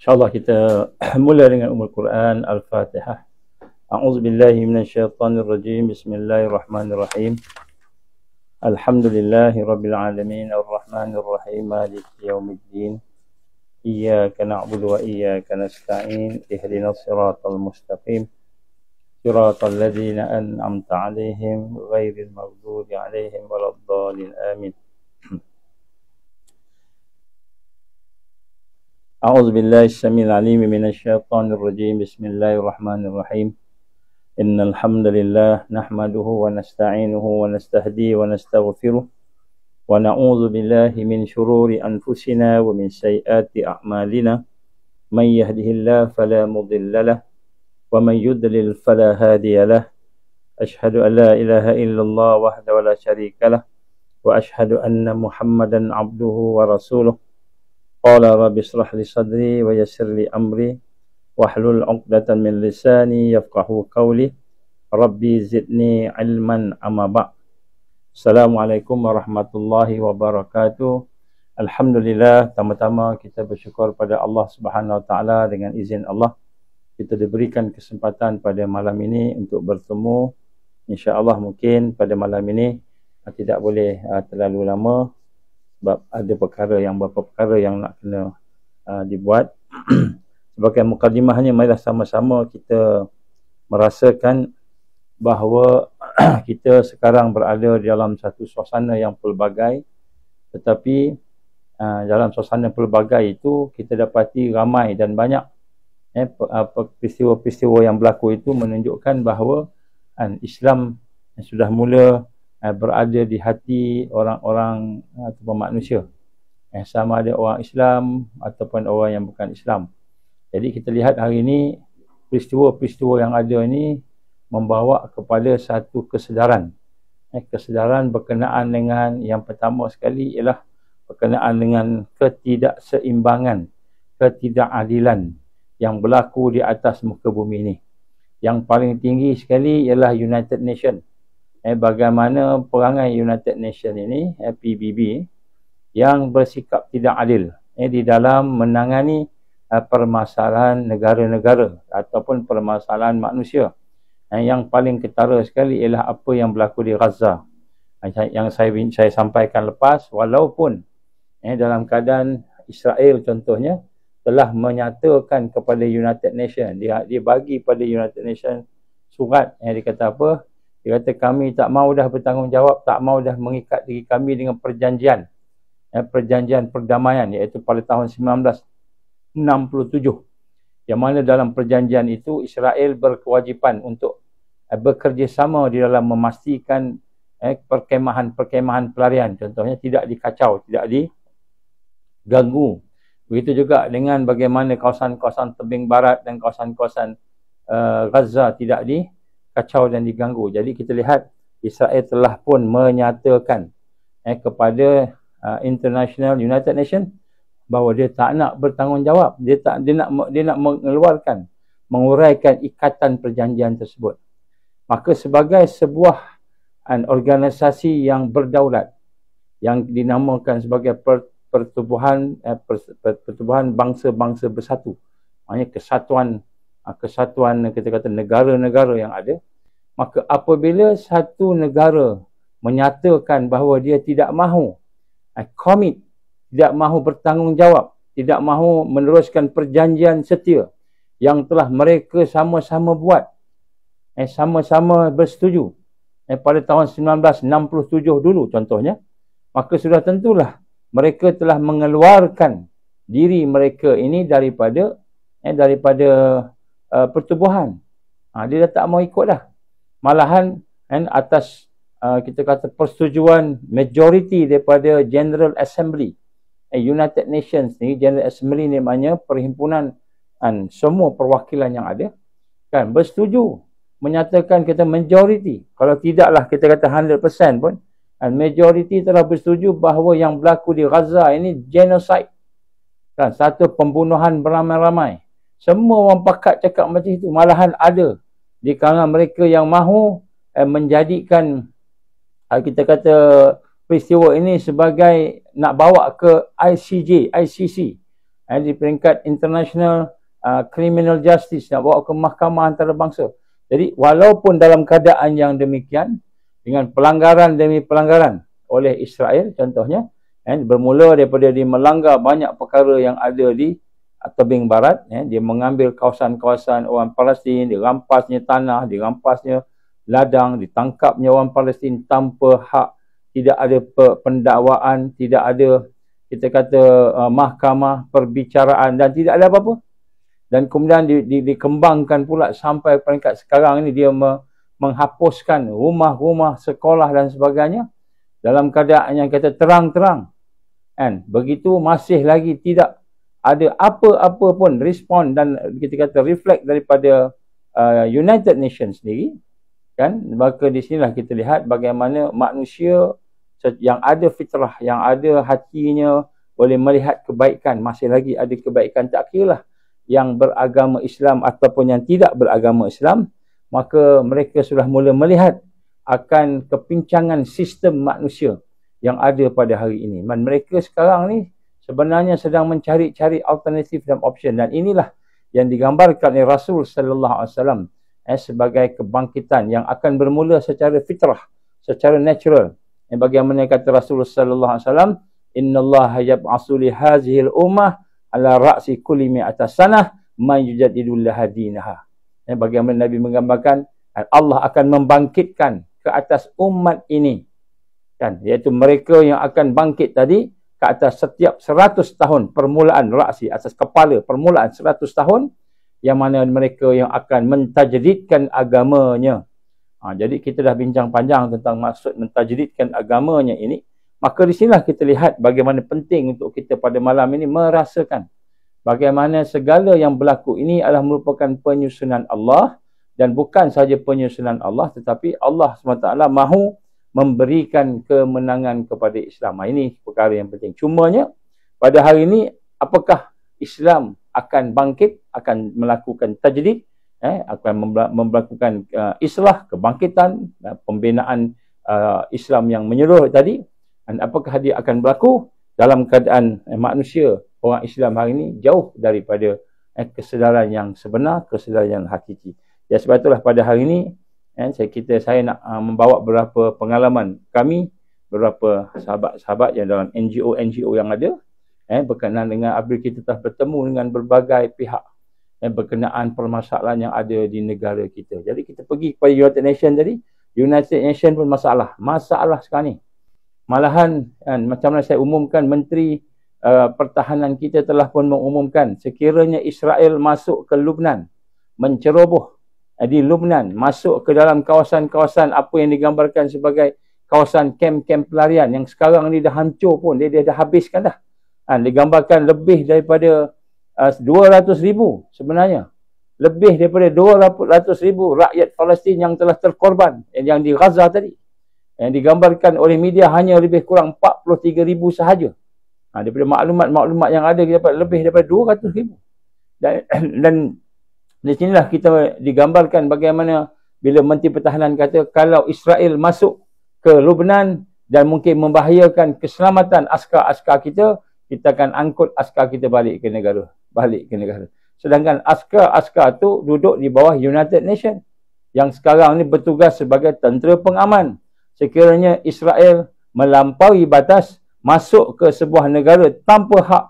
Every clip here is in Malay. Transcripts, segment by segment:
InsyaAllah kita mula dengan Ummul Quran Al-Fatihah. A'udzubillahi minasyaitanirrajim. Bismillahirrahmanirrahim. Alhamdulillahi rabbil alamin arrahmanir rahim maliki yaumiddin. Iyyaka na'budu wa iyyaka nasta'in. Ihdinas siratal mustaqim. Siratal ladzina an'amta 'alaihim ghairil maghdubi 'alaihim waladdallin. Amin. أعوذ بالله السميع العليم من الشيطان الرجيم. بسم الله الرحمن الرحيم. إن الحمد لله نحمده ونستعينه ونستهديه ونستغفره ونعوذ بالله من شرور أنفسنا ومن سيئات أعمالنا. من يهده الله فلا مضل له ومن يضلل فلا هادي له. أشهد أن لا إله إلا الله وحده لا شريك له وأشهد أن محمدا عبده ورسوله. Qala rabbi ishrah li sadri wa yassir li amri wahlul 'uqdatam min lisani yafqahu qawli. Rabbi zidni ilman amma ba'. Assalamualaikum warahmatullahi wabarakatuh. Alhamdulillah, pertama-tama kita bersyukur pada Allah Subhanahu wa taala. Dengan izin Allah kita diberikan kesempatan pada malam ini untuk bertemu. Insya-Allah mungkin pada malam ini tidak boleh terlalu lama sebab ada beberapa perkara yang nak kena dibuat. Sebagai mukadimahnya, marilah sama-sama kita merasakan bahawa kita sekarang berada dalam satu suasana yang pelbagai, tetapi dalam suasana pelbagai itu kita dapati ramai dan banyak peristiwa-peristiwa yang berlaku itu menunjukkan bahawa Islam sudah mula berada di hati orang-orang ataupun manusia, sama ada orang Islam ataupun orang yang bukan Islam. Jadi kita lihat hari ini peristiwa-peristiwa yang ada ini membawa kepada satu kesedaran. Kesedaran berkenaan dengan yang pertama sekali ialah berkenaan dengan ketidakseimbangan, ketidakadilan yang berlaku di atas muka bumi ini. Yang paling tinggi sekali ialah United Nations. Bagaimana perangai United Nations ini, PBB, yang bersikap tidak adil di dalam menangani permasalahan negara-negara ataupun permasalahan manusia. Yang paling ketara sekali ialah apa yang berlaku di Gaza, yang saya sampaikan lepas. Walaupun dalam keadaan Israel contohnya telah menyatakan kepada United Nations, dia bagi pada United Nations surat yang dikata apa? Dia kata kami tak mahu dah bertanggungjawab, tak mahu dah mengikat diri kami dengan perjanjian perdamaian, iaitu pada tahun 1967. Yang mana dalam perjanjian itu Israel berkewajipan untuk bekerjasama di dalam memastikan perkemahan pelarian contohnya tidak dikacau, tidak diganggu. Begitu juga dengan bagaimana kawasan-kawasan tebing barat dan kawasan-kawasan Gaza tidak dikacau dan diganggu. Jadi kita lihat Israel telah pun menyatakan kepada International United Nations bahawa dia tak nak bertanggungjawab, dia nak menguraikan ikatan perjanjian tersebut. Maka sebagai sebuah organisasi yang berdaulat yang dinamakan sebagai pertubuhan bangsa-bangsa bersatu, maknanya kesatuan kita kata negara-negara yang ada, maka apabila satu negara menyatakan bahawa dia tidak mahu komit, tidak mahu bertanggungjawab, tidak mahu meneruskan perjanjian setia yang telah mereka sama-sama buat, sama-sama bersetuju pada tahun 1967 dulu contohnya, maka sudah tentulah mereka telah mengeluarkan diri mereka ini daripada pertubuhan. Dia dah tak mau ikut dah. Malahan atas kita kata persetujuan majoriti daripada General Assembly. United Nations ni, General Assembly ni maknanya perhimpunan semua perwakilan yang ada kan bersetuju, menyatakan kita majoriti, kalau tidaklah kita kata 100% pun, majoriti telah bersetuju bahawa yang berlaku di Gaza ini genocide kan, satu pembunuhan beramai-ramai. Semua orang pakat cakap macam itu. Malahan ada di kalangan mereka yang mahu menjadikan kita kata peristiwa ini sebagai nak bawa ke ICC, di peringkat international criminal justice, nak bawa ke mahkamah antarabangsa. Jadi walaupun dalam keadaan yang demikian, dengan pelanggaran demi pelanggaran oleh Israel contohnya, bermula daripada dia melanggar banyak perkara yang ada di tebing barat, dia mengambil kawasan-kawasan orang Palestin, dirampasnya tanah, dirampasnya ladang, ditangkapnya orang Palestin tanpa hak, tidak ada pendakwaan, tidak ada kita kata mahkamah perbicaraan, dan tidak ada apa-apa. Dan kemudian dikembangkan pula sampai peringkat sekarang ini, dia menghapuskan rumah-rumah, sekolah dan sebagainya dalam keadaan yang kata terang-terang. Begitu masih lagi tidak ada apa-apa pun respon dan kita kata reflect daripada United Nations sendiri. Maka di sinilah kita lihat bagaimana manusia yang ada fitrah, yang ada hatinya boleh melihat kebaikan, masih lagi ada kebaikan. Tak kiralah yang beragama Islam ataupun yang tidak beragama Islam, maka mereka sudah mula melihat akan kepincangan sistem manusia yang ada pada hari ini. Dan mereka sekarang ni sebenarnya sedang mencari-cari alternatif dan option, dan inilah yang digambarkan oleh Rasul sallallahu alaihi wasallam sebagai kebangkitan yang akan bermula secara fitrah, secara natural. Bagaimana kata Rasul sallallahu alaihi wasallam, innallaha yab'atsu li hadhil ummah ala ra'si kulli mi'ata sanah man yujaddidu laha dinaha. Bagaimana Nabi menggambarkan Allah akan membangkitkan ke atas umat ini, iaitu mereka yang akan bangkit tadi ke atas setiap 100 tahun permulaan ra'si, atas kepala permulaan 100 tahun, yang mana mereka yang akan mentajdidkan agamanya. Jadi kita dah bincang panjang tentang maksud mentajdidkan agamanya ini. Maka di sinilah kita lihat bagaimana penting untuk kita pada malam ini merasakan bagaimana segala yang berlaku ini adalah merupakan penyusunan Allah, dan bukan sahaja penyusunan Allah, tetapi Allah SWT mahu memberikan kemenangan kepada Islam. Ini perkara yang penting. Cumanya pada hari ini, apakah Islam akan bangkit, akan melakukan tajdid, akan melakukan islah, kebangkitan, pembinaan Islam yang menyeluruh tadi, dan apakah dia akan berlaku dalam keadaan manusia, orang Islam hari ini jauh daripada kesedaran yang sebenar, kesedaran yang hakiki. Sebab itulah pada hari ini saya nak membawa beberapa pengalaman kami, beberapa sahabat-sahabat yang dalam NGO yang ada, berkenaan dengan apabila kita telah bertemu dengan berbagai pihak berkenaan permasalahan yang ada di negara kita. Jadi kita pergi kepada United Nations tadi, United Nations pun masalah sekarang ni. Malahan macam mana saya umumkan, Menteri Pertahanan kita telah pun mengumumkan sekiranya Israel masuk ke Lebanon, menceroboh di Lebanon, masuk ke dalam kawasan-kawasan apa yang digambarkan sebagai kawasan kem-kem pelarian yang sekarang ni dah hancur pun, dia dah habiskan dah. Digambarkan lebih daripada 200,000 sebenarnya. Lebih daripada 200,000 rakyat Palestin yang telah terkorban, yang di Gaza tadi. Yang digambarkan oleh media hanya lebih kurang 43,000 sahaja. Daripada maklumat-maklumat yang ada, kita dapat lebih daripada 200,000. Dan di sinilah kita digambarkan bagaimana bila Menteri Pertahanan kata kalau Israel masuk ke Lebanon dan mungkin membahayakan keselamatan askar-askar kita, kita akan angkut askar kita balik ke negara. Sedangkan askar-askar tu duduk di bawah United Nations yang sekarang ni bertugas sebagai tentera pengaman. Sekiranya Israel melampaui batas, masuk ke sebuah negara tanpa hak,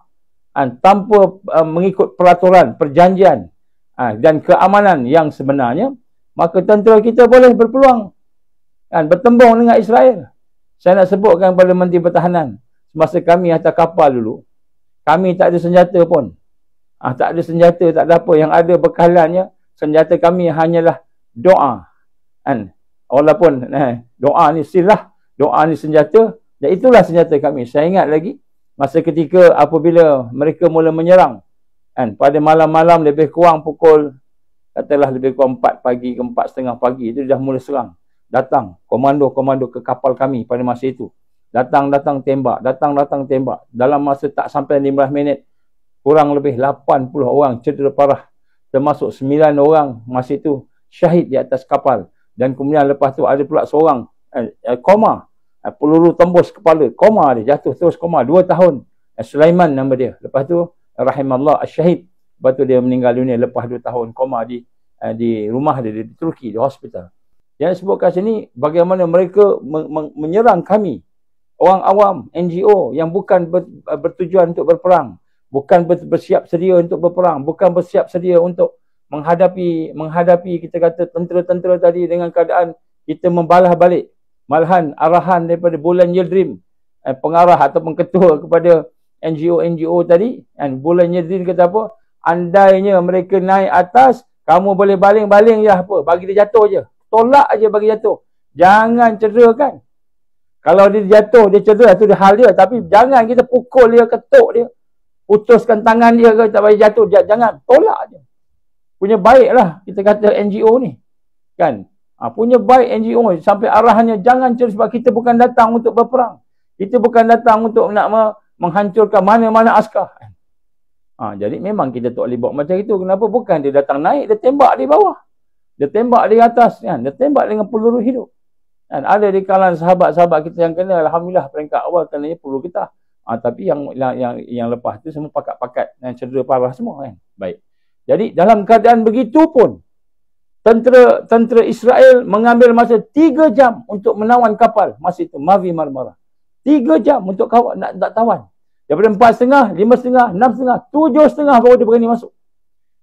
tanpa mengikut peraturan, perjanjian dan keamanan yang sebenarnya, maka tentera kita boleh berpeluang bertembung dengan Israel. Saya nak sebutkan kepada Menteri Pertahanan, semasa kami atas kapal dulu, kami tak ada senjata pun. Tak ada senjata, tak ada apa. Yang ada bekalannya, senjata kami hanyalah doa. Walaupun doa ni silah, doa ni senjata, dan itulah senjata kami. Saya ingat lagi, masa ketika apabila mereka mula menyerang, pada malam-malam lebih kurang pukul, katalah lebih kurang 4 pagi ke 4:30 pagi, itu dah mula serang. Datang komando-komando ke kapal kami pada masa itu. Datang tembak, datang tembak. Dalam masa tak sampai 15 minit, kurang lebih 80 orang cedera parah. Termasuk 9 orang masa itu syahid di atas kapal. Dan kemudian lepas tu ada pula seorang koma. Peluru tembus kepala. Koma dia, jatuh terus koma. 2 tahun. Sulaiman nama dia. Lepas tu rahimallah asyahid. Lepas tu dia meninggal dunia lepas 2 tahun koma di rumah dia di Turki, di hospital. Yang sebutkan sini bagaimana mereka menyerang kami, orang awam, NGO yang bukan bertujuan untuk berperang, bukan bersiap sedia untuk berperang, bukan bersiap sedia untuk menghadapi kita kata tentera-tentera tadi dengan keadaan kita membalas balik. Malahan arahan daripada Bulan Yildirim, pengarah ataupun ketua kepada NGO tadi, Bulan Yildirim kata apa? Andainya mereka naik atas, kamu boleh baling-baling je apa, bagi dia jatuh je. Tolak aja bagi jatuh. Jangan cederakan. Kalau dia jatuh, dia cedera, tu dia hal dia. Tapi jangan kita pukul dia, ketuk dia, putuskan tangan dia ke, tak bagi jatuh. Jangan, tolak je. Punya baiklah kita kata NGO ni. Kan? Punya baik NGO ni. Sampai arahannya jangan cedera, sebab kita bukan datang untuk berperang. Kita bukan datang untuk nak menghancurkan mana-mana askar. Jadi memang kita tak boleh buat macam itu. Kenapa? Bukan dia datang naik, dia tembak di bawah. Dia tembak di atas. Kan? Dia tembak dengan peluru hidup. Kan? Ada di kalangan sahabat-sahabat kita yang kena, alhamdulillah peringkat awal kenanya peluru kita. Tapi yang lepas tu semua pakat-pakat dan cedera parah semua. Kan? Baik. Jadi dalam keadaan begitu pun, tentera Israel mengambil masa 3 jam untuk menawan kapal. Masa itu, Mavi Marmara. 3 jam untuk nak tawan. Daripada 4.30, 5.30, 6.30, 7.30 baru dia berani masuk.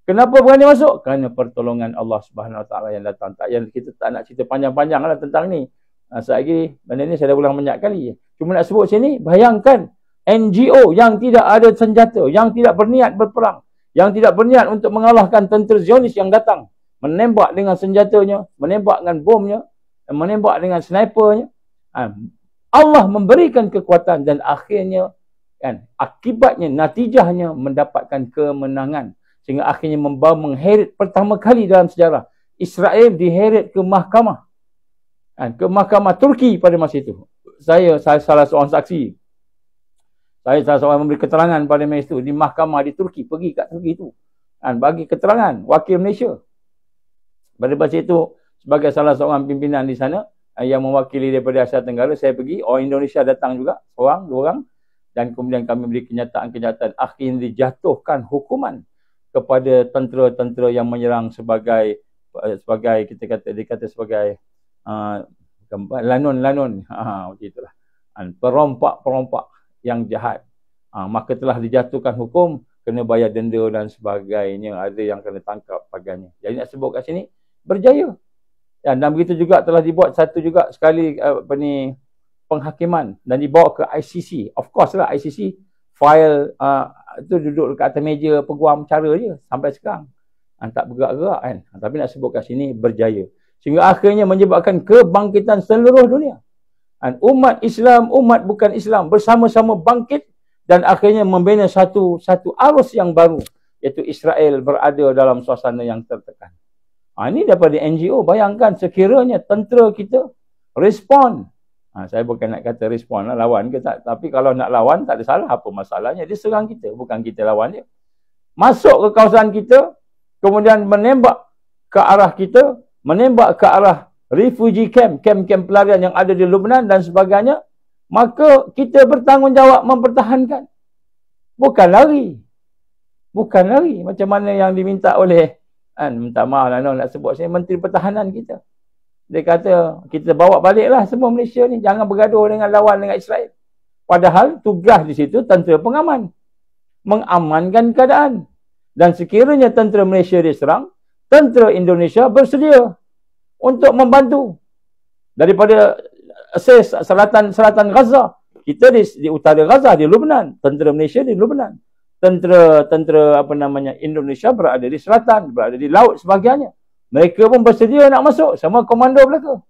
Kenapa berani masuk? Kerana pertolongan Allah Subhanahu Wa Taala yang datang. Kita tak nak cerita panjang-panjang lah tentang ni. Lagi, benda ni saya dah ulang banyak kali. Cuma nak sebut sini, bayangkan NGO yang tidak ada senjata, yang tidak berniat berperang, yang tidak berniat untuk mengalahkan tentera Zionis yang datang, menembak dengan senjatanya, menembak dengan bomnya, menembak dengan snipernya. Allah memberikan kekuatan dan akhirnya, kan, akibatnya, natijahnya mendapatkan kemenangan. Sehingga akhirnya mengheret pertama kali dalam sejarah. Israel diheret ke mahkamah. Ke mahkamah Turki pada masa itu. Saya salah seorang saksi. Saya salah seorang memberi keterangan pada masa itu. Di mahkamah di Turki. Pergi kat Turki itu. Bagi keterangan. Wakil Malaysia. Pada masa itu, sebagai salah seorang pimpinan di sana, yang mewakili daripada Asia Tenggara, saya pergi. Orang Indonesia datang juga. Seorang, 2 orang. Dan kemudian kami beri kenyataan-kenyataan akhirnya dijatuhkan hukuman kepada tentera-tentera yang menyerang sebagai kita kata sebagai lanun-lanun, macam itulah. Perompak-perompak yang jahat. Maka telah dijatuhkan hukum, kena bayar denda dan sebagainya. Ada yang kena tangkap paganya. Jadi nak sebut kat sini, berjaya. Dan begitu juga telah dibuat satu juga sekali penghakiman dan dibawa ke ICC. Of course lah, ICC file itu duduk dekat atas meja peguam cara je sampai sekarang. Tak bergerak-gerak kan. Tapi nak sebut kat sini, berjaya. Sehingga akhirnya menyebabkan kebangkitan seluruh dunia. Umat Islam, umat bukan Islam bersama-sama bangkit dan akhirnya membina satu arus yang baru, iaitu Israel berada dalam suasana yang tertekan. Ini daripada NGO. Bayangkan sekiranya tentera kita respon. Saya bukan nak kata respon lah, lawan ke tak. Tapi kalau nak lawan, tak ada salah. Apa masalahnya? Dia serang kita. Bukan kita lawan dia. Masuk ke kawasan kita, kemudian menembak ke arah kita, menembak ke arah refugee camp, camp-camp pelarian yang ada di Lebanon dan sebagainya. Maka kita bertanggungjawab mempertahankan. Bukan lari. Bukan lari. Macam mana yang diminta oleh, minta maaf lah nak sebut saya, Menteri Pertahanan kita. Dia kata, kita bawa baliklah semua Malaysia ni. Jangan bergaduh dengan lawan dengan Israel. Padahal tugas di situ tentera pengaman. Mengamankan keadaan. Dan sekiranya tentera Malaysia diserang, tentera Indonesia bersedia untuk membantu. Daripada selatan Gaza. Kita di utara Gaza, di Lebanon. Tentera Malaysia di Lebanon. Tentera Indonesia berada di selatan, berada di laut sebagainya. Mereka pun bersedia nak masuk. Sama komando belaka.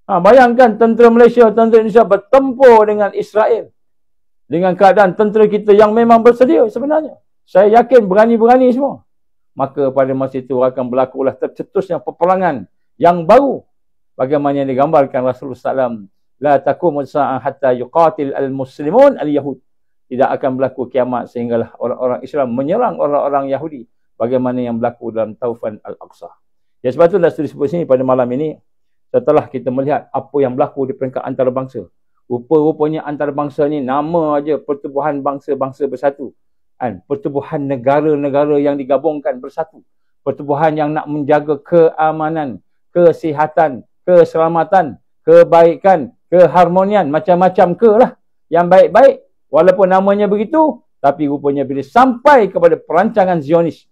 Bayangkan tentera Malaysia, tentera Indonesia bertempur dengan Israel. Dengan keadaan tentera kita yang memang bersedia sebenarnya. Saya yakin berani-berani semua. Maka pada masa itu akan berlakulah tercetusnya peperangan yang baru. Bagaimana yang digambarkan Rasulullah SAW. La taqumu as-sa'ah hatta yuqatil al-muslimun al-yahud. Tidak akan berlaku kiamat sehinggalah orang-orang Islam menyerang orang-orang Yahudi. Bagaimana yang berlaku dalam Taufan Al-Aqsa. Ya, sebab itu dah disebut sini pada malam ini, setelah kita melihat apa yang berlaku di peringkat antarabangsa. Rupa-rupanya antarabangsa ni nama aja pertubuhan bangsa-bangsa bersatu. pertubuhan negara-negara yang digabungkan bersatu, pertubuhan yang nak menjaga keamanan, kesihatan, keselamatan, kebaikan, keharmonian, macam-macam ke lah yang baik-baik, walaupun namanya begitu, tapi rupanya bila sampai kepada perancangan Zionis,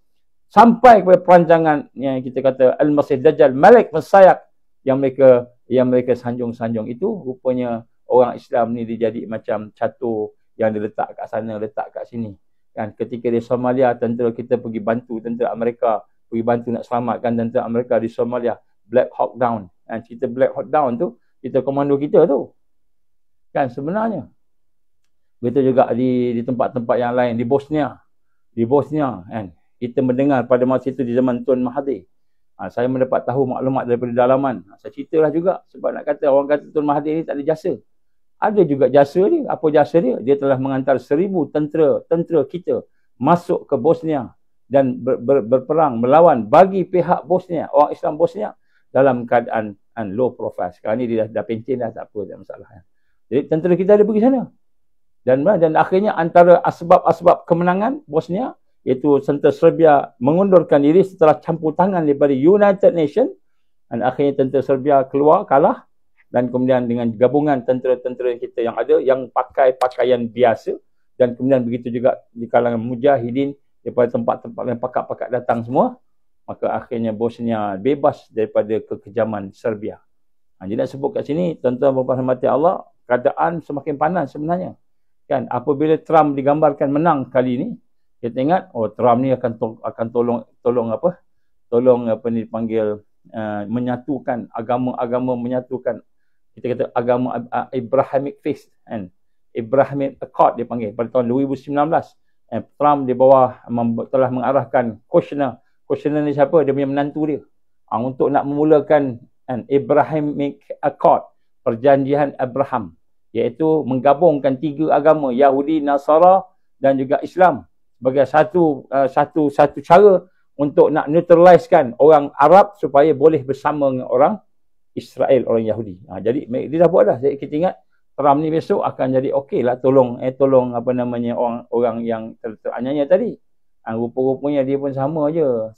sampai kepada perancangan yang kita kata Al-Masih Dajjal, Malik Messiah yang mereka sanjung-sanjung itu, rupanya orang Islam ni dijadi macam catur yang diletak kat sana, letak kat sini. Kan ketika di Somalia, tentera kita pergi bantu tentera Amerika, pergi bantu nak selamatkan tentera Amerika di Somalia, Black Hawk Down. Dan cerita Black Hawk Down tu, kita komando kita tu. Kan sebenarnya. Begitu juga di tempat-tempat yang lain, di Bosnia. Di Bosnia, kan. Kita mendengar pada masa itu di zaman Tun Mahathir. Saya mendapat tahu maklumat daripada dalaman. Saya ceritalah juga. Sebab nak kata, orang kata Tun Mahathir ni tak ada jasa. Ada juga jasa dia. Apa jasa dia? Dia telah mengantar 1000 tentera kita masuk ke Bosnia dan berperang, melawan bagi pihak Bosnia, orang Islam Bosnia, dalam keadaan low profile. Sekarang ni dia dah pencen dah, tak apa, tak masalah. Jadi tentera kita ada pergi sana. Dan akhirnya antara asbab kemenangan Bosnia, iaitu tentera Serbia mengundurkan diri setelah campur tangan daripada United Nations, dan akhirnya tentera Serbia kalah, dan kemudian dengan gabungan tentera-tentera kita yang ada yang pakai pakaian biasa, dan kemudian begitu juga di kalangan mujahidin daripada tempat-tempat yang pakat-pakat datang semua, maka akhirnya Bosnia bebas daripada kekejaman Serbia. Jadi nak sebut kat sini, tuan-tuan dan puan-puan rahmati Allah, keadaan semakin panas sebenarnya. Kan apabila Trump digambarkan menang kali ini, kita ingat, Trump ni akan tolong apa ni dipanggil, menyatukan agama-agama, menyatukan, kita kata agama Abrahamic Faith, kan? Abrahamic Accord dia panggil pada tahun 2019. Trump di bawah telah mengarahkan Kushner ni siapa? Dia punya menantu dia, untuk nak memulakan Abrahamic Accord, perjanjian Abraham, iaitu menggabungkan 3 agama, Yahudi, Nasara dan juga Islam, sebagai satu cara untuk nak neutralisekan orang Arab supaya boleh bersama dengan orang Israel, orang Yahudi. Jadi dia dah buat dah. Jadi kita ingat Trump ni besok akan jadi okey lah tolong apa namanya orang yang teraniaya tadi. Rupa-rupanya dia pun sama je.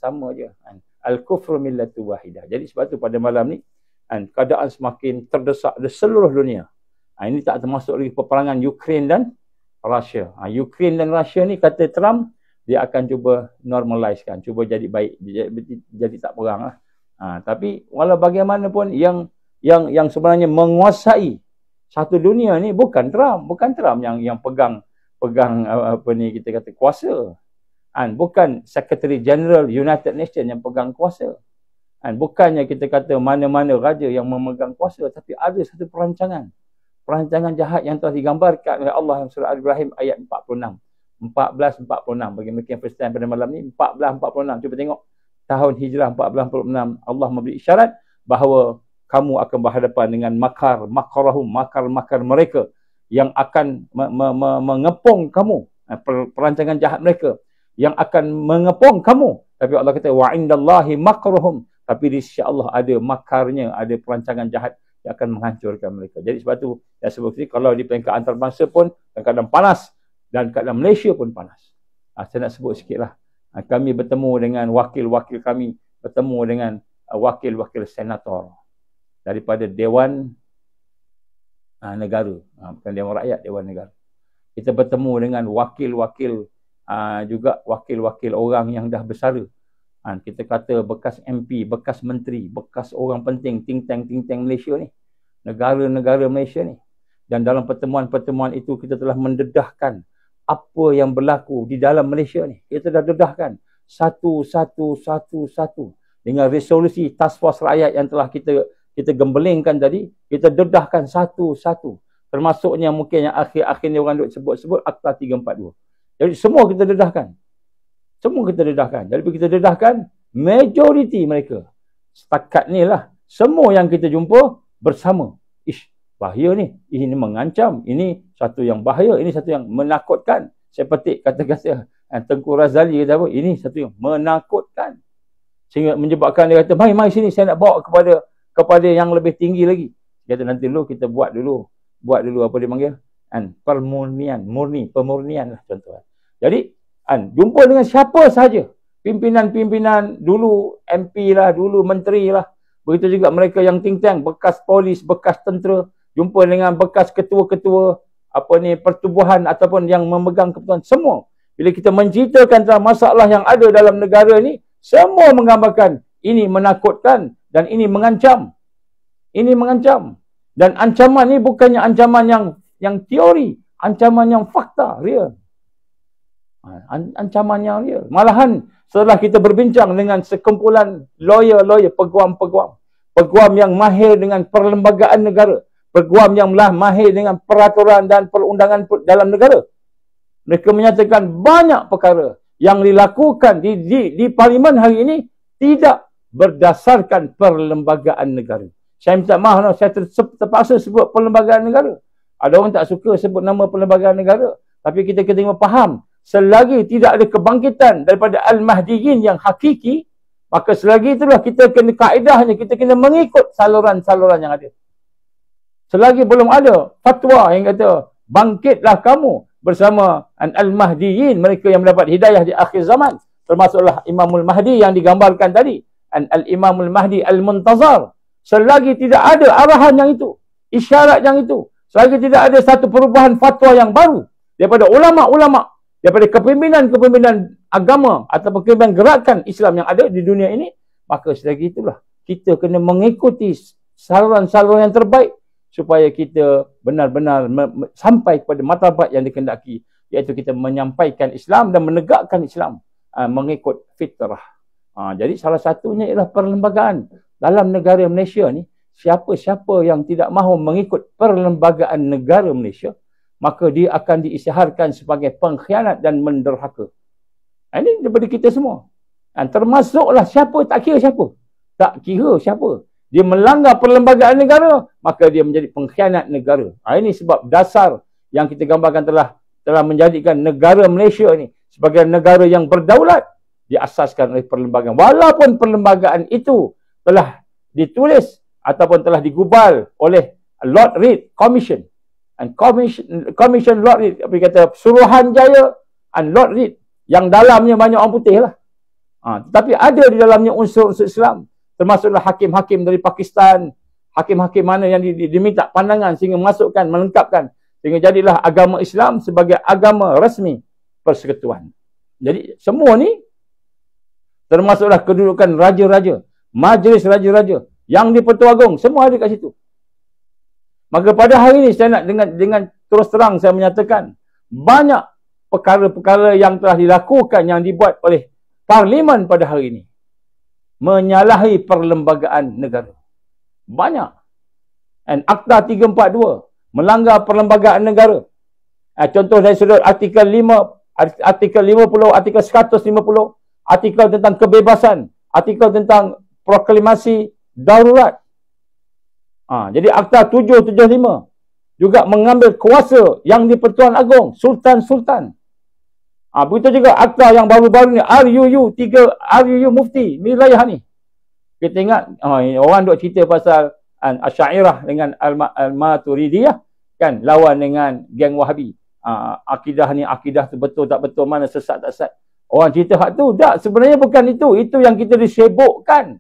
Al-kufru millatu wahidah. Jadi sebab tu pada malam ni keadaan semakin terdesak di seluruh dunia. Ini tak termasuk lagi peperangan Ukraine dan Russia. Ukraine dan Russia ni kata Trump, dia akan cuba normalisekan, cuba jadi baik, jadi tak perang lah. Tapi walau bagaimanapun yang sebenarnya menguasai satu dunia ni bukan Trump yang pegang apa ni kita kata kuasa. Bukan Secretary General United Nations yang pegang kuasa. Bukannya kita kata mana-mana raja yang memegang kuasa, tapi ada satu perancangan jahat yang telah digambarkan oleh Allah dalam surah Al-Ibrahim ayat 1446 bagi mereka yang first time pada malam ni. 1446, cuba tengok tahun Hijrah 1446, Allah memberi isyarat bahawa kamu akan berhadapan dengan makar mereka yang akan mengepung kamu, perancangan jahat mereka yang akan mengepung kamu. Tapi Allah kata wa indallahi makruhum, tapi di sisi Allah ada makarnya, ada perancangan jahat yang akan menghancurkan mereka. Jadi sebab tu ya, sebab itu kalau di peringkat antarabangsa pun kadang-kadang panas, dan keadaan Malaysia pun panas. Saya nak sebut sikitlah. Kami bertemu dengan wakil-wakil kami, bertemu dengan wakil-wakil senator daripada Dewan Negara, bukan Dewan Rakyat, Dewan Negara. Kita bertemu dengan wakil-wakil juga wakil-wakil orang yang dah bersara. Kita kata bekas MP, bekas menteri, bekas orang penting, think tank Malaysia ni, negara-negara Malaysia ni. Dan dalam pertemuan-pertemuan itu kita telah mendedahkan apa yang berlaku di dalam Malaysia ni. Kita dah dedahkan satu dengan resolusi Task Force Rakyat yang telah kita gembelengkan tadi. Kita dedahkan satu-satu, termasuknya mungkin yang akhir-akhir ni orang duk sebut Akta 342. Jadi semua kita dedahkan. Jadi kita dedahkan majoriti mereka. Setakat ni lah semua yang kita jumpa bersama. Bahaya ni. Ini mengancam. Ini satu yang bahaya. Ini satu yang menakutkan. Saya petik kata-kata Tengku Razali kata apa? Ini satu yang menakutkan. Sehingga menyebabkan dia kata, mari sini saya nak bawa kepada yang lebih tinggi lagi. Dia kata nanti dulu kita buat dulu apa dia panggil? Pemurnian lah contohnya. Jadi Jumpa dengan siapa sahaja. Pimpinan-pimpinan, dulu MP lah, dulu menteri lah. Begitu juga mereka yang think tank, bekas polis, bekas tentera. Jumpa dengan bekas ketua-ketua pertubuhan ataupun yang memegang keputusan. Semua. Bila kita menceritakan tentang masalah yang ada dalam negara ni, semua menggambarkan ini menakutkan dan ini mengancam. Ini mengancam. Dan ancaman ni bukannya ancaman yang teori. Ancaman yang fakta, real. Ancaman yang real. Malahan setelah kita berbincang dengan sekumpulan lawyer-lawyer, peguam yang mahir dengan perlembagaan negara, peguam yang mahir dengan peraturan dan perundangan dalam negara, mereka menyatakan banyak perkara yang dilakukan di parlimen hari ini tidak berdasarkan perlembagaan negara. Saya minta maaf, saya terpaksa sebut perlembagaan negara. Ada orang tak suka sebut nama perlembagaan negara. Tapi kita kena faham, selagi tidak ada kebangkitan daripada Al-Mahdiyin yang hakiki, maka selagi itulah kita kena kaedahnya, kita kena mengikut saluran-saluran yang ada. Selagi belum ada fatwa yang kata, bangkitlah kamu bersama Al-Mahdiyin, mereka yang mendapat hidayah di akhir zaman, termasuklah Imamul Mahdi yang digambarkan tadi, Al-Imamul Mahdi Al-Muntazar. Selagi tidak ada arahan yang itu, isyarat yang itu, selagi tidak ada satu perubahan fatwa yang baru daripada ulama-ulama, daripada kepimpinan-kepimpinan agama atau kepimpinan gerakan Islam yang ada di dunia ini, maka selagi itulah kita kena mengikuti saluran-saluran yang terbaik supaya kita benar-benar sampai kepada martabat yang dikehendaki, iaitu kita menyampaikan Islam dan menegakkan Islam mengikut fitrah. Jadi salah satunya ialah perlembagaan. Dalam negara Malaysia ni, siapa-siapa yang tidak mahu mengikut perlembagaan negara Malaysia, maka dia akan diisytiharkan sebagai pengkhianat dan menderhaka. Ini daripada kita semua. Termasuklah siapa, tak kira siapa. Tak kira siapa. Dia melanggar perlembagaan negara, maka dia menjadi pengkhianat negara. Ini sebab dasar yang kita gambarkan telah menjadikan negara Malaysia ni sebagai negara yang berdaulat, diasaskan oleh perlembagaan. Walaupun perlembagaan itu telah ditulis ataupun telah digubal oleh Lord Reid Commission. Commission Lord Reid, apa kata, Suruhanjaya and Lord Reid, yang dalamnya banyak orang putih lah. Tetapi ada di dalamnya unsur-unsur Islam. Termasuklah hakim-hakim dari Pakistan, hakim-hakim mana yang diminta pandangan sehingga masukkan, melengkapkan, sehingga jadilah agama Islam sebagai agama rasmi persekutuan. Jadi semua ni termasuklah kedudukan raja-raja, majlis raja-raja, yang di Pertua Agong, semua ada kat situ. Maka pada hari ini saya nak dengan terus terang saya menyatakan, banyak perkara-perkara yang telah dilakukan, yang dibuat oleh Parlimen pada hari ini menyalahi perlembagaan negara. Banyak. Akta 342 melanggar perlembagaan negara. Contoh dari sudut artikel 5, artikel 50, artikel 150, artikel tentang kebebasan, artikel tentang proklamasi darurat. Jadi Akta 775 juga mengambil kuasa yang di Pertuan Agong, Sultan-Sultan. Begitu juga akta yang baru-baru ni, RUU Mufti wilayah ni. Kita ingat, orang duk cerita pasal Asy'ariyah dengan Al-Maturidiyah, kan, lawan dengan geng Wahabi. Akidah ni, akidah tu betul tak betul, mana sesat tak sesat. Orang cerita hak tu, tak, sebenarnya bukan itu. Itu yang kita disibukkan.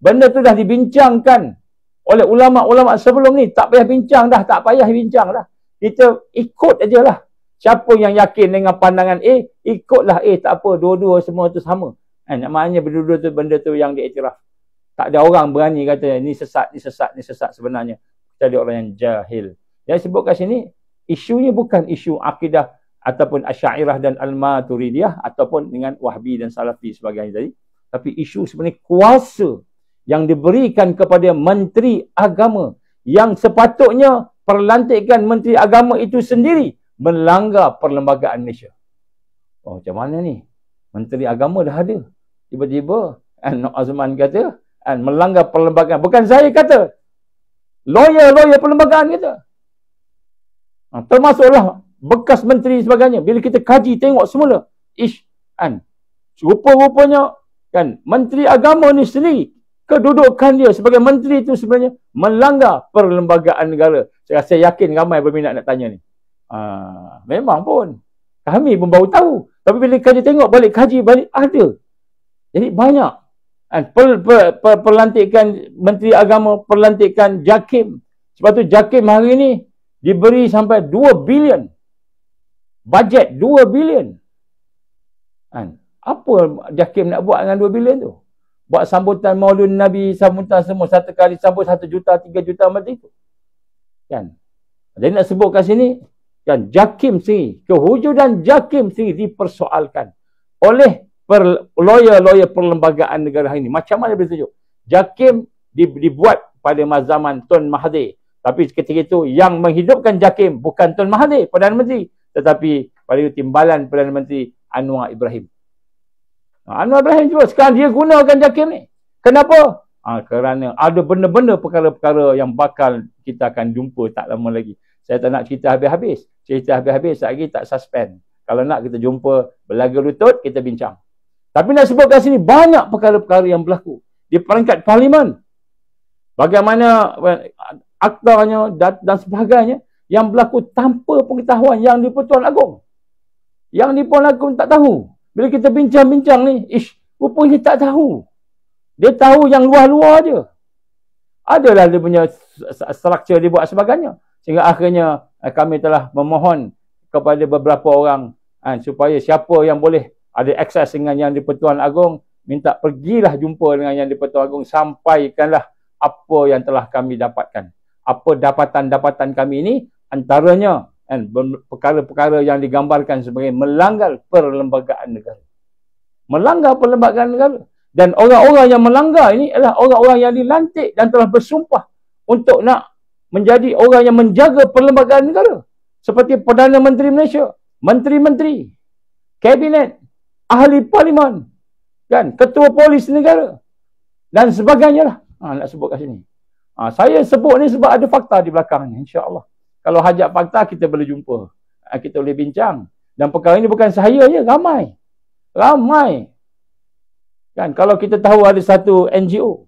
Benda tu dah dibincangkan oleh ulama-ulama sebelum ni. Tak payah bincang dah, tak payah bincang dah. Kita ikut aja lah. Siapa yang yakin dengan pandangan A, ikutlah A, tak apa, dua-dua semua tu sama. Maknanya berdua-dua tu benda tu yang diiktiraf. Tak ada orang berani kata ni sesat, ni sesat, ni sesat sebenarnya. Jadi orang yang jahil. Yang sebut kat sini, isunya bukan isu akidah ataupun Asy'ariyah dan Al-Maturidiyah ataupun dengan Wahbi dan Salafi sebagainya tadi. Tapi isu sebenarnya kuasa yang diberikan kepada Menteri Agama, yang sepatutnya perlantikan Menteri Agama itu sendiri melanggar perlembagaan Malaysia. Macam mana ni? Menteri Agama dah ada. Tiba-tiba Nok Azman kata melanggar perlembagaan. Bukan saya kata. Lawyer perlembagaan kata. Termasuklah bekas menteri sebagainya. Bila kita kaji tengok semula, rupa-rupanya kan Menteri Agama ni sendiri, kedudukan dia sebagai menteri itu sebenarnya melanggar perlembagaan negara. Saya yakin ramai berminat nak tanya ni. Memang pun kami pun baru tahu. Tapi bila kaji tengok balik, kaji balik, ada. Jadi banyak. Perlantikan Menteri Agama, perlantikan JAKIM. Sebab tu JAKIM hari ni diberi sampai 2 bilion. Bajet 2 bilion. Apa JAKIM nak buat dengan 2 bilion tu? Buat sambutan Maulid Nabi, sambutan semua, satu kali sambut 1 juta, 3 juta macam itu. Kan? Jadi nak sebut kat sini, kan, JAKIM sendiri, kewujudan JAKIM sendiri dipersoalkan oleh lawyer-lawyer perlembagaan negara hari ini. Macam mana boleh tunjuk? JAKIM dibuat pada zaman Tun Mahathir. Tapi ketika itu yang menghidupkan JAKIM bukan Tun Mahathir, Perdana Menteri, tetapi pada timbalan Perdana Menteri Anwar Ibrahim. Anwar Ibrahim juga sekarang dia gunakan JAKIM ni. Kenapa? Kerana ada benda-benda perkara-perkara yang bakal kita akan jumpa tak lama lagi. Saya tak nak cerita habis-habis. Cerita habis-habis lagi tak suspend. Kalau nak kita jumpa berlaga lutut, kita bincang. Tapi nak sebut kat sini banyak perkara-perkara yang berlaku di peringkat parlimen. Bagaimana aktanya dan sebagainya yang berlaku tanpa pengetahuan yang di-Pertuan Agong. Yang di-Pertuan Agong tak tahu. Bila kita bincang-bincang ni, rupanya tak tahu. Dia tahu yang luar-luar je. Adalah dia punya struktur dia buat sebagainya. Sehingga akhirnya kami telah memohon kepada beberapa orang supaya siapa yang boleh ada akses dengan yang di-Pertuan Agong, minta pergilah jumpa dengan yang di-Pertuan Agong, sampaikanlah apa yang telah kami dapatkan. Apa dapatan-dapatan kami ini, antaranya perkara-perkara yang digambarkan sebagai melanggar perlembagaan negara. Melanggar perlembagaan negara. Dan orang-orang yang melanggar ini adalah orang-orang yang dilantik dan telah bersumpah untuk nak menjadi orang yang menjaga perlembagaan negara. Seperti Perdana Menteri Malaysia, menteri-menteri, kabinet, ahli parlimen, kan, ketua polis negara dan sebagainya lah. Nak sebut kat sini. Saya sebut ni sebab ada fakta di belakangnya, insya-Allah. Kalau hajat fakta kita boleh jumpa. Kita boleh bincang. Dan perkara ini bukan saya je, ramai. Ramai. Kan, kalau kita tahu ada satu NGO,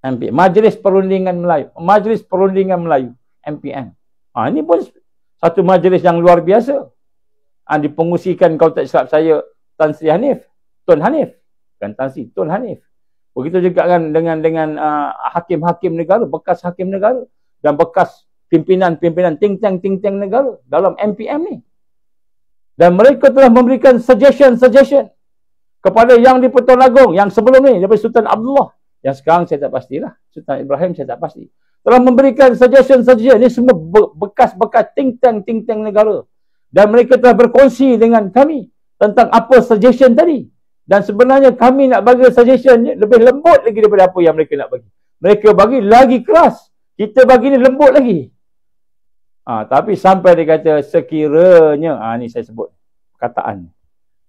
Majlis Perundingan Melayu, Majlis Perundingan Melayu, MPM. Ini pun satu majlis yang luar biasa. Dipengusikan, kalau tak silap saya, Tan Sri Hanif, Tun Hanif. Kan Tan Sri, Tun Hanif. Begitu juga kan dengan hakim-hakim negara, bekas hakim negara dan bekas pimpinan-pimpinan think tank negara dalam MPM ni. Dan mereka telah memberikan suggestion kepada yang di-Pertuan Agong yang sebelum ni, daripada Sultan Abdullah. Yang sekarang saya tak pastilah. Sultan Ibrahim saya tak pasti. Telah memberikan suggestion. Ini semua bekas-bekas think tank negara. Dan mereka telah berkongsi dengan kami tentang apa suggestion tadi. Dan sebenarnya kami nak bagi suggestion lebih lembut lagi daripada apa yang mereka nak bagi. Mereka bagi lagi keras. Kita bagi ni lembut lagi. Tapi sampai dia kata sekiranya, ni saya sebut perkataan.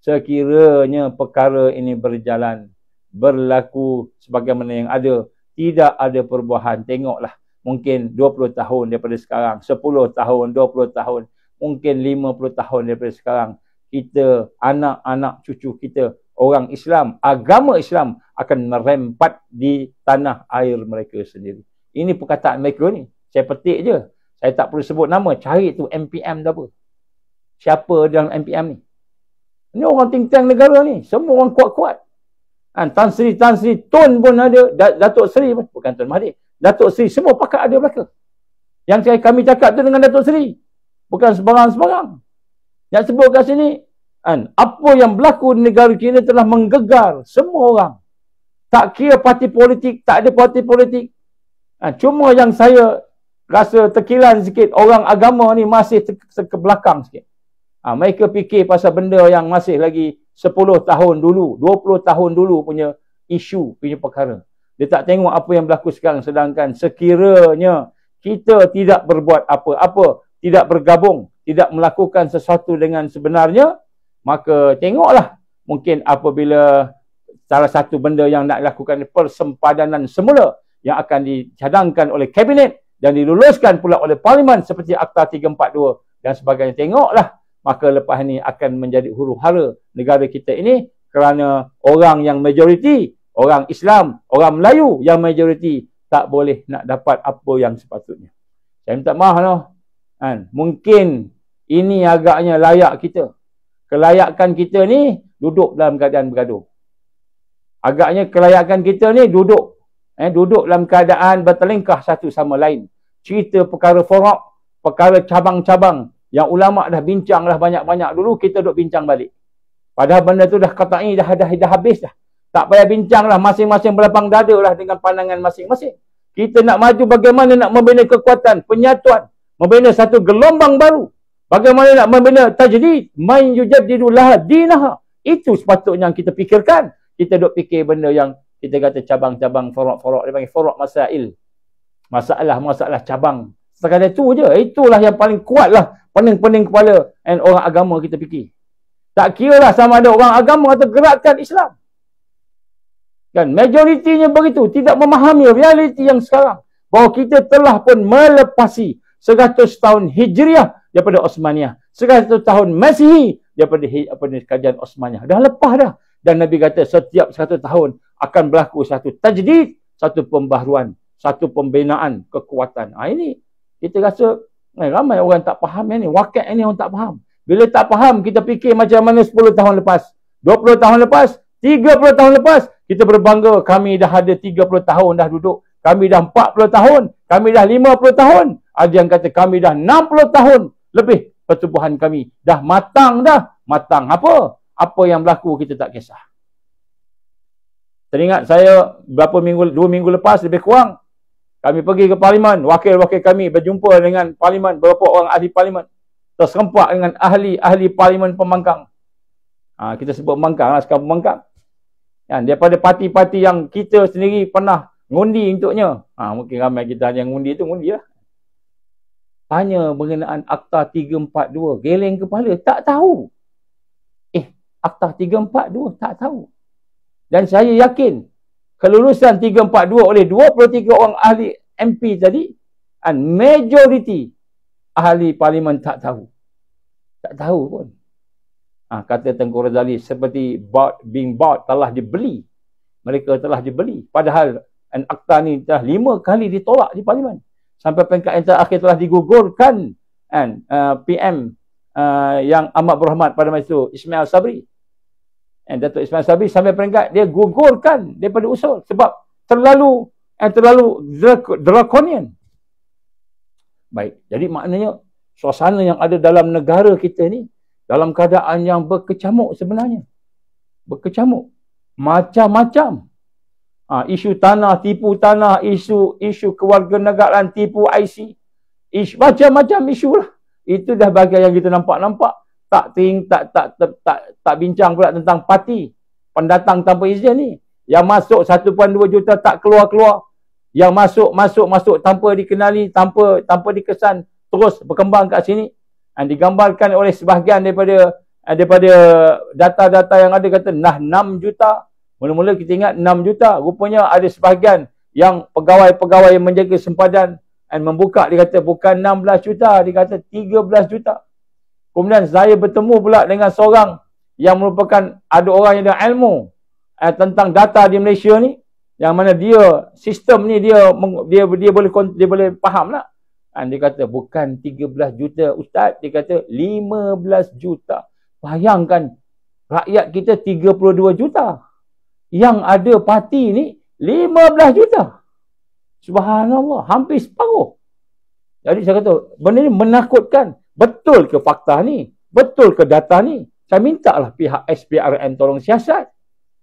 Sekiranya perkara ini berlaku sebagaimana yang ada, tidak ada perubahan. Tengoklah, mungkin 20 tahun daripada sekarang, 10 tahun, 20 tahun, mungkin 50 tahun daripada sekarang, kita, anak-anak cucu kita, orang Islam, agama Islam akan merempat di tanah air mereka sendiri. Ini perkataan mereka ni. Saya petik je. Saya tak perlu sebut nama. Cari tu MPM tu apa. Siapa dalam MPM ni? Ini orang think tank negara ni. Semua orang kuat-kuat. Tan Sri Tun pun ada. Datuk Sri pun. Bukan Tun Mahathir. Datuk Sri. Semua pakat ada belaka. Yang kami cakap tu dengan Datuk Sri. Bukan sebarang-sebarang. Yang sebut kat sini. Apa yang berlaku di negara kita telah menggegar semua orang. Tak kira parti politik, tak ada parti politik. Cuma yang saya rasa terkilan sikit, orang agama ni masih ke belakang sikit. Mereka fikir pasal benda yang masih lagi 10 tahun dulu, 20 tahun dulu punya isu, punya perkara. Dia tak tengok apa yang berlaku sekarang. Sedangkan sekiranya kita tidak berbuat apa-apa, tidak bergabung, tidak melakukan sesuatu dengan sebenarnya, maka tengoklah, mungkin apabila salah satu benda yang nak lakukan persempadanan semula yang akan dicadangkan oleh kabinet dan diluluskan pula oleh parlimen seperti Akta 342 dan sebagainya. Tengoklah, maka lepas ini akan menjadi huru-hara negara kita ini kerana orang yang majoriti, orang Islam, orang Melayu yang majoriti tak boleh nak dapat apa yang sepatutnya. Saya minta maaf lah. Mungkin ini agaknya layak kita. kelayakan kita ni duduk dalam keadaan bergaduh. Agaknya kelayakan kita ni duduk dalam keadaan bertelingkah satu sama lain. Cerita perkara furuk, perkara cabang-cabang yang ulama dah bincang dah banyak-banyak dulu, kita duk bincang balik. Padahal benda tu dah qat'i, dah habis dah. Tak payah bincang lah, masing-masing berlapang dada lah dengan pandangan masing-masing. Kita nak maju bagaimana nak membina kekuatan, penyatuan, membina satu gelombang baru. Bagaimana nak membina tajdid, man yujaddidu laha dinaha. Itu sepatutnya yang kita fikirkan. Kita duk fikir benda yang kita kata cabang-cabang, furuk-furuk, dia panggil furuk masail. Masalah cabang. Sekadar itu je. Itulah yang paling kuat lah. Pening-pening kepala orang agama kita fikir. Tak kira lah sama ada orang agama atau gerakan Islam. Kan majoritinya begitu, tidak memahami realiti yang sekarang, bahawa kita telah pun melepasi 100 tahun Hijriah daripada Osmaniyah, 100 tahun Masihi daripada kerajaan Osmaniyah. Dah lepas dah. Dan Nabi kata setiap 100 tahun akan berlaku satu tajdid, satu pembaharuan, satu pembinaan kekuatan. Ini kita rasa ramai orang tak faham ini. Wakil ini orang tak faham. Bila tak faham, kita fikir macam mana 10 tahun lepas, 20 tahun lepas, 30 tahun lepas. Kita berbangga, kami dah ada 30 tahun dah duduk. Kami dah 40 tahun. Kami dah 50 tahun. Ada yang kata kami dah 60 tahun lebih pertubuhan kami. Dah matang dah. Matang apa? Apa yang berlaku kita tak kisah. Teringat saya berapa minggu, 2 minggu lepas lebih kurang, kami pergi ke parlimen. Wakil-wakil kami berjumpa dengan parlimen. Beberapa orang ahli parlimen. Terserempak dengan ahli parlimen pembangkang. Kita sebut pembangkang lah, sekarang pembangkang. Daripada parti-parti yang kita sendiri pernah ngundi untuknya. Mungkin ramai kita yang ngundi tu, ngundi lah. Tanya mengenaan Akta 342. Geleng kepala. Tak tahu. Akta 342 tak tahu. Dan saya yakin kelulusan 342 oleh 23 orang ahli MP tadi, majoriti ahli parlimen tak tahu. Tak tahu pun. Kata Tengku Razali, seperti being bought, telah dibeli. Mereka telah dibeli. Padahal akta ni telah 5 kali ditolak di parlimen. Sampai peringkat yang terakhir telah digugurkan PM yang amat berhormat pada masa itu, Ismail Sabri. Datuk Ismail Sabri sampai peringkat dia gugurkan daripada usul. Sebab terlalu draconian. Baik, jadi maknanya suasana yang ada dalam negara kita ni dalam keadaan yang berkecamuk sebenarnya. Berkecamuk. Macam-macam. Isu tanah, tipu tanah, isu kewarganegaraan, tipu IC. Macam-macam isu lah. Itu dah bahagian yang kita nampak-nampak. Tak bincang pula tentang parti. Pendatang tanpa izin ni. Yang masuk 1.2 juta tak keluar-keluar. Yang masuk tanpa dikenali, tanpa dikesan. Terus berkembang kat sini. Digambarkan oleh sebahagian daripada data-data yang ada kata 6 juta. Mula-mula kita ingat 6 juta. Rupanya ada sebahagian yang pegawai-pegawai yang menjaga sempadan dan membuka, dia kata bukan 16 juta, dia kata 13 juta. Kemudian saya bertemu pula dengan seorang yang merupakan, ada orang yang ada ilmu tentang data di Malaysia ni, yang mana dia sistem ni dia boleh faham lah. Dia kata bukan 13 juta ustaz, dia kata 15 juta. Bayangkan rakyat kita 32 juta. Yang ada parti ni 15 juta. Subhanallah, hampir separuh. Jadi saya kata benda ni menakutkan. Betul ke fakta ni? Betul ke data ni? Saya mintalah pihak SPRM tolong siasat.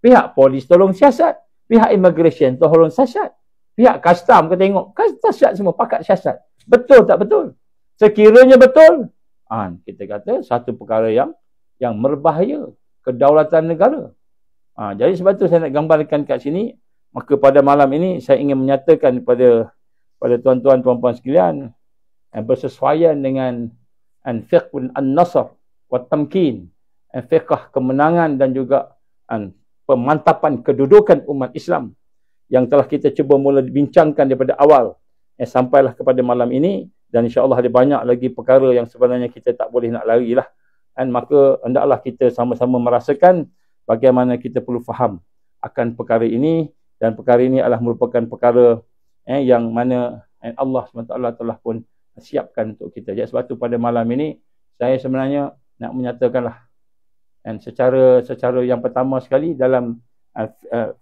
Pihak polis tolong siasat. Pihak immigration tolong siasat. Pihak custom kita tengok, siasat semua, pakat siasat. Betul tak betul? Sekiranya betul, kita kata satu perkara yang berbahaya kedaulatan negara. Jadi sebab tu saya nak gambarkan kat sini. Maka pada malam ini saya ingin menyatakan pada tuan-tuan puan-puan sekalian, bersesuaian dengan fiqh an-nasr wa tamkin, fiqh kemenangan dan juga pemantapan kedudukan umat Islam yang telah kita cuba mula bincangkan daripada awal sampailah kepada malam ini. Dan insya-Allah ada banyak lagi perkara yang sebenarnya kita tak boleh nak larilah. Dan maka hendaklah kita sama-sama merasakan bagaimana kita perlu faham akan perkara ini. Dan perkara ini adalah merupakan perkara yang mana Allah SWT telah pun siapkan untuk kita. Jadi sebab itu pada malam ini saya sebenarnya nak menyatakanlah Dan secara yang pertama sekali dalam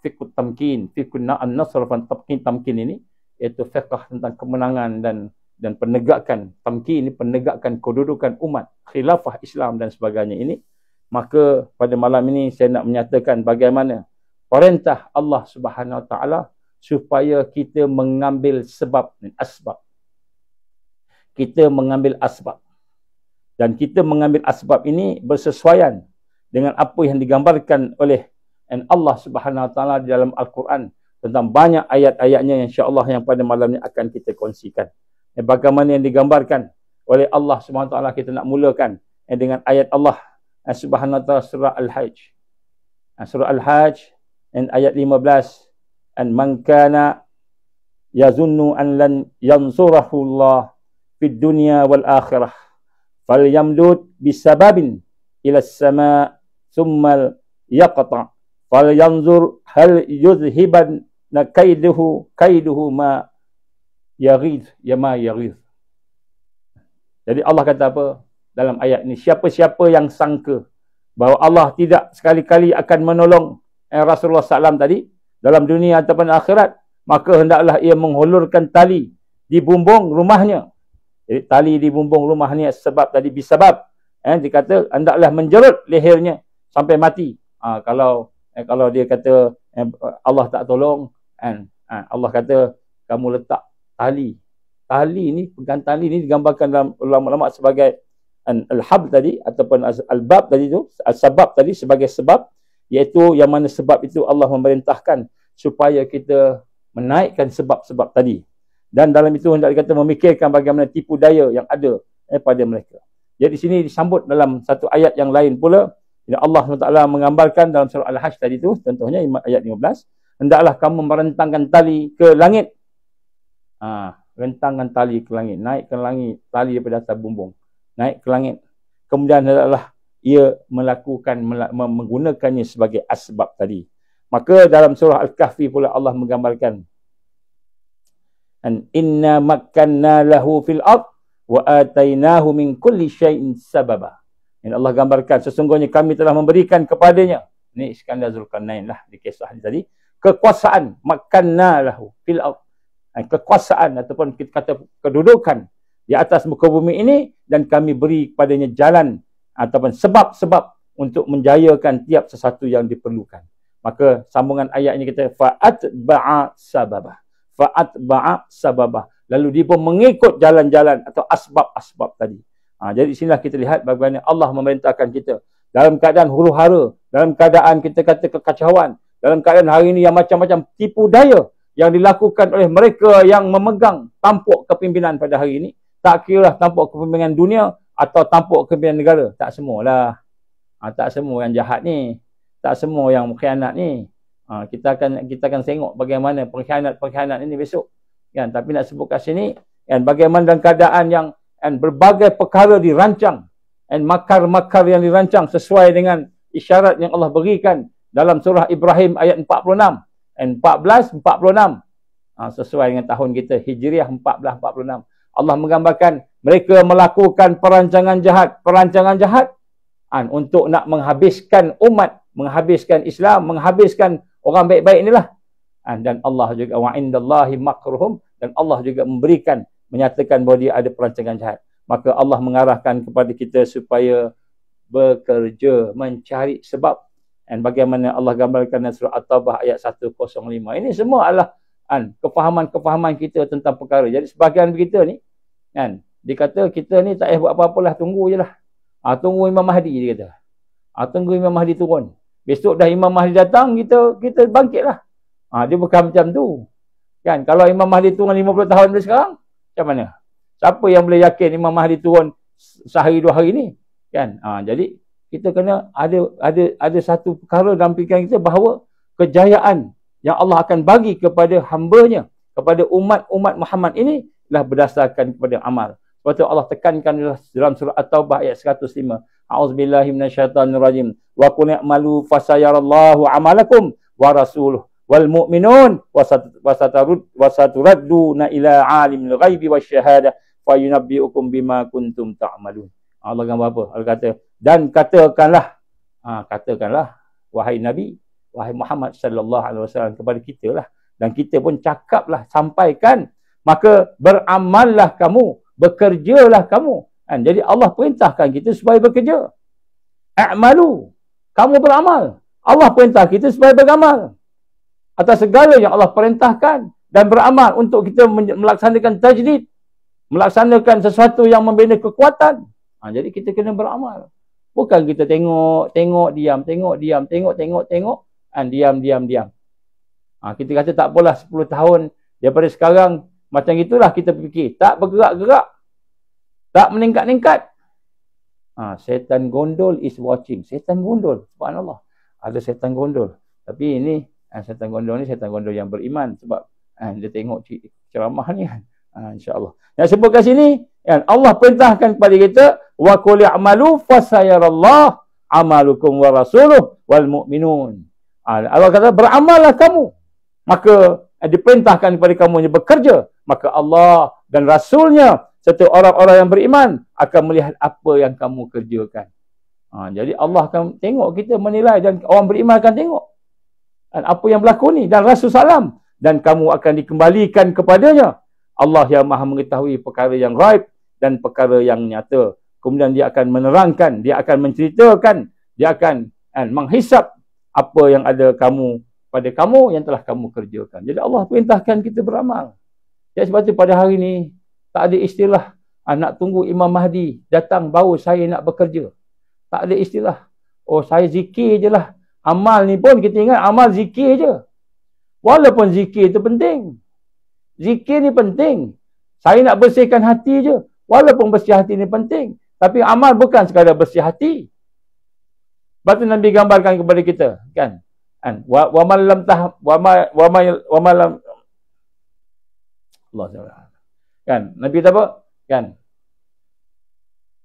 fiqh tamkin, fiqh an-nasr wa tamkin ini, iaitu fiqh tentang kemenangan dan penegakan tamkin ini, penegakan kedudukan umat, khilafah Islam dan sebagainya ini. Maka pada malam ini saya nak menyatakan bagaimana perintah Allah Subhanahu Wa Taala supaya kita mengambil sebab dan asbab. Kita mengambil asbab. Dan kita mengambil asbab ini bersesuaian dengan apa yang digambarkan oleh Allah Subhanahu Wa Taala di dalam Al-Quran tentang banyak ayat-ayatnya, insya-Allah yang pada malam ini akan kita kongsikan. Bagaimana yang digambarkan oleh Allah Subhanahu Wa Taala, kita nak mulakan dengan ayat Allah Subhanahu Wa Taala surah Al-Hajj. Surah Al-Hajj ayat 15, an man kana yazunnu an lan yansurahu Allah fid dunya wal akhirah falyamdud bisababin ila as-sama' thumma yaqta falyanzur hal yuzhiban kaiduhu ma yaghid ma yaghid. Jadi Allah kata apa dalam ayat ini? Siapa-siapa yang sangka bahawa Allah tidak sekali-kali akan menolong Rasulullah SAW tadi dalam dunia ataupun akhirat, maka hendaklah ia menghulurkan tali di bumbung rumahnya. Jadi tali di bumbung rumahnya sebab tadi bisabab, dikata hendaklah menjerut lehernya sampai mati. Kalau dia kata Allah tak tolong, Allah kata kamu letak tali. Tali ni, pegang tali ni digambarkan dalam ulama-ulama sebagai al-hab tadi ataupun al-bab tadi tu, al-sabab tadi sebagai sebab, iaitu yang mana sebab itu Allah memerintahkan supaya kita menaikkan sebab-sebab tadi. Dan dalam itu hendak dikata memikirkan bagaimana tipu daya yang ada pada mereka. Jadi di sini disambut dalam satu ayat yang lain pula, Allah SWT menggambarkan dalam surah Al-Hajj tadi tu, contohnya ayat 15, hendaklah kamu merentangkan tali ke langit. Rentangkan tali ke langit, naik ke langit tali daripada atas bumbung, naik ke langit. Kemudian hendaklah ia menggunakannya sebagai asbab tadi. Maka dalam surah Al-Kahfi pula Allah menggambarkan, inna makkanna lahu fil ard wa atainahu min kulli syai'in sababa. Dan Allah gambarkan sesungguhnya kami telah memberikan kepadanya, ini Iskandar Zulkarnain lah di kisah tadi, kekuasaan, makkanna lahu fil ard, kekuasaan ataupun kita kata kedudukan di atas muka bumi ini, dan kami beri kepadanya jalan ataupun sebab-sebab untuk menjayakan tiap sesuatu yang diperlukan. Maka sambungan ayat ini kita fa'atba'a sababa. Fa'atba'a sababa. Lalu dia pun mengikut jalan-jalan atau asbab-asbab tadi. Jadi sinilah kita lihat bagaimana Allah memerintahkan kita dalam keadaan huru-hara, dalam keadaan kita kata kekacauan, dalam keadaan hari ini yang macam-macam tipu daya yang dilakukan oleh mereka yang memegang tampuk kepimpinan pada hari ini. Tak kira tampuk kepimpinan dunia atau tampuk kepimpinan negara. Tak semualah. Tak semua yang jahat ni. Tak semua yang khianat ni. Kita akan tengok bagaimana pengkhianat ini besok. Kan? Tapi nak sebut kat sini, kan, bagaimana dalam keadaan yang berbagai perkara dirancang, makar-makar yang dirancang sesuai dengan isyarat yang Allah berikan dalam surah Ibrahim ayat 46. 1446, sesuai dengan tahun kita Hijriah 1446. Allah menggambarkan mereka melakukan perancangan jahat untuk nak menghabiskan umat, menghabiskan Islam, menghabiskan orang baik-baik inilah. Dan Allah juga wa indallahi makruhum, dan Allah juga menyatakan bahawa dia ada perancangan jahat. Maka Allah mengarahkan kepada kita supaya bekerja, mencari sebab. Dan bagaimana Allah gambarkan dalam surah At-Taubah ayat 105. Ini semua adalah kefahaman-kefahaman kita tentang perkara. Jadi sebahagian kita ni, kan, dia kata kita ni tak payah buat apa-apa lah, tunggu je lah. Tunggu Imam Mahdi, dia kata. Tunggu Imam Mahdi turun. Besok dah Imam Mahdi datang, kita bangkit lah. Dia bukan macam tu. Kan, kalau Imam Mahdi turun 50 tahun dari sekarang, macam mana? Siapa yang boleh yakin Imam Mahdi turun sehari 2 hari ni? Kan? Jadi kita kena ada satu perkara dalam fikiran kita bahawa kejayaan yang Allah akan bagi kepada hamba-Nya, kepada umat Muhammad ini adalah berdasarkan kepada amal. Sebab itu Allah tekankan dalam surah At-Taubah ayat 105. A'udzubillahi minasyaitonirrajim. Wa qul i'malu fasayarallahu 'amalakum wa rasuluhu wal mu'minun wasaturadduna ila 'alimil ghaibi wasyahadah fa yunabbi'ukum bima kuntum ta'malun. Allah gambar apa? Allah kata, dan katakanlah katakanlah wahai Nabi, wahai Muhammad sallallahu alaihi wasallam kepada kita lah, dan kita pun cakaplah, sampaikan, maka beramallah kamu, bekerjalah kamu. Jadi Allah perintahkan kita supaya bekerja. A'malu, kamu beramal. Allah perintah kita supaya beramal atas segala yang Allah perintahkan, dan beramal untuk kita melaksanakan tajdid, melaksanakan sesuatu yang membina kekuatan. Jadi kita kena beramal. Bukan kita tengok, diam, tengok, diam. Kita kata tak apalah 10 tahun daripada sekarang macam itulah kita fikir. Tak bergerak-gerak. Tak meningkat-ningkat. Setan gondol is watching. Setan gondol. Subhanallah. Ada setan gondol. Tapi ini, setan gondol ni setan gondol yang beriman. Sebab dia tengok ceramah ni kan. InsyaAllah. Yang sebut kat sini, Allah perintahkan kepada kita, wa qul i'malu fasayarallahu amalukum wa rasuluhu wal mu'minun. Allah kata beramallah kamu. Maka diperintahkan kepada kamu yang bekerja, maka Allah dan Rasulnya serta orang-orang yang beriman akan melihat apa yang kamu kerjakan. Jadi Allah akan tengok kita, menilai, dan orang beriman akan tengok apa yang berlaku ni, dan Rasul salam, dan kamu akan dikembalikan kepadanya. Allah yang maha mengetahui perkara yang ghaib dan perkara yang nyata. Kemudian dia akan menerangkan, dia akan menceritakan, dia akan menghisap apa yang ada pada kamu yang telah kamu kerjakan. Jadi Allah perintahkan kita beramal. Jadi sebab itu pada hari ini tak ada istilah nak tunggu Imam Mahdi datang baru saya nak bekerja. Tak ada istilah saya zikir je lah. Amal ni pun kita ingat amal zikir je. Walaupun zikir itu penting. Zikir ni penting. Saya nak bersihkan hati je. Walaupun bersih hati ni penting. Tapi amal bukan sekadar bersih hati. Sebab tu Nabi gambarkan kepada kita. Kan? Wa malam Allah SWT. Kan? Nabi kata apa? Kan?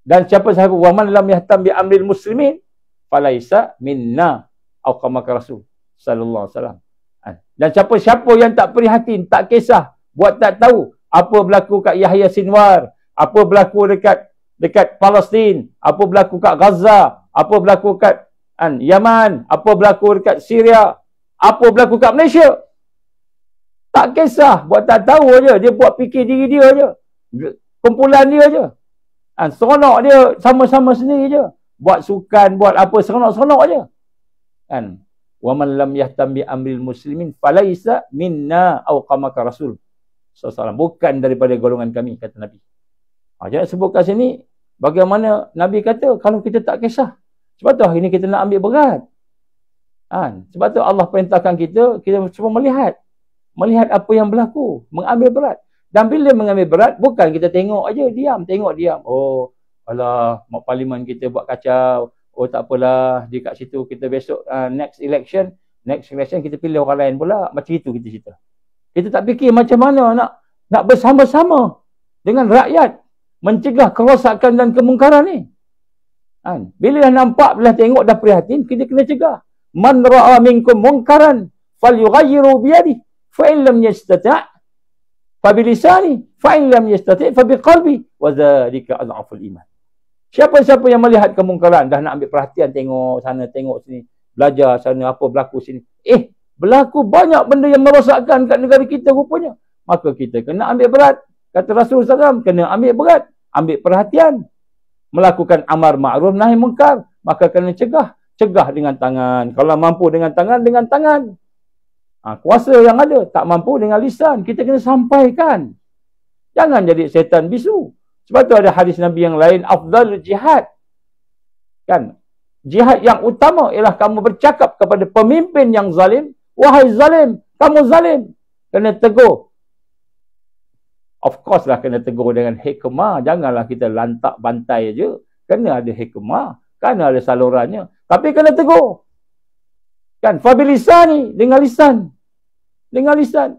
Dan siapa wa man lam yahtam bi amril muslimin falaisa minna au kama rasul sallallahu alaihi wasallam. Dan siapa-siapa yang tak prihatin, tak kisah, buat tak tahu apa berlaku kat Yahya Sinwar, apa berlaku dekat Palestin, apa berlaku kat Gaza, apa berlaku kat Yaman, apa berlaku dekat Syria, apa berlaku kat Malaysia. Tak kisah, buat tak tahu aja, dia buat fikir diri dia aja. Kumpulan dia aja. Seronok dia sama-sama sendiri je. Buat sukan, buat apa, seronok-seronok aja. Wa man lam yahtam bi amril muslimin falaisa minna au qamaka rasul sallallahu, bukan daripada golongan kami, kata Nabi. Jadi sebut kat sini bagaimana Nabi kata kalau kita tak kisah. Sebab tu hari ni kita nak ambil berat. Sebab tu Allah perintahkan kita semua melihat apa yang berlaku, mengambil berat. Dan bila mengambil berat, bukan kita tengok aja, diam. Oh, alah, mak parlimen kita buat kacau. Oh, tak apalah, di kat situ kita besok next election kita pilih orang lain pula. Macam itu kita cerita. Kita tak fikir macam mana nak bersama-sama dengan rakyat mencegah kerosakan dan kemungkaran ni. Bila dah nampak, bila tengok, dah prihatin, kita kena cegah. Man ra'a minkum munkaran falyughayyiru biyadihi fa in lam yastati' fa bilisani fa in lam yastati' fa biqalbi wa dzalika adhaful iman. Siapa-siapa yang melihat kemungkaran, dah nak ambil perhatian, tengok sana, tengok sini, belajar sana, apa berlaku sini. Berlaku banyak benda yang merosakkan kat negara kita rupanya. Maka kita kena ambil berat. Kata Rasulullah SAW, kena ambil berat, ambil perhatian. Melakukan amar ma'ruf nahi munkar, maka kena cegah. Cegah dengan tangan. Kalau mampu dengan tangan, dengan tangan. Kuasa yang ada, tak mampu dengan lisan. Kita kena sampaikan. Jangan jadi setan bisu. Sebab tu ada hadis Nabi yang lain, afdal jihad. Kan? Jihad yang utama ialah kamu bercakap kepada pemimpin yang zalim. Wahai zalim, kamu zalim. Kena tegur. Of course lah kena tegur dengan hikmah. Janganlah kita lantak bantai je. Kena ada hikmah. Kena ada salurannya. Tapi kena tegur. Kan? Fabilisani, dengan lisan. Dengan lisan.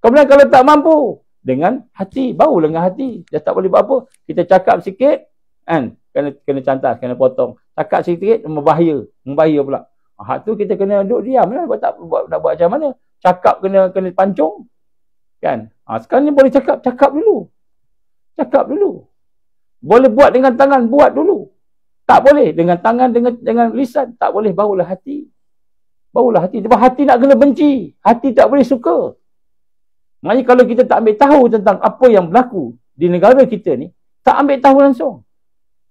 Kemudian kalau tak mampu, dengan hati, baru dengan hati. Dia tak boleh buat apa. Kita cakap sikit, kan? Kena cantas, kena potong. Cakap sikit, membahaya. Membahaya pula. Hak tu kita kena duduk diam lah. Nak buat macam mana. Cakap kena pancung. Kan? Sekarang ni boleh cakap dulu. Cakap dulu. Boleh buat dengan tangan, buat dulu. Tak boleh dengan tangan, dengan lisan. Tak boleh, barulah hati. Barulah hati. Sebab hati nak kena benci. Hati tak boleh suka. Maknanya kalau kita tak ambil tahu tentang apa yang berlaku di negara kita ni, tak ambil tahu langsung.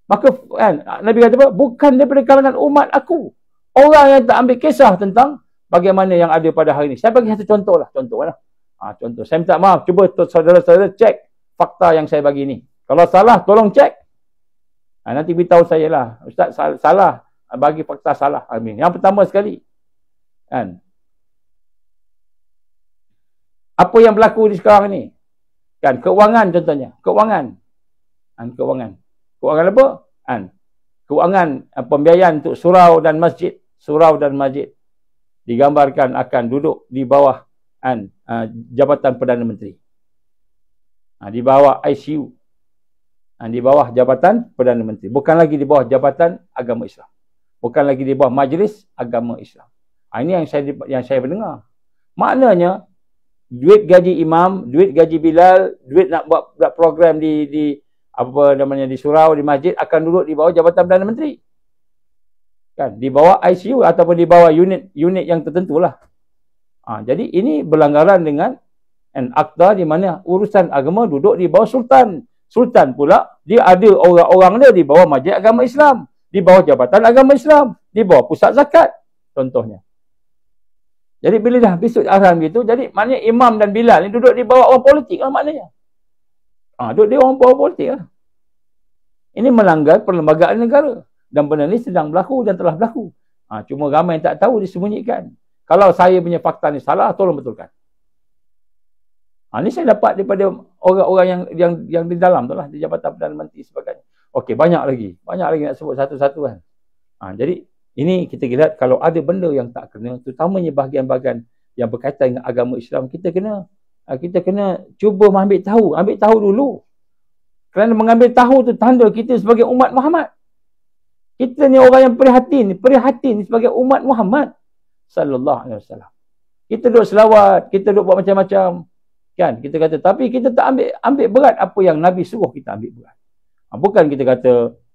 Maka kan, Nabi kata apa? Bukan daripada kalangan umat aku. Orang yang tak ambil kisah tentang bagaimana yang ada pada hari ini. Saya bagi satu contoh lah. Contoh. Saya minta maaf. Cuba saudara-saudara cek fakta yang saya bagi ni. Kalau salah, tolong cek. Nanti beritahu saya lah. Ustaz salah. Bagi fakta salah. Amin. Yang pertama sekali. Kan? Apa yang berlaku di sekarang ni? Kan? Keuangan contohnya. Keuangan. Keuangan. Keuangan apa? Keuangan pembiayaan untuk surau dan masjid. Surau dan masjid. Digambarkan akan duduk di bawah Jabatan Perdana Menteri. Di bawah ICU. Di bawah Jabatan Perdana Menteri. Bukan lagi di bawah Jabatan Agama Islam. Bukan lagi di bawah Majlis Agama Islam. Ini yang saya mendengar. Maknanya, duit gaji imam, duit gaji Bilal, duit nak buat program di apa namanya, di surau, di masjid, akan duduk di bawah Jabatan Perdana Menteri. Kan? Di bawah ICU ataupun di bawah unit yang tertentu lah. Jadi ini berlanggaran dengan akta di mana urusan agama duduk di bawah Sultan. Sultan pula, dia ada orang-orang dia di bawah Majlis Agama Islam, di bawah Jabatan Agama Islam, di bawah Pusat Zakat, contohnya. Jadi bila dah besok arahan gitu, jadi maknanya imam dan Bilal ni duduk di bawah orang politik lah maknanya. Duduk di orang politik lah. Ini melanggar perlembagaan negara. Dan benda ni sedang berlaku dan telah berlaku. Cuma ramai yang tak tahu, disembunyikan. Kalau saya punya fakta ni salah, tolong betulkan. Ini saya dapat daripada orang-orang yang di dalam tu lah, di Jabatan Perdana Menteri sebagainya. Okey, banyak lagi nak sebut satu-satu kan. Jadi ini kita lihat kalau ada benda yang tak kena, terutamanya bahagian-bahagian yang berkaitan dengan agama Islam, kita kena cuba ambil tahu dulu. Kerana mengambil tahu tu tanda kita sebagai umat Muhammad. Kita ni orang yang prihatin sebagai umat Muhammad sallallahu alaihi wasallam. Kita duk selawat, kita duk buat macam-macam. Kan? Kita kata, tapi kita tak ambil berat apa yang Nabi suruh kita ambil berat. Bukan kita kata,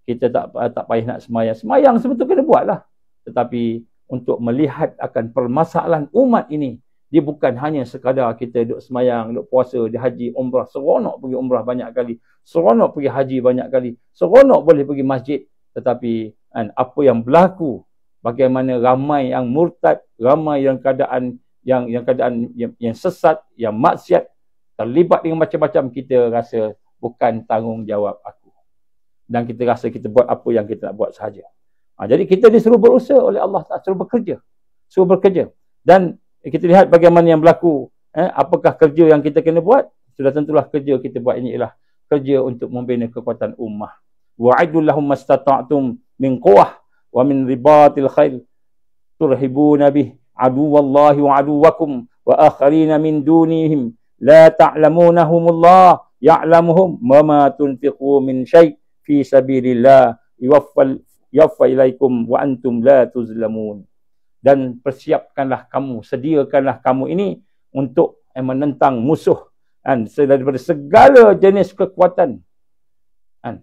kita tak payah nak semayang. Semayang sebetulnya kena buat lah. Tetapi, untuk melihat akan permasalahan umat ini, dia bukan hanya sekadar kita duk semayang, duk puasa, dia haji, umrah. Seronok pergi umrah banyak kali. Seronok pergi haji banyak kali. Seronok boleh pergi masjid. Tetapi, apa yang berlaku, bagaimana ramai yang murtad, ramai yang keadaan yang sesat, yang maksiat, terlibat dengan macam-macam, kita rasa bukan tanggungjawab aku. Dan kita rasa kita buat apa yang kita nak buat sahaja. Jadi kita disuruh berusaha oleh Allah Ta'ala, suruh bekerja. Dan kita lihat bagaimana yang berlaku. Apakah kerja yang kita kena buat? Sudah tentulah kerja kita buat ini ialah kerja untuk membina kekuatan ummah. Wa'idul lahum mastata'tum min quwwah wa min ribatil khail turhibuna bih aduwallahi wa aduwakum wa akharina min dunihim la ta'lamunahumullah ya'lamuhum wa ma tunfiqu min syai' fi sabilillah yuwaffa ilaikum wa antum la tuzlamun. Dan persiapkanlah kamu, sediakanlah kamu ini untuk menentang musuh daripada segala jenis kekuatan.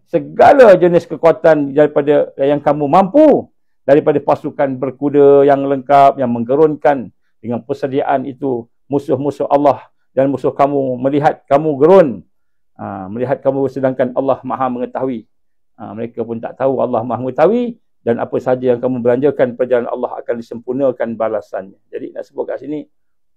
Segala jenis kekuatan daripada yang kamu mampu, daripada pasukan berkuda yang lengkap, yang menggerunkan dengan persediaan itu, musuh-musuh Allah dan musuh kamu melihat kamu gerun, melihat kamu sedangkan Allah Maha mengetahui. Mereka pun tak tahu Allah Maha mengetahui, dan apa saja yang kamu belanjakan perjalanan Allah akan disempurnakan balasannya. Jadi nak sebut kat sini,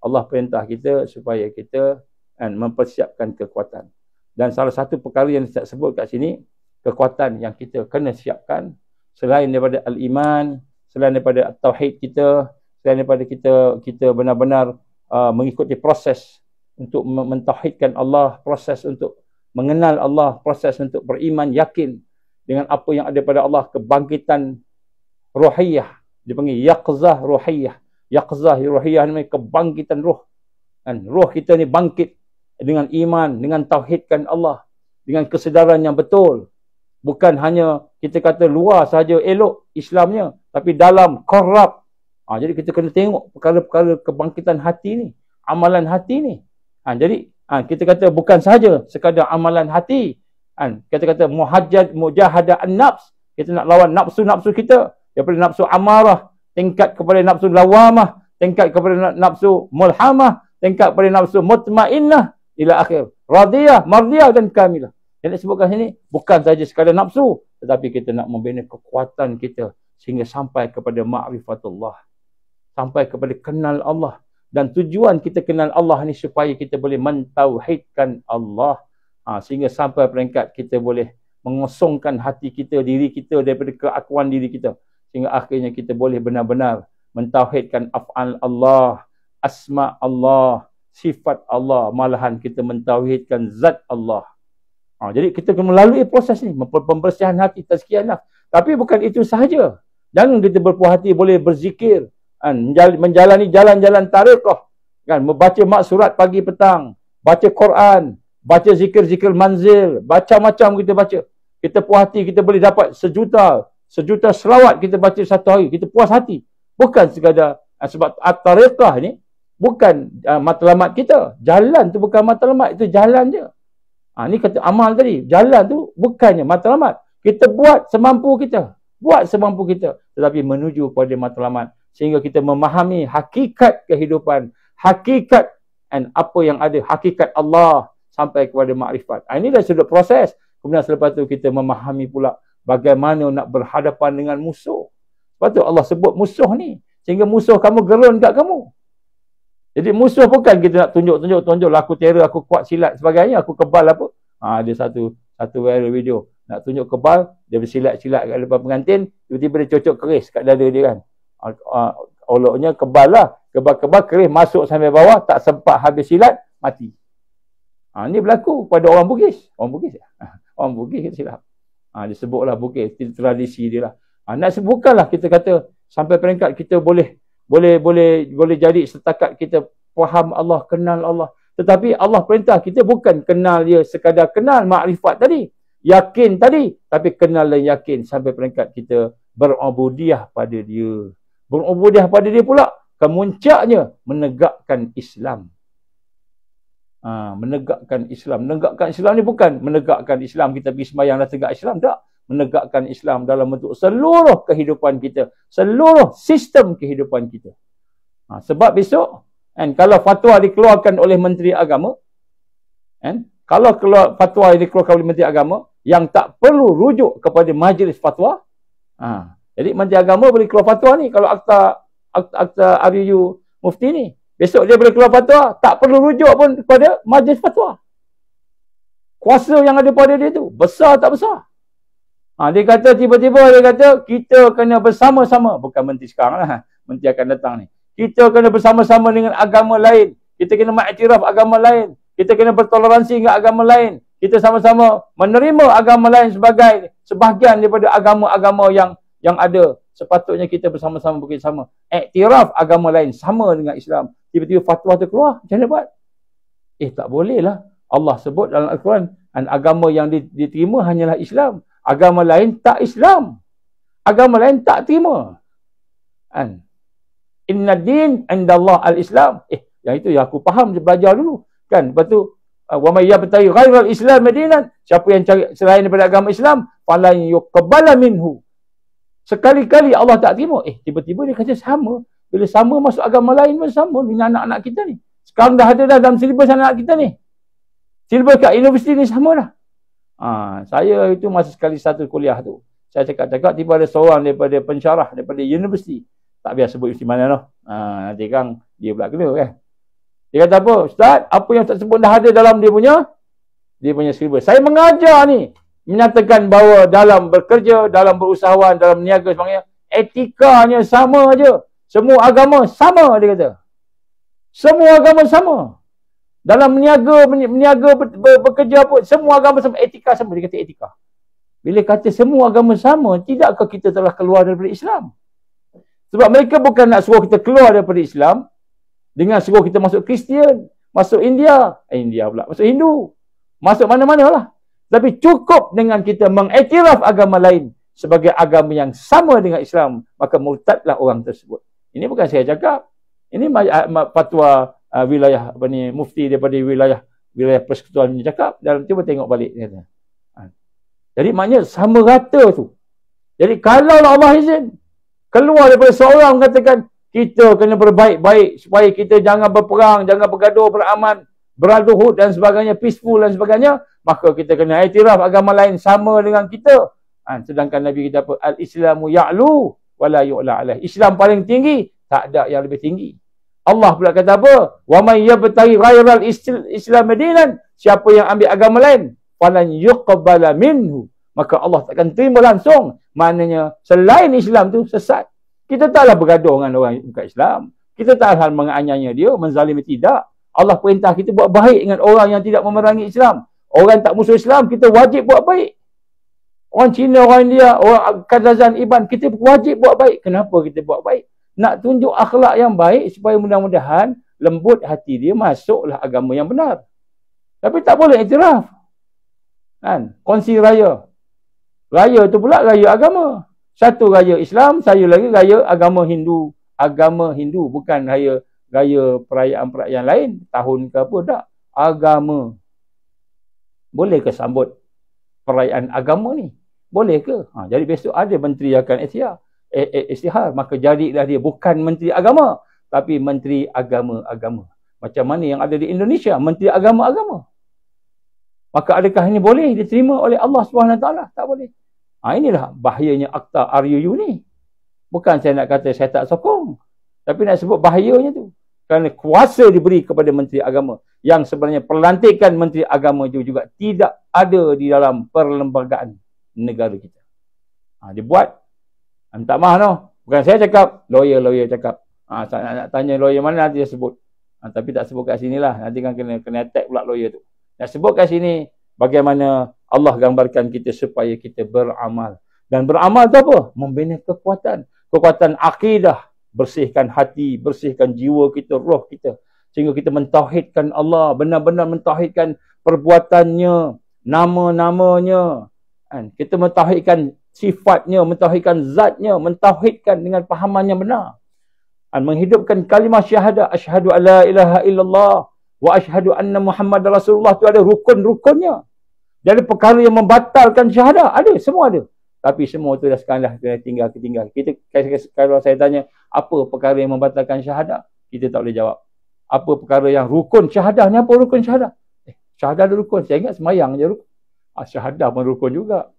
Allah perintah kita supaya kita mempersiapkan kekuatan. Dan salah satu perkara yang saya sebut kat sini, kekuatan yang kita kena siapkan, selain daripada al-iman, selain daripada tauhid kita, selain daripada kita benar-benar mengikuti proses untuk mentauhidkan Allah, proses untuk mengenal Allah, proses untuk beriman, yakin dengan apa yang ada pada Allah, kebangkitan ruhiyah, dipanggil yaqzah ruhiyah. Yaqzah ruhiyah ni kebangkitan roh. Roh kita ni bangkit dengan iman, dengan tauhidkan Allah, dengan kesedaran yang betul. Bukan hanya kita kata luar sahaja elok Islamnya, tapi dalam korup. Jadi kita kena tengok perkara-perkara kebangkitan hati ni, amalan hati ni. Jadi kita kata bukan sahaja sekadar amalan hati. Kita kata mujahadah an-nafs, Kita nak lawan nafsu-nafsu kita. Daripada nafsu amarah, tingkat kepada nafsu lawamah, tingkat kepada nafsu mulhamah, tingkat kepada nafsu mutmainnah, ila akhir. Radiyah, mardiyah dan kamilah. Yang disebutkan sini, bukan saja sekadar nafsu, tetapi kita nak membina kekuatan kita sehingga sampai kepada ma'rifatullah. Sampai kepada kenal Allah. Dan tujuan kita kenal Allah ni supaya kita boleh mentauhidkan Allah. Sehingga sampai peringkat kita boleh mengosongkan hati kita, diri kita daripada keakuan diri kita. Sehingga akhirnya kita boleh benar-benar mentauhidkan af'al Allah, asma Allah, sifat Allah. Malahan kita mentauhidkan zat Allah. Jadi kita kena melalui proses ni, pembersihan hati, tazkiyah nafs. Tapi bukan itu sahaja. Jangan kita berpuas hati boleh berzikir, menjalani jalan-jalan tariqah, kan, membaca maksurat pagi petang, baca Quran, baca zikir-zikir manzil, baca macam kita baca. Kita puas hati, kita boleh dapat sejuta selawat kita baca satu hari, kita puas hati. Bukan sekadar sebab at-tariqah ni bukan matlamat kita. Jalan tu bukan matlamat, itu jalan je. Ni kata amal tadi, jalan tu bukannya matlamat. Kita buat semampu kita. Buat semampu kita. Tetapi menuju kepada matlamat. Sehingga kita memahami hakikat kehidupan. Hakikat dan apa yang ada. Hakikat Allah. Sampai kepada makrifat. Ini dah sudut proses. Kemudian selepas tu kita memahami pula bagaimana nak berhadapan dengan musuh. Sebab tu Allah sebut musuh ni. Sehingga musuh kamu gerun kat kamu. Jadi musuh bukan kita nak tunjuk aku terror, aku kuat silat sebagainya, aku kebal apa. Ada satu viral video. Nak tunjuk kebal, dia bersilat-silat kat depan pengantin, tiba-tiba dia cocok keris kat dada dia kan. Oloknya kebal lah. Kebal-kebal keris masuk sampai bawah, tak sempat habis silat, mati. Ini berlaku pada orang Bugis. Orang Bugis ya? Orang Bugis kita silap. Dia sebutlah Bugis, tradisi dia lah. Nak sebutkanlah kita kata sampai peringkat kita boleh jadi setakat kita faham Allah, kenal Allah. Tetapi Allah perintah kita bukan kenal dia sekadar kenal makrifat tadi, yakin tadi, tapi kenal dan yakin sampai peringkat kita berubudiyah pada dia. Berubudiyah pada dia pula kemuncaknya menegakkan Islam. Menegakkan Islam. Menegakkan Islam ni bukan menegakkan Islam kita pergi sembahyang dan tegak Islam, tak. Menegakkan Islam dalam bentuk seluruh kehidupan kita, seluruh sistem kehidupan kita. Sebab besok kalau fatwa dikeluarkan oleh Menteri Agama, kalau fatwa dikeluarkan oleh Menteri Agama yang tak perlu rujuk kepada majlis fatwa, jadi Menteri Agama boleh keluar fatwa ni. Kalau akta RUU Mufti ni, besok dia boleh keluar fatwa, tak perlu rujuk pun kepada majlis fatwa. Kuasa yang ada pada dia tu besar tak besar? Dia kata tiba-tiba dia kata kita kena bersama-sama, bukan menteri sekarang lah, menteri akan datang ni. Kita kena bersama-sama dengan agama lain. Kita kena mengiktiraf agama lain. Kita kena bertoleransi dengan agama lain. Kita sama-sama menerima agama lain sebagai sebahagian daripada agama-agama yang ada. Sepatutnya kita bersama-sama bekerjasama. Iktiraf agama lain sama dengan Islam. Tiba-tiba fatwa tu keluar, macam mana buat? Tak boleh lah. Allah sebut dalam Al-Quran, agama yang diterima hanyalah Islam. Agama lain tak Islam. Agama lain tak terima. Inna din indallah al-Islam. Yang itu yang aku faham, belajar dulu. Kan? Lepas tu, wa may yabtaghi ghairal Islam dinan. Siapa yang cari selain daripada agama Islam, falan yuqbala minhu. Sekali-kali Allah tak terima. Tiba-tiba dia kata sama. Bila sama masuk agama lain pun sama. Ini anak-anak kita ni. Sekarang dah ada dah dalam silibus anak kita ni. Silibus kat universiti ni sama dah. Saya itu masa sekali satu kuliah tu, saya cakap-cakap, tiba ada seorang daripada pensyarah daripada universiti, tak biasa sebut universiti mana lah, nanti kan dia pula kena kan. Dia kata apa? Ustaz, apa yang tak sebut dah ada dalam dia punya silibus. Saya mengajar ni menyatakan bahawa dalam bekerja, dalam berusahawan, dalam niaga sebagainya, etikanya sama aja. Semua agama sama, dia kata. Semua agama sama. Dalam meniaga bekerja pun semua agama sama, etika sama. Dia kata etika. Bila kata semua agama sama, tidakkah kita telah keluar daripada Islam? Sebab mereka bukan nak suruh kita keluar daripada Islam dengan suruh kita masuk Kristian, masuk India pula, masuk Hindu, masuk mana-mana lah. Tapi cukup dengan kita mengiktiraf agama lain sebagai agama yang sama dengan Islam, maka murtadlah orang tersebut. Ini bukan saya cakap. Ini fatwa wilayah mufti daripada wilayah persekutuan ni cakap. Dan cuba tengok balik. Jadi maknanya sama rata tu. Jadi kalau Allah izin, keluar daripada seorang mengatakan, kita kena berbaik-baik supaya kita jangan berperang, jangan bergaduh, beraman, beradu dan sebagainya, peaceful dan sebagainya, maka kita kena iktiraf agama lain sama dengan kita. Sedangkan Nabi kita apa? Al-Islamu ya'lu wala yu'la alaih. Islam paling tinggi, tak ada yang lebih tinggi. Allah pula kata apa? Wa may yabtaghi ghairal Islam dinan, siapa yang ambil agama lain, falan yuqbala minhu, maka Allah takkan terima langsung. Maknanya selain Islam tu sesat. Kita taklah bergaduh dengan orang bukan Islam. Kita taklah menganiaya dia, menzalimi, tidak. Allah perintah kita buat baik dengan orang yang tidak memerangi Islam. Orang tak musuh Islam, kita wajib buat baik. Orang Cina, orang India, orang Kazazan, Iban, kita wajib buat baik. Kenapa kita buat baik? Nak tunjuk akhlak yang baik supaya mudah-mudahan lembut hati dia, masuklah agama yang benar. Tapi tak boleh iktiraf. Kongsi raya. Raya tu pula raya agama. Satu raya Islam, saya lagi raya agama Hindu. Agama Hindu, bukan raya perayaan-perayaan lain. Tahun ke apa, tak. Agama. Boleh ke sambut perayaan agama ni? Boleh ke? Jadi besok ada menteri akan isytihar. Maka jadilah dia bukan menteri agama, tapi menteri agama-agama. Macam mana yang ada di Indonesia, menteri agama-agama. Maka adakah ini boleh diterima oleh Allah SWT? Tak boleh. Inilah bahayanya Akta RUU ni. Bukan saya nak kata saya tak sokong, tapi nak sebut bahayanya tu. Kerana kuasa diberi kepada menteri agama, yang sebenarnya pelantikan menteri agama itu juga tidak ada di dalam perlembagaan negara kita. Dia buat. Tak maaf no. Bukan saya cakap, lawyer cakap. Saya nak tanya lawyer mana, nanti dia sebut. Tapi tak sebut kat sini lah. Nanti kan kena attack pula lawyer tu. Nak sebut kat sini bagaimana Allah gambarkan kita supaya kita beramal. Dan beramal tu apa? Membina kekuatan. Kekuatan akidah. Bersihkan hati, bersihkan jiwa kita, roh kita. Sehingga kita mentauhidkan Allah. Benar-benar mentauhidkan perbuatannya, nama-namanya. Kita mentauhidkan sifatnya, mentauhidkan zatnya, mentauhidkan dengan pahaman yang benar. Menghidupkan kalimah syahadah. Asyhadu an la ilaha illallah wa asyhadu anna Muhammad Rasulullah. Tu ada rukun-rukunnya. Jadi perkara yang membatalkan syahadah ada, semua ada. Tapi semua tu dah sekarang dah tinggal. Kita kalau saya tanya apa perkara yang membatalkan syahadah, kita tak boleh jawab. Apa perkara yang rukun syahadah ni, apa rukun syahadah? Syahadah ada rukun. Saya ingat semayang je rukun. Syahadah pun rukun juga.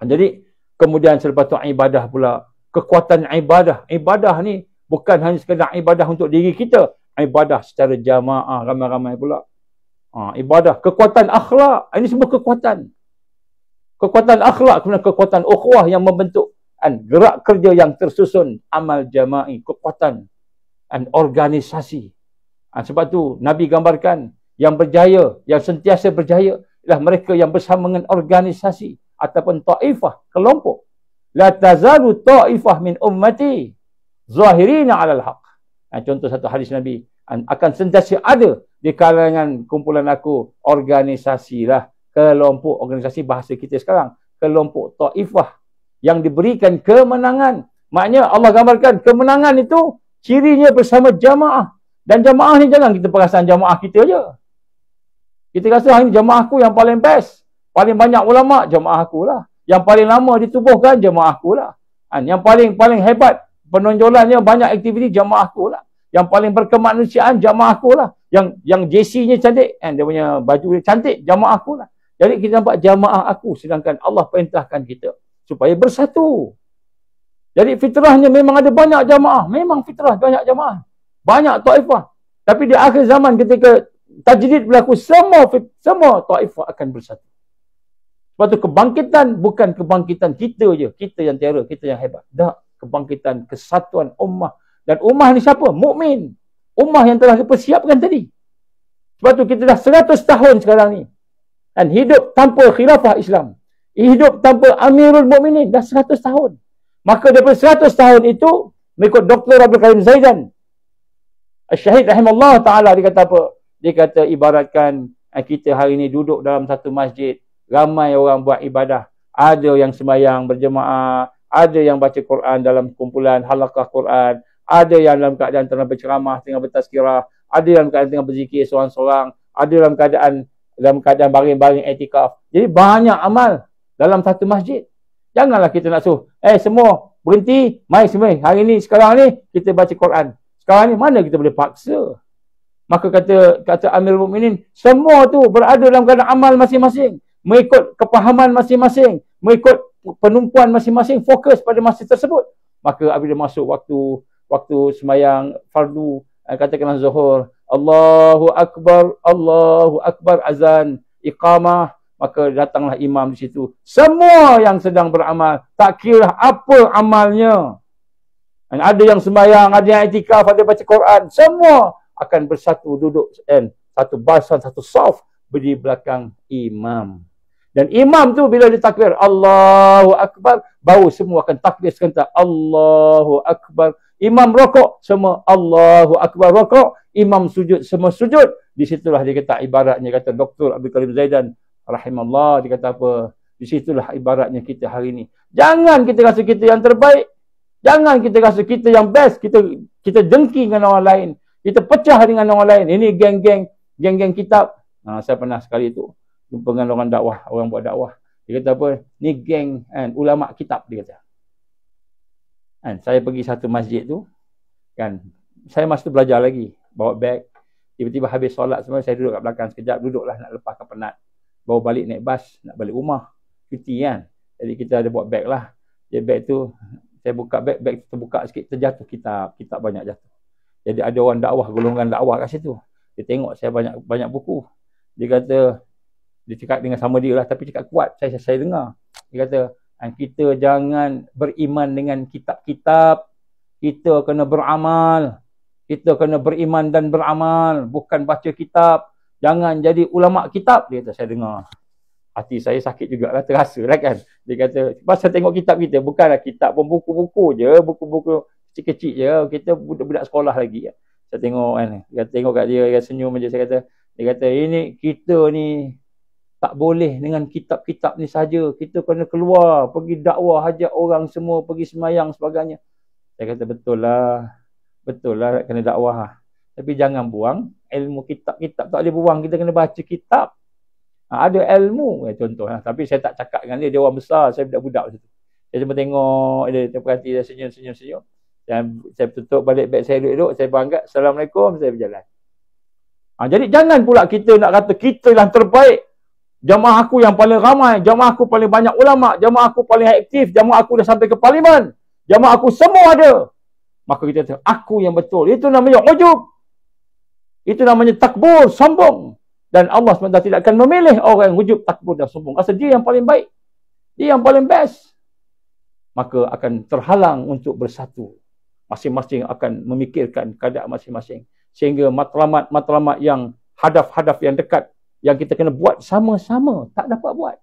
Jadi kemudian selepas tu ibadah pula. Kekuatan ibadah. Ibadah ni bukan hanya sekadar ibadah untuk diri kita. Ibadah secara jamaah, ramai-ramai pula. Ibadah, kekuatan akhlak. Ini semua kekuatan. Kekuatan akhlak, kemudian kekuatan ukhuwah yang membentuk gerak kerja yang tersusun, amal jama'i, kekuatan organisasi. Sebab tu Nabi gambarkan yang berjaya, yang sentiasa berjaya ialah mereka yang bersama dengan organisasi ataupun ta'ifah, kelompok. La tazalu ta'ifah min ummati zahirina 'alal haq. Contoh satu hadis Nabi, akan sentiasa ada di kalangan kumpulan aku organisasi lah, kelompok, organisasi bahasa kita sekarang, kelompok ta'ifah yang diberikan kemenangan. Maknanya Allah gambarkan kemenangan itu cirinya bersama jamaah. Dan jamaah ni jangan kita perasan jamaah kita je. Kita rasa ini jamaah aku yang paling best, paling banyak ulama, jamaah aku lah. Yang paling lama ditubuhkan, jamaah aku lah. Yang paling hebat penonjolannya, banyak aktiviti, jamaah aku lah. Yang paling berkemanusiaan, jamaah aku lah. Yang JC-nya cantik, dia punya baju cantik, jamaah aku lah. Jadi kita nampak jamaah aku, sedangkan Allah perintahkan kita supaya bersatu. Jadi fitrahnya memang ada banyak jamaah. Memang fitrah banyak jamaah. Banyak taifah. Tapi di akhir zaman ketika tajdid berlaku, semua taifah akan bersatu. Sebab tu kebangkitan bukan kebangkitan kita je. Kita yang tiara, kita yang hebat. Tak. Kebangkitan kesatuan ummah. Dan ummah ni siapa? Mukmin. Ummah yang telah dipersiapkan tadi. Sebab tu kita dah 100 tahun sekarang ni. Dan hidup tanpa khilafah Islam. Hidup tanpa Amirul Mukminin. Dah 100 tahun. Maka daripada 100 tahun itu, mengikut Dr. Abdul Karim Zaidan, Syahid rahimahullah ta'ala, dia kata apa? Dia kata ibaratkan kita hari ini duduk dalam satu masjid. Ramai orang buat ibadah. Ada yang sembahyang berjemaah. Ada yang baca Quran dalam kumpulan halaqah Quran. Ada yang dalam keadaan tengah berceramah, tengah bertazkirah. Ada yang dalam keadaan tengah berzikir seorang-seorang. Ada dalam keadaan baring-baring i'tikaf. Jadi banyak amal dalam satu masjid. Janganlah kita nak suruh, semua berhenti, mai semua. Hari ni, sekarang ni, kita baca Quran. Sekarang ni, mana kita boleh paksa? Maka kata Amirul Mukminin, semua tu berada dalam keadaan amal masing-masing. Mengikut kepahaman masing-masing. Mengikut penumpuan masing-masing. Fokus pada masa tersebut. Maka apabila masuk waktu sembahyang fardu, katakanlah Zuhur, Allahu Akbar, azan, iqamah, maka datanglah imam di situ. Semua yang sedang beramal, tak kira apa amalnya. Ada yang sembahyang, ada yang iktikaf, ada baca Quran, semua akan bersatu duduk satu barisan, satu saf berdiri belakang imam. Dan imam tu bila dia takbir Allahu Akbar, baru semua akan takbir serentak Allahu Akbar. Imam rokok, semua Allahu Akbar rokok. Imam sujud, semua sujud. Di situlah dia kata ibaratnya, kata Dr. Abdul Karim Zaidan rahimahullah, dia kata apa? Di situlah ibaratnya kita hari ini. Jangan kita rasa kita yang terbaik. Jangan kita rasa kita yang best. Kita dengki dengan orang lain. Kita pecah dengan orang lain. Ini geng-geng kitab. Saya pernah sekali tu jumpa dengan orang dakwah, orang buat dakwah. Dia kata apa? Ni geng ulama kitab, dia kata. Saya pergi satu masjid tu, saya masa tu belajar lagi, bawa beg. Tiba-tiba habis solat semua, saya duduk kat belakang sekejap, duduklah nak lepaskan penat. Bawa balik naik bas, nak balik rumah. Cuti kan. Jadi kita ada bawa beg lah. Jadi beg tu, saya buka beg tu terbuka sikit, terjatuh kitab banyak jatuh. Jadi ada orang dakwah, golongan dakwah kat situ. Dia tengok saya banyak buku. Dia kata, dia cakap dengan sama dia lah, tapi cakap kuat, saya dengar. Dia kata, kita jangan beriman dengan kitab-kitab. Kita kena beramal. Kita kena beriman dan beramal. Bukan baca kitab. Jangan jadi ulama kitab. Dia kata, saya dengar. Hati saya sakit jugalah, terasa lah kan. Dia kata, pasal tengok kitab kita, bukanlah kitab pun buku-buku je, buku-buku kecil-kecil je. Kita budak-budak sekolah lagi. Saya tengok kan. Dia tengok kat dia senyum je. Dia kata, ini kita ni tak boleh dengan kitab-kitab ni saja. Kita kena keluar, pergi dakwah, ajak orang semua pergi semayang sebagainya. Saya kata betul lah kena dakwah. Tapi jangan buang ilmu kitab-kitab. Tak boleh buang, kita kena baca kitab. Ada ilmu contoh lah. Tapi saya tak cakap dengan dia orang besar, saya budak-budak situ. Saya cuma tengok dia perhati, dia senyum-senyum. Saya tutup balik beg saya, duduk, saya berangkat, Assalamualaikum, saya berjalan. Jadi jangan pula kita nak kata kita yang terbaik. Jamaah aku yang paling ramai, jamaah aku paling banyak ulama, jamaah aku paling aktif, jamaah aku dah sampai ke parlimen, jamaah aku semua ada. Maka kita kata, aku yang betul. Itu namanya ujub. Itu namanya takbur, sombong. Dan Allah SWT tidak akan memilih orang yang ujub, takbur dan sombong. Rasa dia yang paling baik. Dia yang paling best. Maka akan terhalang untuk bersatu. Masing-masing akan memikirkan keadaan masing-masing. Sehingga matlamat yang hadaf-hadaf yang dekat, yang kita kena buat sama-sama, tak dapat buat.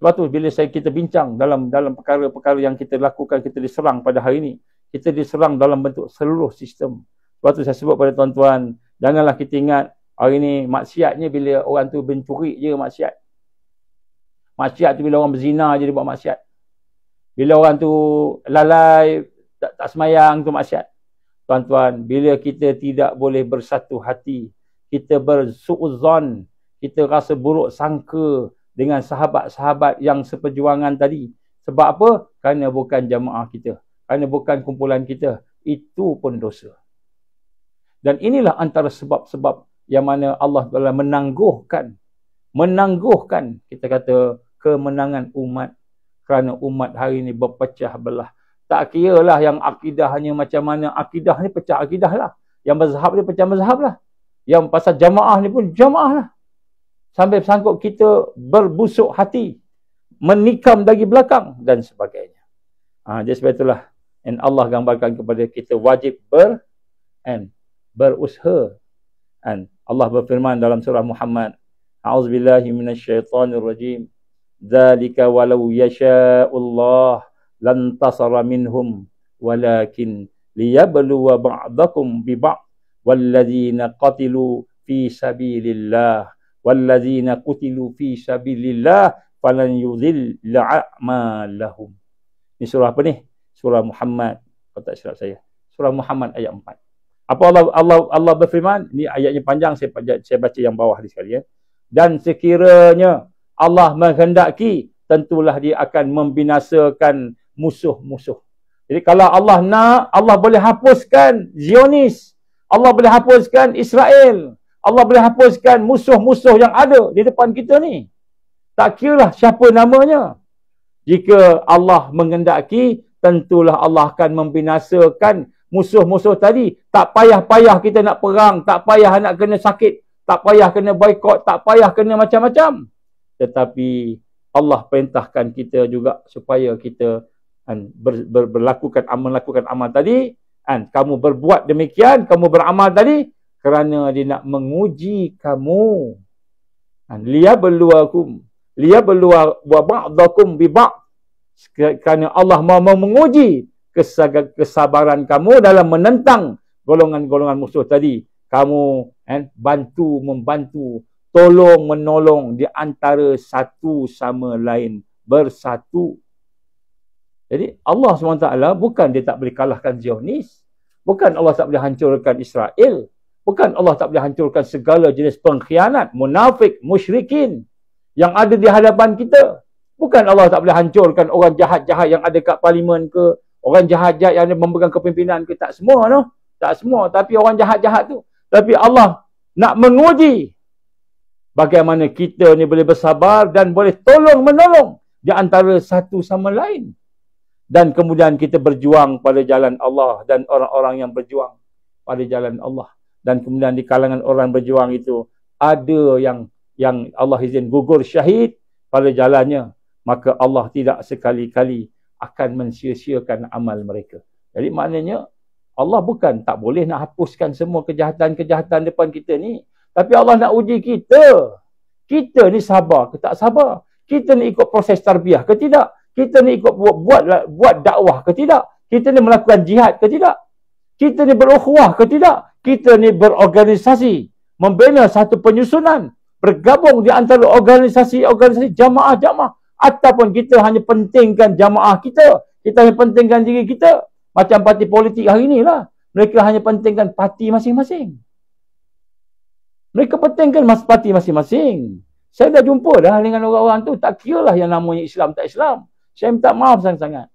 Sebab tu bila kita bincang dalam perkara-perkara yang kita lakukan, kita diserang pada hari ini, kita diserang dalam bentuk seluruh sistem. Sebab tu saya sebut pada tuan-tuan, janganlah kita ingat hari ini maksiatnya bila orang tu mencuri je maksiat. Maksiat tu bila orang berzina je dia buat maksiat. Bila orang tu lalai, tak semayang tu maksiat. Tuan-tuan, bila kita tidak boleh bersatu hati, kita bersu'uzon, kita rasa buruk sangka dengan sahabat-sahabat yang seperjuangan tadi. Sebab apa? Kerana bukan jamaah kita. Kerana bukan kumpulan kita. Itu pun dosa. Dan inilah antara sebab-sebab yang mana Allah telah menangguhkan, kita kata, kemenangan umat. Kerana umat hari ini berpecah belah. Tak kira lah yang akidahnya macam mana. Akidah ni pecah akidah lah. Yang mazhab ni pecah mazhab lah. Yang pasal jamaah ni pun jamaah lah. Sampai sangkut kita berbusuk hati. Menikam dari belakang dan sebagainya. Jadi sebab itulah. Dan Allah gambarkan kepada kita wajib berusaha. Dan Allah berfirman dalam surah Muhammad. A'udzubillahi minasyaitanirrajim. Dzalika walau yasha'ullah lantasara minhum. Walakin liyabluwa ba'dakum biba'd. وَالَّذِينَ قَتِلُوا فِي سَبِيلِ اللَّهِ وَالَّذِينَ قُتِلُوا فِي سَبِيلِ اللَّهِ فَلَنْ يُضِلَّ أَعْمَالَهُم. Ini surah apa ni? Surah Muhammad. Kalau tak silap saya. Surah Muhammad ayat 4. Apa Allah berfirman? Ini ayatnya panjang, saya baca yang bawah ni sekali ya. Dan sekiranya Allah menghendaki tentulah dia akan membinasakan musuh-musuh. Jadi kalau Allah nak, Allah boleh hapuskan Zionis, Allah boleh hapuskan Israel, Allah boleh hapuskan musuh-musuh yang ada di depan kita ni. Tak kiralah siapa namanya. Jika Allah mengendaki, tentulah Allah akan membinasakan musuh-musuh tadi. Tak payah-payah kita nak perang, tak payah nak kena sakit, tak payah kena boikot, tak payah kena macam-macam. Tetapi Allah perintahkan kita juga supaya kita melakukan amal tadi. Kamu berbuat demikian, kamu beramal tadi kerana dia nak menguji kamu. Liyabluwakum ba'dakum bi ba'd. Kerana Allah mahu menguji kesabaran kamu dalam menentang golongan-golongan musuh tadi. Kamu membantu, tolong menolong di antara satu sama lain, bersatu. Jadi Allah SWT bukan dia tak boleh kalahkan Zionis, bukan Allah tak boleh hancurkan Israel, bukan Allah tak boleh hancurkan segala jenis pengkhianat, munafik, musyrikin yang ada di hadapan kita. Bukan Allah tak boleh hancurkan orang jahat-jahat yang ada kat parlimen ke, orang jahat-jahat yang ada memegang kepimpinan ke, tak semua no. Tak semua, tapi orang jahat-jahat tu. Tapi Allah nak menguji bagaimana kita ni boleh bersabar dan boleh tolong-menolong di antara satu sama lain. Dan kemudian kita berjuang pada jalan Allah dan orang-orang yang berjuang pada jalan Allah. Dan kemudian di kalangan orang berjuang itu ada yang Allah izin gugur syahid pada jalannya. Maka Allah tidak sekali-kali akan mensia-siakan amal mereka. Jadi maknanya Allah bukan tak boleh nak hapuskan semua kejahatan-kejahatan depan kita ni. Tapi Allah nak uji kita. Kita ni sabar ke tak sabar? Kita ni ikut proses tarbiyah ke tidak? Kita ni ikut buat dakwah ke tidak? Kita ni melakukan jihad ke tidak? Kita ni berukhuwah ke tidak? Kita ni berorganisasi, membina satu penyusunan, bergabung di antara organisasi-organisasi jamaah-jamaah. Ataupun kita hanya pentingkan jamaah kita hanya pentingkan diri kita. Macam parti politik hari ni lah. Mereka hanya pentingkan parti masing-masing. Mereka pentingkan parti masing-masing. Saya dah jumpa dah dengan orang-orang tu. Tak kira lah yang namanya Islam tak Islam. Saya minta maaf sangat-sangat.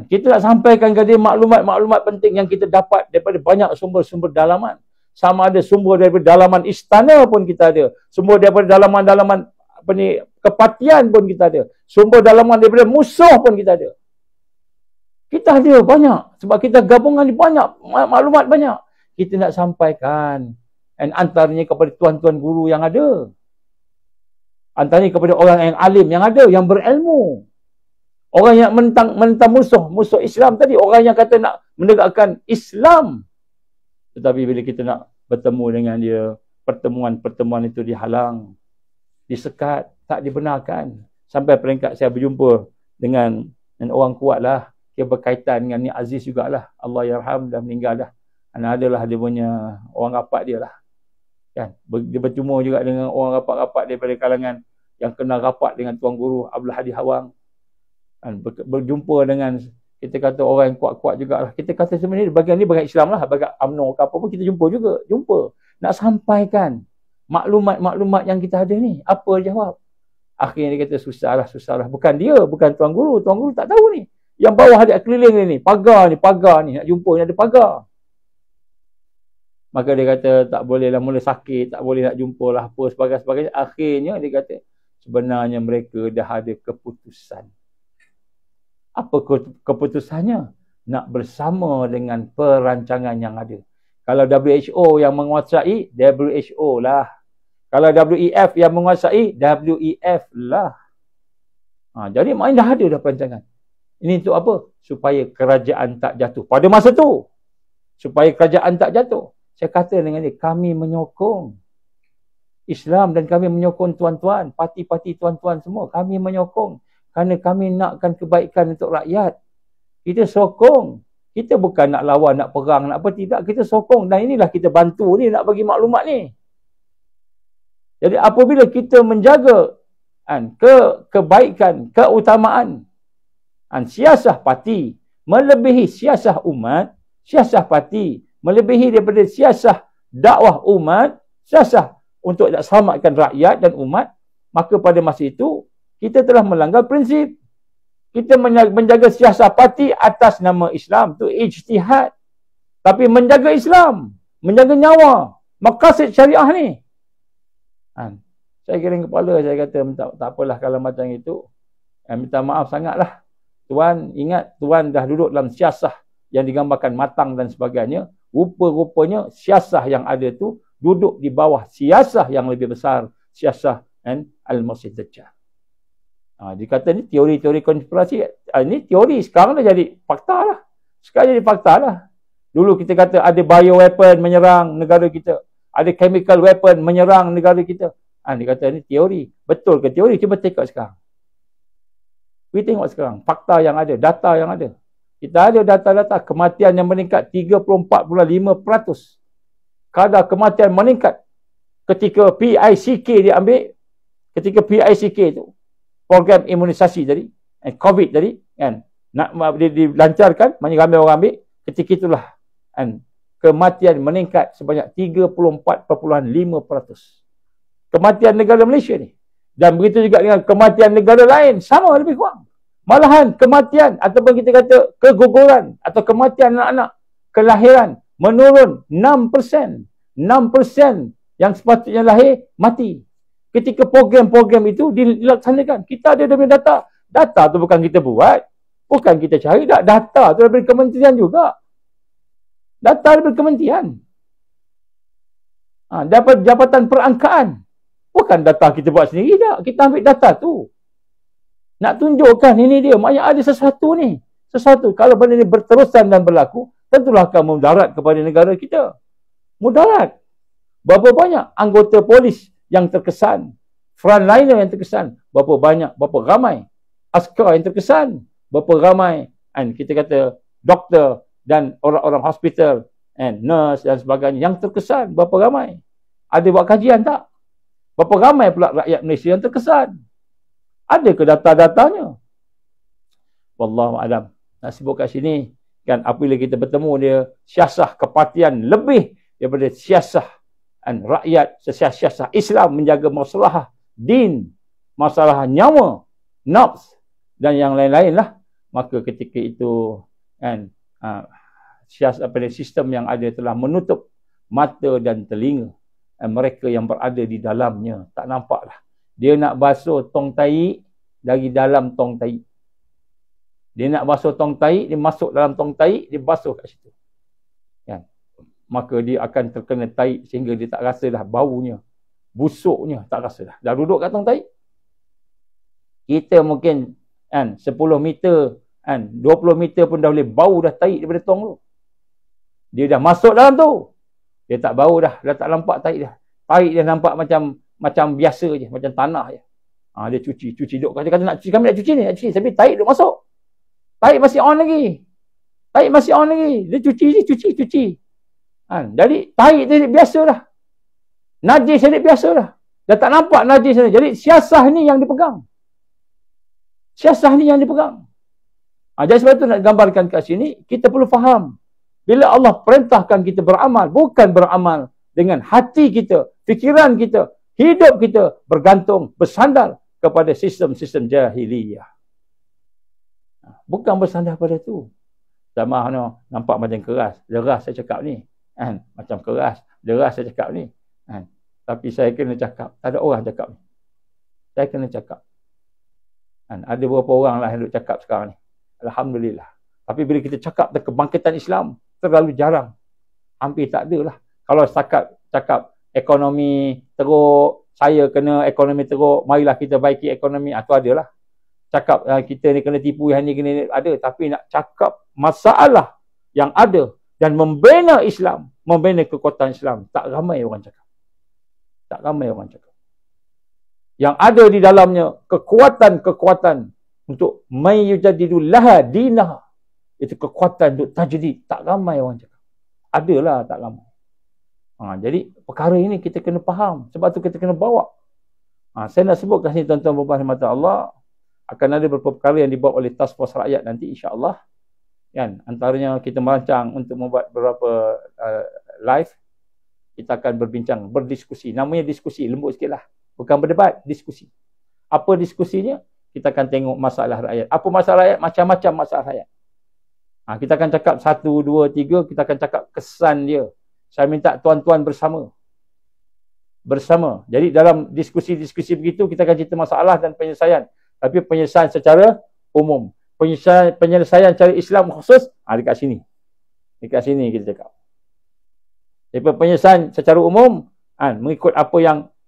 Kita nak sampaikan ke dia maklumat-maklumat penting yang kita dapat daripada banyak sumber-sumber dalaman. Sama ada sumber daripada dalaman istana pun kita ada. Sumber daripada dalaman-dalaman kepatian pun kita ada. Sumber dalaman daripada musuh pun kita ada. Kita ada banyak. Sebab kita gabungan ni banyak. Maklumat banyak. Kita nak sampaikan. Dan antaranya kepada tuan-tuan guru yang ada. Antaranya kepada orang yang alim yang ada. Yang berilmu. Orang yang menentang musuh Islam tadi. Orang yang kata nak menegakkan Islam. Tetapi bila kita nak bertemu dengan dia, pertemuan-pertemuan itu dihalang, disekat, tak dibenarkan. Sampai peringkat saya berjumpa dengan orang kuat lah. Dia berkaitan dengan ni Aziz jugalah. Allah yarham, dah meninggal dah. Adalah dia punya orang rapat dia lah. Kan? Dia bertemu juga dengan orang rapat-rapat daripada kalangan yang kenal rapat dengan Tuan Guru Abdul Hadi Hawang. Berjumpa dengan, kita kata orang yang kuat-kuat jugalah. Kita kata sebenarnya bagian ni bagian Islam lah. Bagian UMNO ke apa pun kita jumpa juga. Nak sampaikan maklumat-maklumat yang kita ada ni. Apa jawab? Akhirnya dia kata susah lah. Bukan dia, bukan Tuan Guru. Tuan Guru tak tahu ni. Yang bawah ada keliling ni. Pagar ni. Nak jumpa ni ada pagar. Maka dia kata tak boleh lah, mula sakit. Tak boleh nak jumpa lah apa sebagainya. Akhirnya dia kata sebenarnya mereka dah ada keputusan. Apa keputusannya? Nak bersama dengan perancangan yang ada. Kalau WHO yang menguasai, WHO lah. Kalau WEF yang menguasai, WEF lah. Jadi maknanya dah ada dah perancangan. Ini untuk apa? Supaya kerajaan tak jatuh. Pada masa tu, supaya kerajaan tak jatuh. Saya kata dengan dia, kami menyokong Islam dan kami menyokong tuan-tuan, parti-parti tuan-tuan semua. Kami menyokong. Kerana kami nakkan kebaikan untuk rakyat. Kita sokong. Kita bukan nak lawan, nak perang, nak apa. Tidak, kita sokong. Dan inilah kita bantu ni, nak bagi maklumat ni. Jadi apabila kita menjaga kebaikan, keutamaan siasah parti melebihi siasah umat, siasah parti melebihi daripada siasah dakwah umat, siasah untuk nak selamatkan rakyat dan umat, maka pada masa itu kita telah melanggar prinsip. Kita menjaga siasat parti atas nama Islam. Itu ijtihad. Tapi menjaga Islam, menjaga nyawa, maqasid syariah ni. Saya giring kepala, saya kata tak apalah kalau macam itu. Minta maaf sangatlah. Tuan ingat, Tuan dah duduk dalam siasah yang digambarkan matang dan sebagainya. Rupa-rupanya siasah yang ada tu duduk di bawah siasah yang lebih besar. Siasah Al-Masih Dajjal. Dia kata ni teori-teori konspirasi. Ini teori, sekarang dah jadi fakta lah. Sekarang jadi fakta lah. Dulu kita kata ada bioweapon menyerang negara kita. Ada chemical weapon menyerang negara kita. Dia kata ni teori. Betul ke teori? Cuba tengok sekarang. Kita tengok sekarang. Fakta yang ada, data yang ada. Kita ada data-data kematian yang meningkat 34.5%. Kadar kematian meningkat ketika PICK dia ambil. Ketika PICK tu, program imunisasi tadi, COVID tadi, kan, nak dilancarkan, banyak ramai orang ambil, ketika itulah kematian meningkat sebanyak 34.5%. Kematian negara Malaysia ni. Dan begitu juga dengan kematian negara lain, sama lebih kurang. Malahan kematian ataupun kita kata keguguran atau kematian anak-anak kelahiran menurun 6%. 6% yang sepatutnya lahir mati. Ketika program-program itu dilaksanakan, kita ada demi data. Data tu bukan kita buat, bukan kita cari. Data tu daripada kementerian juga. Data daripada kementerian. Dapat Jabatan Perangkaan. Bukan data kita buat sendiri tak. Kita ambil data tu. Nak tunjukkan ini dia. Maknanya ada sesuatu ni. Sesuatu. Kalau benda ni berterusan dan berlaku, tentulah akan mudarat kepada negara kita. Mudarat. Berapa banyak anggota polis yang terkesan, frontliner yang terkesan, berapa banyak, berapa ramai askar yang terkesan, berapa ramai kita kata doktor dan orang-orang hospital nurse dan sebagainya yang terkesan, berapa ramai. Ada buat kajian tak? Berapa ramai pula rakyat Malaysia yang terkesan? Ada ke data-datanya? Wallahu alam. Nak sebut kat sini kan, apabila kita bertemu dia siasah kepatian lebih daripada siasah rakyat, siasah Islam menjaga masalah din, masalah nyawa, nafs dan yang lain-lain lah, maka ketika itu sistem yang ada telah menutup mata dan telinga mereka yang berada di dalamnya. Tak nampak lah. Dia nak basuh tong tahi dari dalam tong tahi. Dia nak basuh tong tahi, dia masuk dalam tong tahi, dia basuh kat situ. Kan? Maka dia akan terkena tahi sehingga dia tak rasa dah baunya, busuknya, tak rasa dah. Dah duduk kat tong tahi. Kita mungkin 10 meter, 20 meter pun dah boleh bau dah tahi daripada tong tu. Dia dah masuk dalam tu. Dia tak bau dah tak nampak tahi dah. Tahi dia nampak macam biasa je, macam tanah je. Dia cuci duk kata nak cuci, kami nak cuci ni, tapi tahi duk masuk. Tahi masih on lagi. Tahi masih on lagi. Dia cuci. Jadi tahi dia biasa dah. Najis dia biasa dah. Dah tak nampak najis dia. Jadi siasah ni yang dipegang. Siasah ni yang dipegang. Jadi sebab itu nak gambarkan kat sini, kita perlu faham. Bila Allah perintahkan kita beramal, bukan beramal dengan hati kita, fikiran kita, hidup kita bergantung, bersandar kepada sistem-sistem jahiliyah. Bukan bersandar pada tu. Sama nampak macam keras, deras saya cakap ni. Macam keras, deras saya cakap ni. Tapi saya kena cakap. Tak ada orang cakap ni. Saya kena cakap. Ada beberapa orang lah yang duk cakap sekarang ni. Alhamdulillah. Tapi bila kita cakap tentang kebangkitan Islam, terlalu jarang. Hampir tak ada lah. Kalau cakap ekonomi teruk, saya kena ekonomi teruk, marilah kita baiki ekonomi, itu adalah. Cakap kita ni kena tipu, yang ni kena ada. Tapi nak cakap masalah yang ada dan membina Islam, membina kekuatan Islam, tak ramai orang cakap. Tak ramai orang cakap. Yang ada di dalamnya kekuatan-kekuatan untuk mayyujadidu laha dinah. Itu kekuatan untuk tajdid. Tak ramai orang cakap. Adalah tak ramai. Jadi perkara ini kita kena faham. Sebab tu kita kena bawa. Saya nak sebut kat sini tuan-tuan dan puan Allah, akan ada beberapa perkara yang dibawa oleh Task Force Rakyat nanti insya-Allah. Kan? Antaranya kita merancang untuk membuat beberapa live. Kita akan berdiskusi. Namanya diskusi, lembut sikitlah. Bukan berdebat, diskusi. Apa diskusinya? kita akan tengok masalah rakyat. Apa masalah rakyat? Macam-macam masalah rakyat. Kita akan cakap 1, 2, 3, kita akan cakap kesan dia. Saya minta tuan-tuan bersama. Jadi dalam diskusi-diskusi begitu, kita akan cerita masalah dan penyelesaian. Tapi penyelesaian secara umum. Penyelesaian cara Islam khusus, dekat sini. Dekat sini kita cakap. Jadi penyelesaian secara umum, mengikut apa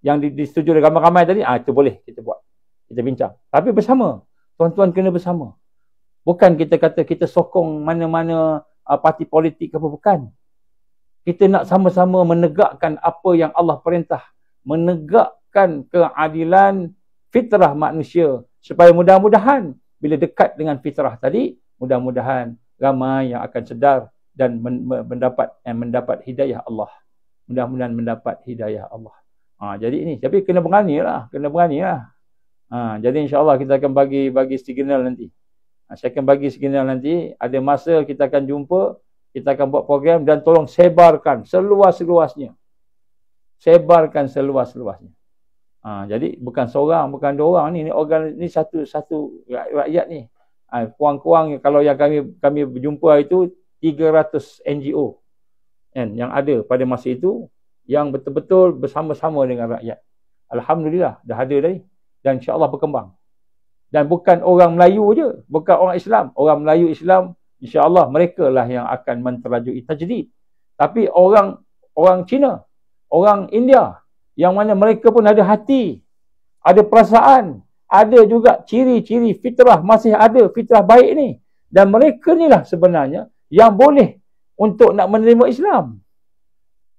yang disetujui oleh ramai-ramai tadi, itu boleh kita buat. Kita bincang. Tapi bersama. Tuan-tuan kena bersama. Bukan kita kata kita sokong mana-mana parti politik apa, bukan. Kita nak sama-sama menegakkan apa yang Allah perintah. Menegakkan keadilan fitrah manusia. Supaya mudah-mudahan bila dekat dengan fitrah tadi, mudah-mudahan ramai yang akan sedar dan mendapat hidayah Allah. Mudah-mudahan mendapat hidayah Allah. Jadi ini, tapi kena beranilah. Jadi insya-Allah kita akan bagi signal nanti. Saya akan bagi signal nanti, ada masa kita akan jumpa, kita akan buat program dan tolong sebarkan seluas-luasnya. Sebarkan seluas-luasnya. Jadi bukan seorang, bukan dua orang ni ni satu rakyat ni. Kurang-kurang kalau yang kami berjumpa itu 300 NGO yang ada pada masa itu yang betul-betul bersama-sama dengan rakyat. Alhamdulillah dah ada tadi dan insya-Allah berkembang. Dan bukan orang Melayu je, bukan orang Islam. Orang Melayu Islam, insya-Allah mereka lah yang akan menterajui tajdid. Tapi orang Cina, orang India, yang mana mereka pun ada hati, ada perasaan, ada juga ciri-ciri fitrah, masih ada fitrah baik ni. Dan mereka ni lah sebenarnya yang boleh untuk nak menerima Islam.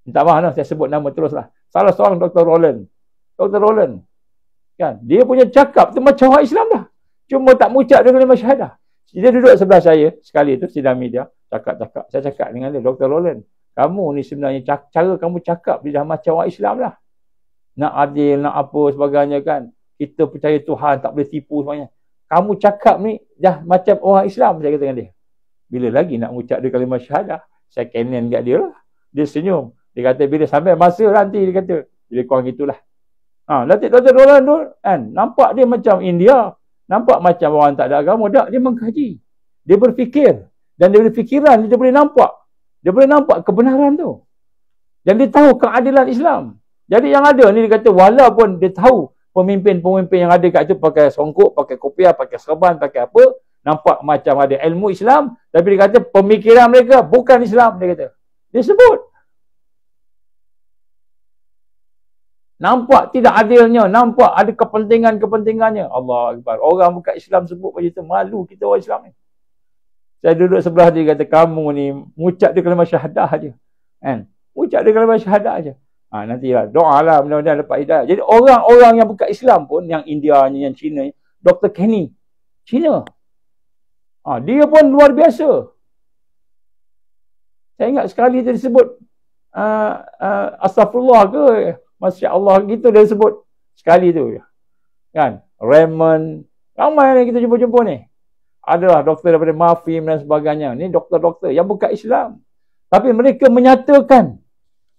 Minta maaf saya sebut nama teruslah. Salah seorang Dr. Roland. Dr. Roland. Kan? Dia punya cakap tu macam orang Islam dah. Cuma tak mengucap dia kalimah syahadah. Dia duduk sebelah saya sekali tu sidang media, cakap-cakap. Saya cakap dengan dia, Dr. Roland, kamu ni sebenarnya cara kamu cakap dia dah macam orang Islam lah. Nak adil, nak apa sebagainya kan. Kita percaya Tuhan, tak boleh tipu semuanya. Kamu cakap ni dah macam orang Islam, saya kata dengan dia. Bila lagi nak mengucap dia kalimah syahadah, saya kenen kat dia lah. Dia senyum. Dia kata bila sampai masa nanti, dia kata, dia kurang gitulah. Nanti Dr. Roland tu kan, nampak dia macam India, nampak macam orang tak ada agama, tak, dia mengkaji. Dia berfikir. Dan dari fikiran dia boleh nampak. Dia boleh nampak kebenaran tu. Dan dia tahu keadilan Islam. Jadi yang ada ni dia kata walaupun dia tahu pemimpin-pemimpin yang ada kat tu pakai songkok, pakai kopiah, pakai serban, pakai apa, nampak macam ada ilmu Islam, tapi dia kata pemikiran mereka bukan Islam, dia kata. Dia sebut. Nampak tidak adilnya, nampak ada kepentingannya. Allah Akbar. Orang bukan Islam sebut macam itu, malu kita orang Islam ni. Saya duduk sebelah dia, kata kamu ni mengucap dia kalimah syahadah aja. Kan? Ucap dia kalimah syahadah aja. Nantilah doa lah mudah-mudahan dapat hidayah. Jadi orang-orang yang bukan Islam pun, yang India ni, yang Cina, Dr. Kenny, Cina. Dia pun luar biasa. Saya ingat sekali dia disebut astagfirullah ke, Masya Allah gitu dia sebut sekali tu. Kan? Raymond, ramai yang kita jumpa-jumpa ni. Adalah doktor daripada Mafim dan sebagainya. Ni doktor-doktor yang bukan Islam. Tapi mereka menyatakan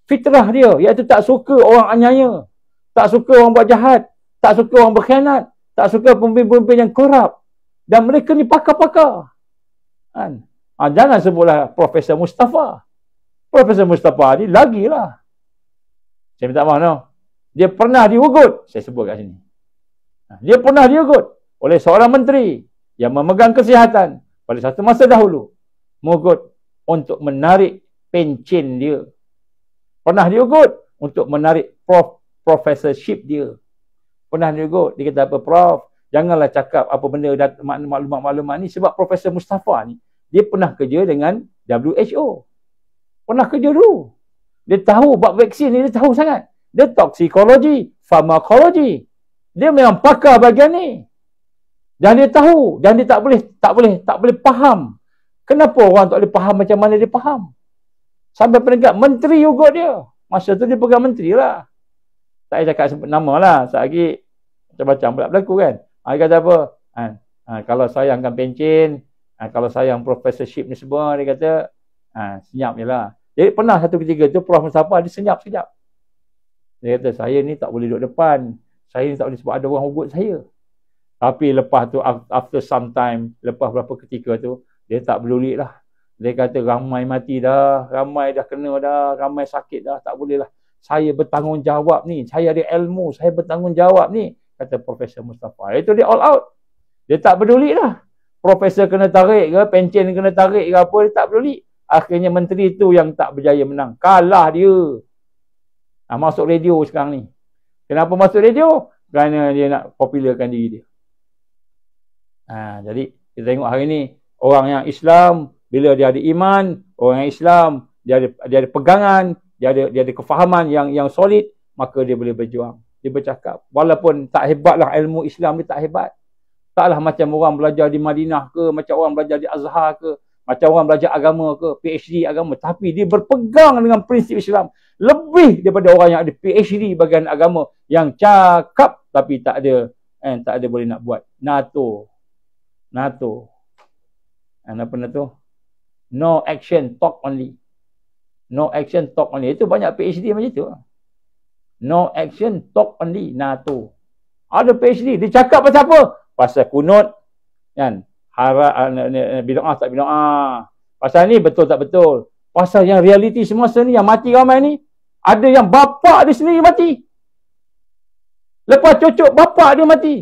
fitrah dia, iaitu tak suka orang anyaya, tak suka orang buat jahat, tak suka orang berkhianat, tak suka pemimpin-pemimpin yang korup. Dan mereka ni pakar-pakar. Kan? Jangan sebutlah Profesor Mustafa. Profesor Mustafa ni lagilah. Saya minta maaf, no. Dia pernah diugut, saya sebut kat sini. Dia pernah diugut oleh seorang menteri yang memegang kesihatan pada satu masa dahulu. Mengugut untuk menarik pencen dia. Pernah diugut untuk menarik professorship dia. Pernah diugut, dia kata apa, Prof, janganlah cakap apa benda maklumat-maklumat ni, sebab Profesor Mustafa ni, dia pernah kerja dengan WHO. Pernah kerja dulu. Dia tahu bab vaksin ni, dia tahu sangat. Dia toksikologi, farmakologi. Dia memang pakar bahagian ni. Dan dia tahu, dan dia tak boleh faham. Kenapa orang tak boleh faham macam mana dia faham? Sampai peringkat menteri ugut dia. Masa tu dia pegang menteri lah. Tak payah cakap sebut nama lah. Selagi macam-macam pula berlaku kan. Dia kata apa? Kalau sayangkan pencen, kalau sayang professorship ni semua, dia kata, senyap je lah. Jadi pernah satu ketika tu Prof Mustafa dia senyap-senyap. Dia kata, saya ni tak boleh duduk depan. Saya ni tak boleh sebab ada orang ugut saya. Tapi lepas tu, after some time, lepas berapa ketika tu, dia tak peduli lah. Dia kata ramai mati dah, ramai dah kena dah, ramai sakit dah, tak boleh lah. Saya bertanggungjawab ni, saya ada ilmu, saya bertanggungjawab ni, kata Profesor Mustafa. Itu dia all out. Dia tak peduli lah. Profesor kena tarik ke, pencen kena tarik ke apa, dia tak peduli. Akhirnya menteri tu yang tak berjaya menang. Kalah dia. Masuk radio sekarang ni. Kenapa masuk radio? Kerana dia nak popularkan diri dia. Jadi kita tengok hari ni, orang yang Islam, bila dia ada iman, orang yang Islam, dia ada pegangan, dia ada kefahaman yang solid, maka dia boleh berjuang. Dia bercakap. Walaupun tak hebatlah ilmu Islam dia tak hebat. Taklah macam orang belajar di Madinah ke, macam orang belajar di Azhar ke, macam orang belajar agama ke, PhD agama. Tapi dia berpegang dengan prinsip Islam. Lebih daripada orang yang ada PhD bahagian agama, yang cakap tapi tak ada boleh nak buat. NATO. Apa NATO? No action, talk only. No action, talk only. Itu banyak PhD macam itu. No action, talk only. NATO. Ada PhD. Dia cakap pasal apa? Pasal kunut. Kan? Bid'ah tak bid'ah. Pasal ni betul tak betul. Pasal yang realiti semasa ni, yang mati ramai ni, ada yang bapak dia sendiri mati. Lepas cucuk bapak dia mati.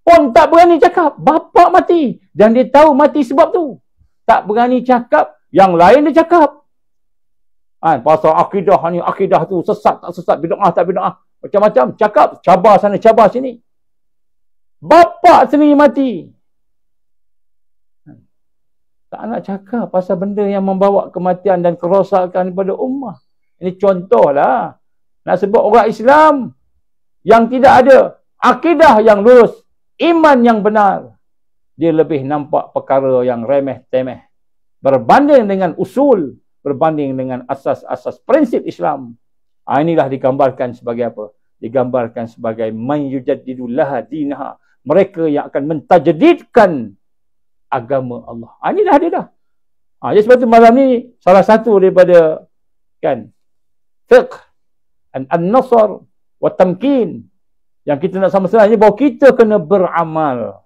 Pun tak berani cakap. Bapak mati. Dan dia tahu mati sebab tu. Tak berani cakap. Yang lain dia cakap. Pasal akidah ni, akidah tu sesat tak sesat, bid'ah tak bid'ah. Macam-macam. Cakap. Cabar sana, cabar sini. Bapak sendiri mati. Tak nak cakap pasal benda yang membawa kematian dan kerosakan kepada ummah. Ini contohlah. Nak sebut orang Islam yang tidak ada akidah yang lurus, iman yang benar, dia lebih nampak perkara yang remeh-temeh berbanding dengan usul, berbanding dengan asas-asas prinsip Islam. Inilah digambarkan sebagai apa? Digambarkan sebagai man yujaddidullah dinaha. Mereka yang akan mentajdidkan agama Allah. Inilah dia dah. Jadi sebab tu malam ni salah satu daripada fiqh an-nasr wa tamkin yang kita nak sama-sama ni, bahawa kita kena beramal.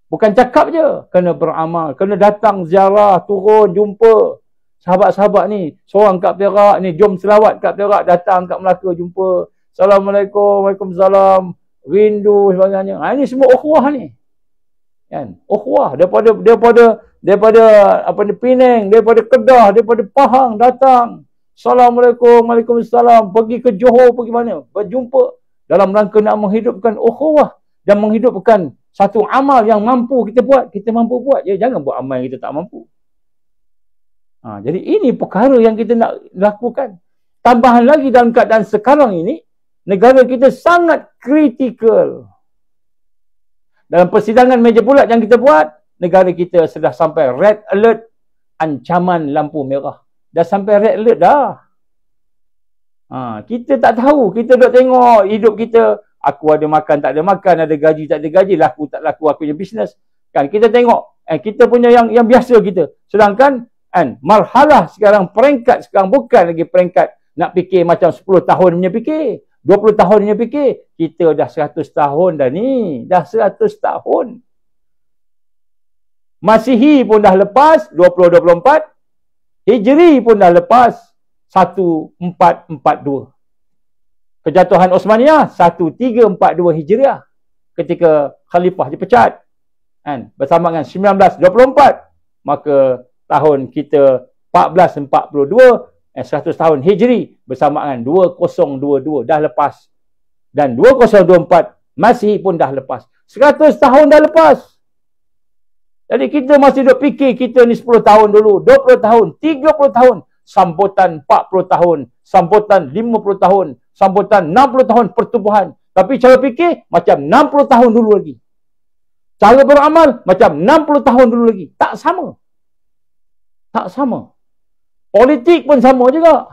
Bukan cakap je, kena beramal. Kena datang ziarah, turun, jumpa sahabat-sahabat ni. Seorang kat Perak ni, jom selawat kat Perak, datang kat Melaka jumpa. Assalamualaikum, waalaikumsalam, rindu sebagainya. Ini semua ukhuwah ni. Ukhuwah daripada apa ni, Penang, daripada Kedah, daripada Pahang datang. Assalamualaikum, waalaikumsalam, pergi ke Johor, pergi mana? Berjumpa dalam rangka nak menghidupkan ukhuwah dan menghidupkan satu amal yang mampu kita buat. Kita mampu buat. Jangan buat amal yang kita tak mampu. Jadi ini perkara yang kita nak lakukan. Tambahan lagi dalam keadaan sekarang ini, negara kita sangat kritikal. Dalam persidangan meja bulat yang kita buat, negara kita sudah sampai red alert, ancaman lampu merah. Dah sampai red alert dah. Kita tak tahu. Kita duk tengok hidup kita. Aku ada makan, tak ada makan. Ada gaji, tak ada gaji. Laku, tak laku. Aku punya bisnes. Kita tengok. Kita punya yang biasa kita. Sedangkan marhalah sekarang, peringkat sekarang bukan lagi peringkat nak fikir macam 10 tahun punya fikir. 20 tahun punya fikir. Kita dah 100 tahun dah ni. Dah 100 tahun. Masihi pun dah lepas 2024. Hijri pun dah lepas 1442. Kejatuhan Osmaniyah 1342 Hijriah. Ketika Khalifah dipecat. Bersama dengan 1924. Maka tahun kita 1442. 100 tahun Hijri bersama dengan 2022 dah lepas. Dan 2024 Masihi pun dah lepas. 100 tahun dah lepas. Jadi kita masih duk fikir kita ni 10 tahun dulu, 20 tahun, 30 tahun, sambutan 40 tahun, sambutan 50 tahun, sambutan 60 tahun pertubuhan. Tapi cara fikir macam 60 tahun dulu lagi. Cara beramal macam 60 tahun dulu lagi. Tak sama. Tak sama. Politik pun sama juga.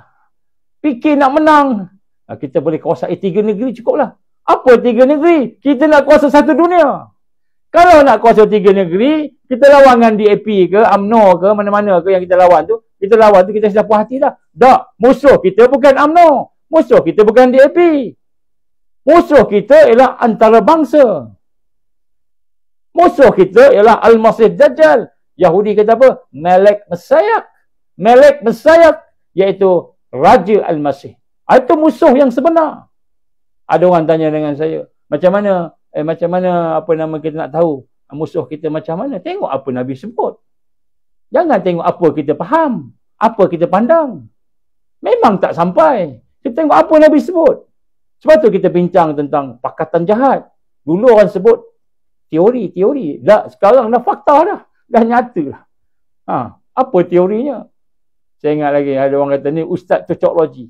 Fikir nak menang. Kita boleh kuasai 3 negeri cukuplah. Apa 3 negeri? Kita nak kuasa satu dunia. Kalau nak kuasa 3 negeri, kita lawan dengan DAP ke, UMNO ke, mana-mana ke yang kita lawan tu, kita sudah puas hati dah. Tak, musuh kita bukan UMNO. Musuh kita bukan DAP. Musuh kita ialah antarabangsa. Musuh kita ialah Al-Masih Dajjal. Yahudi kata apa? Melek Messiah. Melek Messiah iaitu Raja Al-Masih. Itu musuh yang sebenar. Ada orang tanya dengan saya, macam mana apa nama kita nak tahu musuh kita macam mana? Tengok apa Nabi sebut. Jangan tengok apa kita faham, apa kita pandang. Memang tak sampai. Kita tengok apa Nabi sebut. Sebab tu kita bincang tentang pakatan jahat. Dulu orang sebut teori. Dah, sekarang dah fakta dah. Dah nyata dah. Apa teorinya? Saya ingat lagi ada orang kata ni Ustaz Cocoklogi.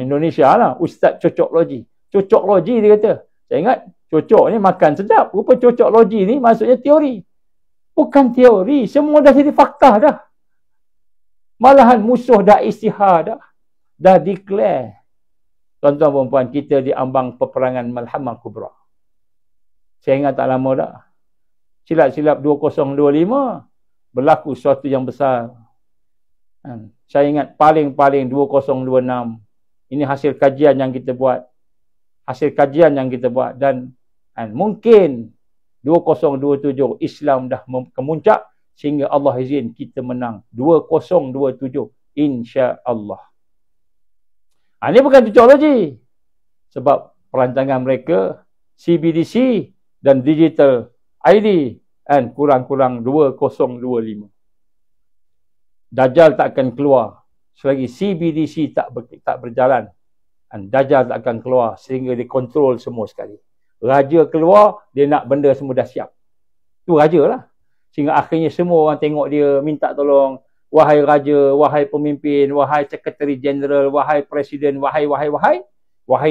Indonesia lah, Ustaz Cocoklogi. Cocoklogi dia kata. Saya ingat cocok ni makan sedap. Rupa cocoklogi ni maksudnya teori. Bukan teori. Semua dah jadi fakta dah. Malahan musuh dah istihar dah. Dah declare. Tuan-tuan dan puan, kita diambang peperangan Malhamah Kubra. Saya ingat tak lama dah. Silap-silap 2025 berlaku sesuatu yang besar. Saya ingat paling-paling 2026. Ini hasil kajian yang kita buat. Dan mungkin 2027 Islam dah kemuncak sehingga Allah izin kita menang 2027 insya-Allah. Ini bukan cocoklogi. Sebab perancangan mereka CBDC dan digital ID kurang-kurang 2025. Dajjal tak akan keluar selagi CBDC tak berjalan. Dajjal tak akan keluar sehingga dikontrol semua sekali. Raja keluar, dia nak benda semua dah siap. Tu raja lah. Sehingga akhirnya semua orang tengok dia minta tolong. Wahai raja, wahai pemimpin, wahai sekretari jeneral, wahai presiden, wahai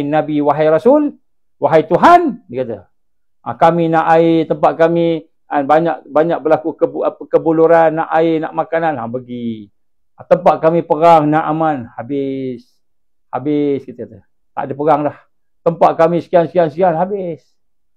nabi, wahai rasul, wahai Tuhan, dia kata. Kami nak air, tempat kami banyak berlaku kebuluran, nak air, nak makanan, bagi. Tempat kami perang, nak aman, habis kita kata. Tak ada perang dah. Tempat kami sekian, habis.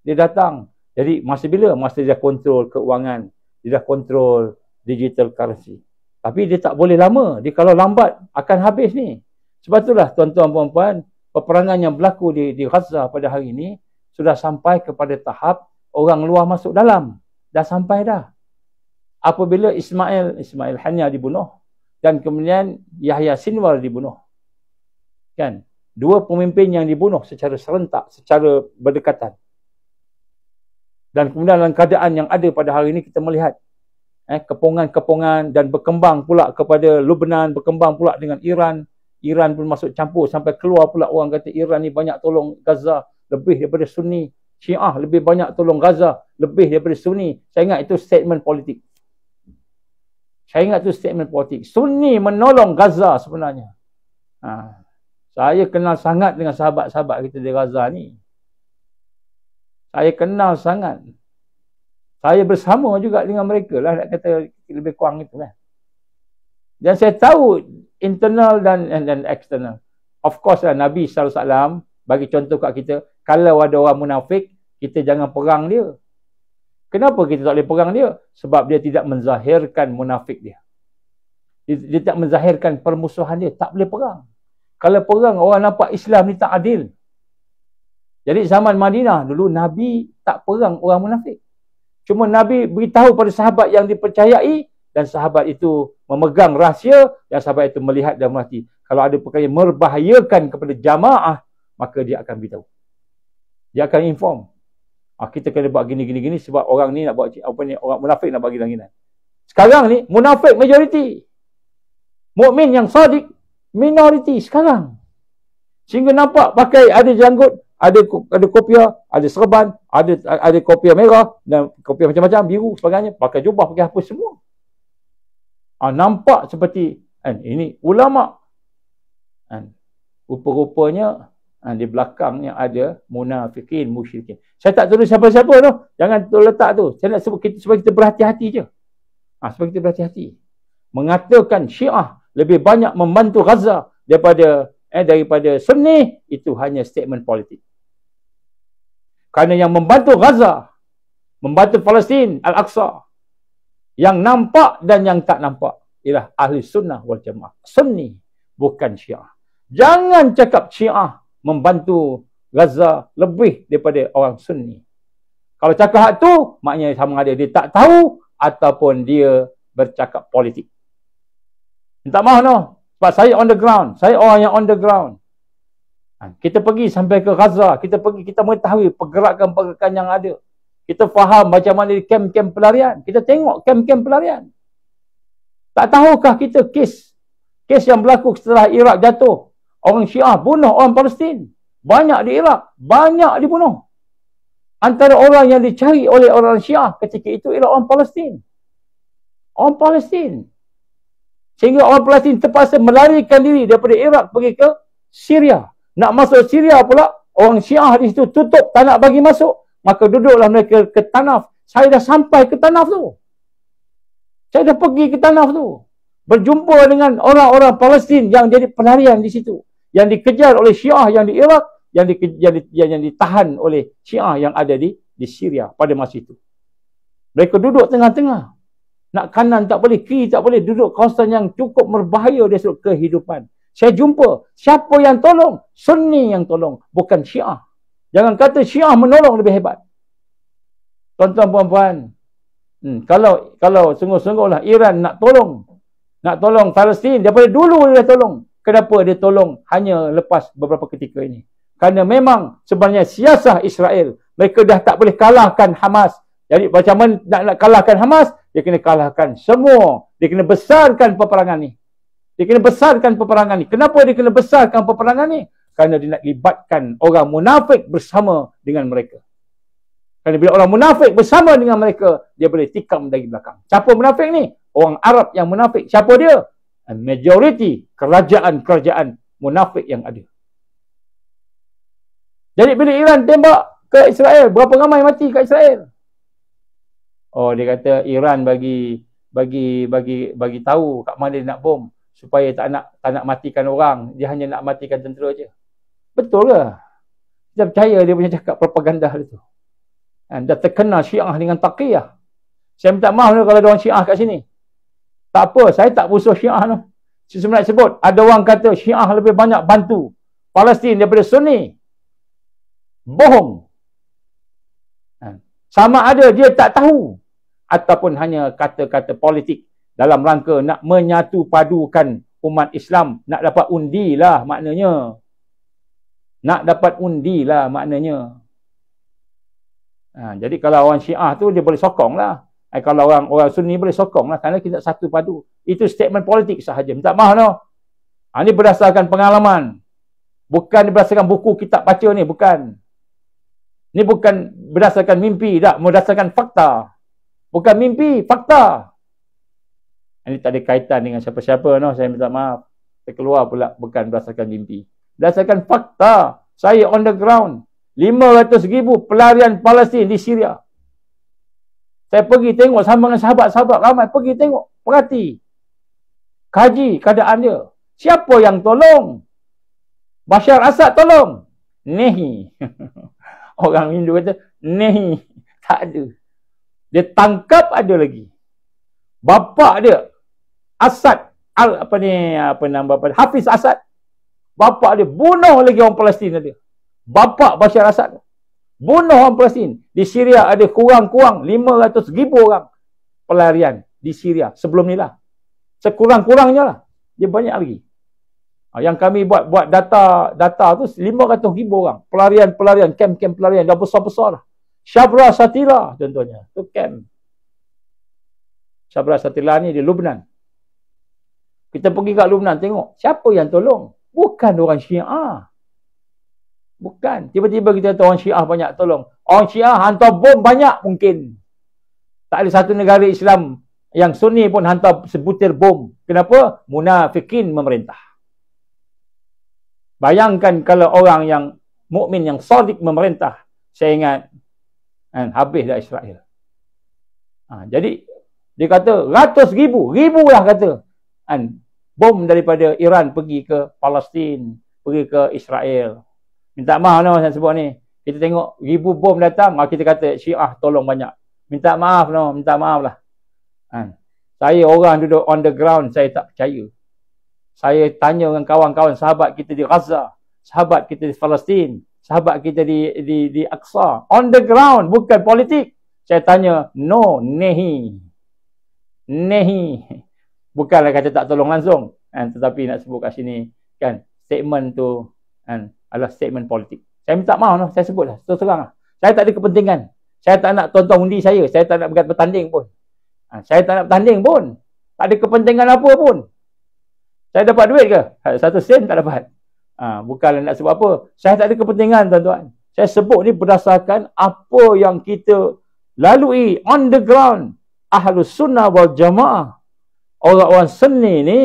Dia datang. Jadi masa bila? Masa dia kontrol keuangan. Dia dah kontrol digital currency. Tapi dia tak boleh lama. Dia kalau lambat akan habis ni. Sebab itulah tuan-tuan puan-puan, peperangan yang berlaku di Gaza pada hari ini sudah sampai kepada tahap orang luar masuk dalam. Dah sampai dah. Apabila Ismail Haniah dibunuh dan kemudian Yahya Sinwar dibunuh. Kan? Dua pemimpin yang dibunuh secara serentak, secara berdekatan. Dan kemudian dalam keadaan yang ada pada hari ini kita melihat kepongan-kepongan dan berkembang pula kepada Lebanon, berkembang pula dengan Iran. Iran pun masuk campur sampai keluar pula orang kata Iran ni banyak tolong Gaza lebih daripada Sunni. Syiah lebih banyak tolong Gaza lebih daripada Sunni. Saya ingat itu statement politik. Sunni menolong Gaza sebenarnya. Saya kenal sangat dengan sahabat-sahabat kita di Gaza ni. Saya kenal sangat. Saya bersama juga dengan mereka lah, nak kata lebih kurang itu kan. Dan saya tahu internal dan external. Of course lah, Nabi SAW bagi contoh kat kita, kalau ada orang munafik, kita jangan perang dia. Kenapa kita tak boleh perang dia? Sebab dia tidak menzahirkan munafik dia. Dia tak menzahirkan permusuhan dia, tak boleh perang. Kalau perang, orang nampak Islam ni tak adil. Jadi zaman Madinah dulu, Nabi tak perang orang munafik. Cuma Nabi beritahu pada sahabat yang dipercayai dan sahabat itu memegang rahsia dan sahabat itu melihat dan merhati. Kalau ada perkara yang membahayakan kepada jamaah, maka dia akan beritahu. Dia akan inform. Kita kena buat gini sebab orang ni nak buat orang munafik nak bagi langganan. Sekarang ni munafik majoriti. Mukmin yang sadiq minoriti sekarang. Sehingga nampak pakai ada janggut, ada kopiah, ada serban, ada kopiah merah dan kopiah macam-macam, biru sebagainya, pakai jubah, pakai apa semua. Nampak seperti ini ulama. Rupa-rupanya di belakangnya ada munafikin, musyrikin. Saya tak tulis siapa-siapa tu. Jangan letak tu. Saya nak sebut supaya kita berhati-hati je. Supaya kita berhati-hati. Mengatakan Syiah lebih banyak membantu Gaza daripada Sunni, itu hanya statement politik. Kerana yang membantu Gaza, membantu Palestin, Al-Aqsa, yang nampak dan yang tak nampak ialah ahli sunnah wal jamaah. Sunni, bukan Syiah. Jangan cakap Syiah membantu Gaza lebih daripada orang Sunni. Kalau cakap hak tu, maknanya sama ada dia tak tahu ataupun dia bercakap politik. Minta maaf no. Sebab saya on the ground. Saya orang yang on the ground. Kita pergi sampai ke Gaza. Kita mengetahui pergerakan-pergerakan yang ada. Kita faham macam mana di kem-kem pelarian. Kita tengok kem-kem pelarian. Tak tahukah kita kes yang berlaku setelah Iraq jatuh. Orang Syiah bunuh orang Palestin. Banyak di Iraq. Banyak dibunuh. Antara orang yang dicari oleh orang Syiah ketika itu ialah orang Palestin. Orang Palestin. Sehingga orang Palestin terpaksa melarikan diri daripada Iraq pergi ke Syria. Nak masuk Syria pula, orang Syiah di situ tutup, tak nak bagi masuk. Maka duduklah mereka ke Tanaf. Saya dah sampai ke Tanaf tu. Saya dah pergi ke Tanaf tu. Berjumpa dengan orang-orang Palestin yang jadi pelarian di situ. Yang dikejar oleh Syiah yang di Iraq. Yang ditahan oleh Syiah yang ada di Syria pada masa itu. Mereka duduk tengah-tengah. Nak kanan tak boleh, kiri tak boleh. Duduk kawasan yang cukup berbahaya dari sudut kehidupan. Saya jumpa, siapa yang tolong? Sunni yang tolong, bukan Syiah. Jangan kata Syiah menolong lebih hebat. Tuan-tuan puan-puan, kalau sungguh-sungguhlah Iran nak tolong Palestin, daripada dulu dia tolong. Kenapa dia tolong hanya lepas beberapa ketika ini? Kerana memang sebenarnya siasah Israel, mereka dah tak boleh kalahkan Hamas. Jadi macam mana nak kalahkan Hamas? Dia kena kalahkan semua. Dia kena besarkan peperangan ni. Kenapa dia kena besarkan peperangan ni? Kerana dia nak libatkan orang munafik bersama dengan mereka. Kerana bila orang munafik bersama dengan mereka, dia boleh tikam dari belakang. Siapa munafik ni? Orang Arab yang munafik. Siapa dia? Majoriti kerajaan-kerajaan munafik yang ada. Jadi bila Iran tembak ke Israel, berapa ramai mati kat Israel? Oh, dia kata Iran bagi tahu kat mana dia nak bom supaya tak nak matikan orang, dia hanya nak matikan tentera je. Betul ke? Kita percaya dia punya cakap propaganda itu. Dah terkenal Syiah dengan taqiyah. Saya minta maaf kalau ada orang Syiah kat sini. Tak apa, saya tak musuh Syiah tu. Sebenarnya sebut, ada orang kata Syiah lebih banyak bantu Palestin daripada Sunni. Bohong. Sama ada dia tak tahu ataupun hanya kata-kata politik dalam rangka nak menyatu padukan umat Islam, nak dapat undi lah maknanya. Jadi kalau orang Syiah tu dia boleh sokong lah. Kalau orang Sunni boleh sokong lah kerana kita satu padu. Itu statement politik sahaja. Minta maaf no. Ini berdasarkan pengalaman. Bukan berdasarkan buku kitab baca ni, bukan. Ini bukan berdasarkan mimpi, tak, berdasarkan fakta. Bukan mimpi, fakta. Ini tak ada kaitan dengan siapa-siapa, no. Saya minta maaf. Saya keluar pula bukan berdasarkan mimpi. Berdasarkan fakta. Saya on the ground. 500,000 pelarian Palestin di Syria. Saya pergi tengok sama dengan sahabat-sahabat ramai. Pergi tengok, perhati. Kaji keadaan dia. Siapa yang tolong? Bashar Assad tolong? Nehi. Orang Hindu kata, nehi. Tak ada. Dia tangkap ada lagi. Bapa dia, Assad, Hafiz Assad. Bapa dia bunuh lagi orang Palestin dia. Bapa Bashar Assad. Bunuh orang Palestin. Di Syria ada kurang-kurang 500,000 orang pelarian di Syria. Sebelum ni lah. Sekurang-kurangnya lah. Dia banyak lagi. Yang kami buat data tu 500,000 orang. Pelarian, kem-kem pelarian. Dah besar-besar lah. Shabra Shatila contohnya. Tu kem. Shabra Shatila ni di Lubnan. Kita pergi kat Lubnan tengok. Siapa yang tolong? Bukan orang Syiah. Bukan. Tiba-tiba kita kata orang Syiah banyak tolong. Orang Syiah hantar bom banyak mungkin. Tak ada satu negara Islam yang Sunni pun hantar sebutir bom. Kenapa? Munafikin memerintah. Bayangkan kalau orang yang mukmin yang sadiq memerintah. Saya ingat habis dah Israel. Jadi dia kata ratus ribu lah kata. Bom daripada Iran pergi ke Palestin, pergi ke Israel. Minta maaf no saya sebut ni. Kita tengok ribu bom datang, kita kata Syiah tolong banyak. Minta maaf lah. Saya orang duduk on the ground, saya tak percaya. Saya tanya dengan kawan-kawan sahabat kita di Gaza, sahabat kita di Palestin, sahabat kita di Aqsa. On the ground, bukan politik. Saya tanya, no, nehi. Bukanlah kata tak tolong langsung. Tetapi nak sebut kat sini, kan, statement tu adalah statement politik. Saya minta maaf, saya sebut lah, terus terang lah. Saya tak ada kepentingan. Saya tak nak tonton undi saya tak nak bertanding pun. Saya tak nak bertanding pun. Tak ada kepentingan apa pun. Saya dapat duit ke? 1 sen tak dapat. Bukanlah nak sebut apa. Saya tak ada kepentingan, tuan-tuan. Saya sebut ni berdasarkan apa yang kita lalui on the ground. Ahlus sunnah wal jamaah. Orang-orang seni ni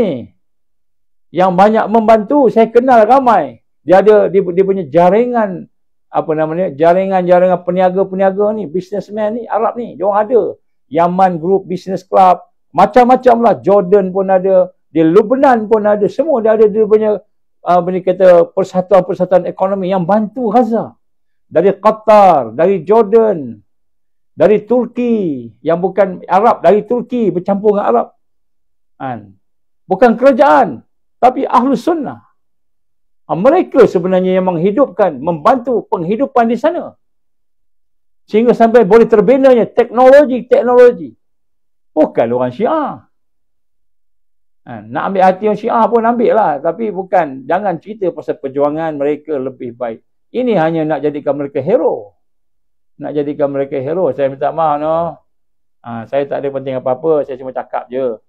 yang banyak membantu. Saya kenal ramai. Dia punya jaringan, apa namanya, jaringan peniaga-peniaga ni, businessman ni, Arab ni, dia orang ada. Yaman Group Business Club, macam-macam lah. Jordan pun ada, di Lebanon pun ada, semua dia ada dia punya kata persatuan ekonomi yang bantu Gaza. Dari Qatar, dari Jordan, dari Turki, yang bukan Arab, dari Turki bercampur dengan Arab. Bukan kerajaan, tapi Ahlus Sunnah. Mereka sebenarnya yang menghidupkan, membantu penghidupan di sana. Sehingga sampai boleh terbinanya teknologi. Bukan orang Syiah. Nak ambil hati orang Syiah pun ambil lah. Tapi bukan, jangan cerita pasal perjuangan mereka lebih baik. Ini hanya nak jadikan mereka hero. Saya minta maaf, no. Saya tak ada penting apa-apa. Saya cuma cakap je.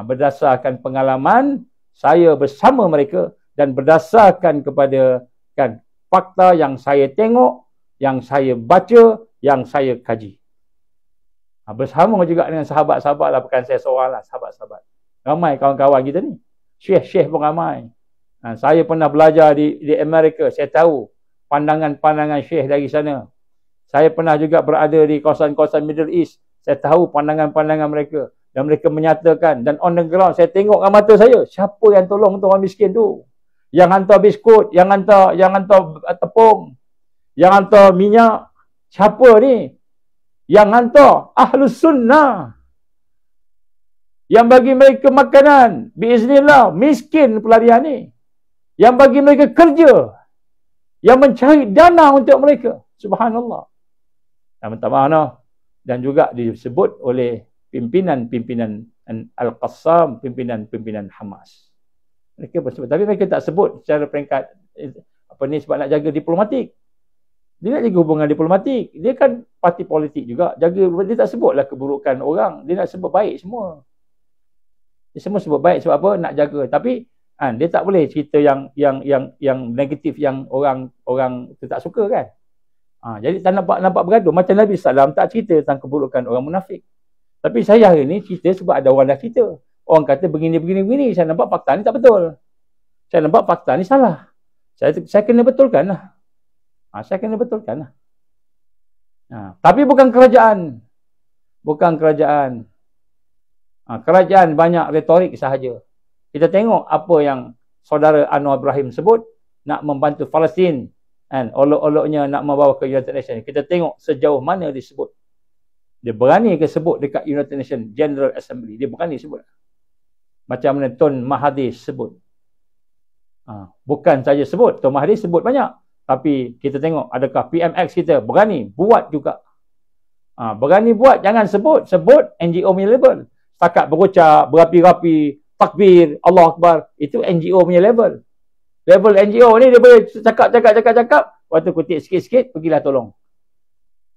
Berdasarkan pengalaman saya bersama mereka. Dan berdasarkan kepada fakta yang saya tengok, yang saya baca, yang saya kaji. Bersama juga dengan sahabat-sahabat lah. Bukan saya seorang lah, sahabat-sahabat. Ramai kawan-kawan kita ni. Syekh-syekh pun ramai. Saya pernah belajar di Amerika. Saya tahu pandangan-pandangan syekh dari sana. Saya pernah juga berada di kawasan-kawasan Middle East. Saya tahu pandangan-pandangan mereka. Dan mereka menyatakan. Dan on the ground, saya tengok dengan mata saya. Siapa yang tolong untuk orang miskin tu? Yang hantar biskut, yang hantar tepung, yang hantar minyak. Siapa ni? Yang hantar Ahlus Sunnah. Yang bagi mereka makanan, biiznillah, miskin pelarian ni. Yang bagi mereka kerja. Yang mencari dana untuk mereka. Subhanallah. Minta maaf. Dan juga disebut oleh pimpinan-pimpinan Al-Qassam, pimpinan-pimpinan Hamas. Mereka bersebut. Tapi mereka tak sebut secara peringkat sebab nak jaga diplomatik. Dia nak jaga hubungan diplomatik. Dia kan parti politik juga. Dia tak sebutlah keburukan orang. Dia nak sebut baik semua. Dia semua sebut baik sebab apa? Nak jaga. Tapi dia tak boleh cerita yang negatif yang orang tu tak suka kan. Jadi tak nampak bergaduh. Macam Nabi SAW tak cerita tentang keburukan orang munafik. Tapi saya hari ni cerita sebab ada orang dah cerita. Orang kata begini. Saya nampak fakta ni tak betul. Saya nampak fakta ni salah. Saya kena betulkan lah. Tapi bukan kerajaan. Kerajaan banyak retorik sahaja. Kita tengok apa yang saudara Anwar Ibrahim sebut. Nak membantu Palestin. Olok-oloknya nak membawa ke United Nations. Kita tengok sejauh mana disebut. Dia berani ke sebut dekat United Nations General Assembly. Dia berani sebut. Macam mana Tun Mahathir sebut. Bukan saja sebut. Tun Mahathir sebut banyak. Tapi kita tengok adakah PMX kita berani buat juga. Berani buat. Jangan sebut. Sebut NGO punya level. Setakat berucap, berapi-rapi, takbir, Allah Akbar. Itu NGO punya level. Level NGO ni dia boleh cakap. Waktu kutip sikit-sikit, pergilah tolong.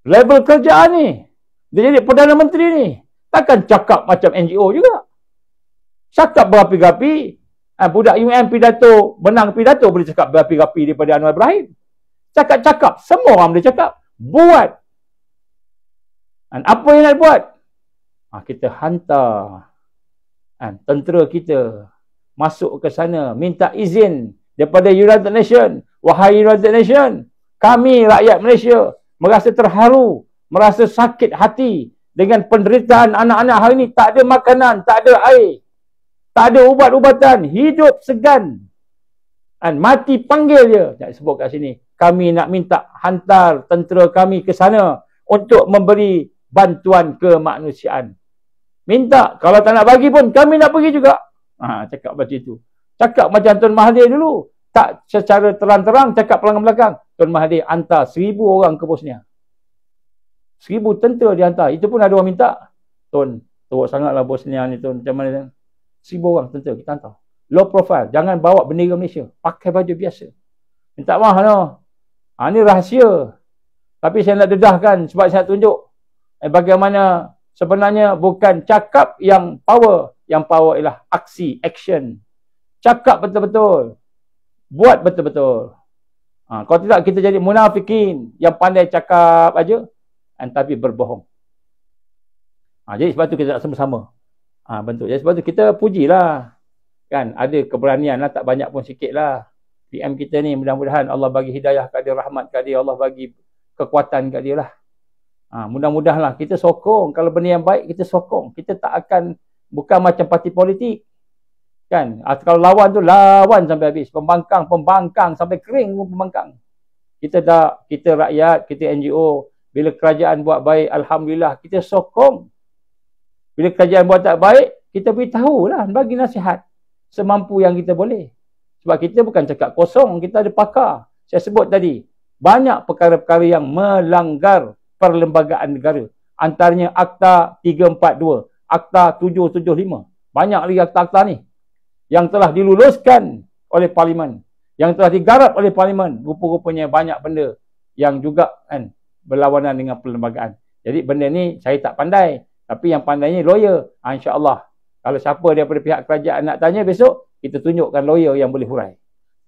Level kerjaan ni. Dia jadi Perdana Menteri ni. Takkan cakap macam NGO juga. Cakap berapi-rapi. Budak UM pidato, benang pidato boleh cakap berapi-rapi daripada Anwar Ibrahim. Cakap. Semua orang boleh cakap. Buat. Apa yang nak buat? Kita hantar tentera kita masuk ke sana. Minta izin daripada United Nations. Wahai United Nations, kami rakyat Malaysia merasa terharu, merasa sakit hati dengan penderitaan anak-anak hari ini. Tak ada makanan, tak ada air. Tak ada ubat-ubatan, hidup segan. Mati panggil dia. Tak sebut kat sini. Kami nak minta hantar tentera kami ke sana untuk memberi bantuan kemanusiaan. Minta. Kalau tak nak bagi pun, kami nak pergi juga. Cakap macam itu. Cakap macam Tun Mahathir dulu. tak secara terang-terang cakap belakang-belakang, Tuan Mahathir hantar 1,000 orang ke Bosnia. 1,000 tentera dihantar. Itu pun ada orang minta, Tuan, teruk sangatlah Bosnia ni Tuan, macam mana? 1,000 orang tentera kita hantar. Low profile, jangan bawa bendera Malaysia, pakai baju biasa. Minta maaf no. Ini rahsia. Tapi saya nak dedahkan sebab saya nak tunjuk bagaimana sebenarnya bukan cakap yang power. Yang power ialah aksi, action. Cakap betul-betul. Buat betul-betul. Kalau tidak kita jadi munafikin yang pandai cakap aja tapi berbohong. Jadi sebab tu kita nak sama-sama bentuk. Jadi sebab tu kita pujilah. Kan ada keberanian lah, tak banyak pun sikit lah. PM kita ni mudah-mudahan Allah bagi hidayah kat dia, rahmat kat dia, Allah bagi kekuatan kat dia lah. Mudah-mudahan lah kita sokong. Kalau benda yang baik kita sokong. Kita tak akan, bukan macam parti politik. Kan? Kalau lawan tu lawan sampai habis. Pembangkang sampai kering pun pembangkang. Kita rakyat, kita NGO. Bila kerajaan buat baik, Alhamdulillah, kita sokong. Bila kerajaan buat tak baik, kita beritahu lah, bagi nasihat. Semampu yang kita boleh. Sebab kita bukan cakap kosong, kita ada pakar. Saya sebut tadi, banyak perkara-perkara yang melanggar perlembagaan negara. Antaranya Akta 342, Akta 775. Banyak lagi akta-akta ni yang telah diluluskan oleh Parlimen, yang telah digarap oleh Parlimen. Rupa-rupanya banyak benda yang juga berlawanan dengan perlembagaan. Jadi benda ni saya tak pandai. Tapi yang pandainya lawyer. InsyaAllah. Kalau siapa daripada pihak kerajaan nak tanya besok, kita tunjukkan lawyer yang boleh hurai.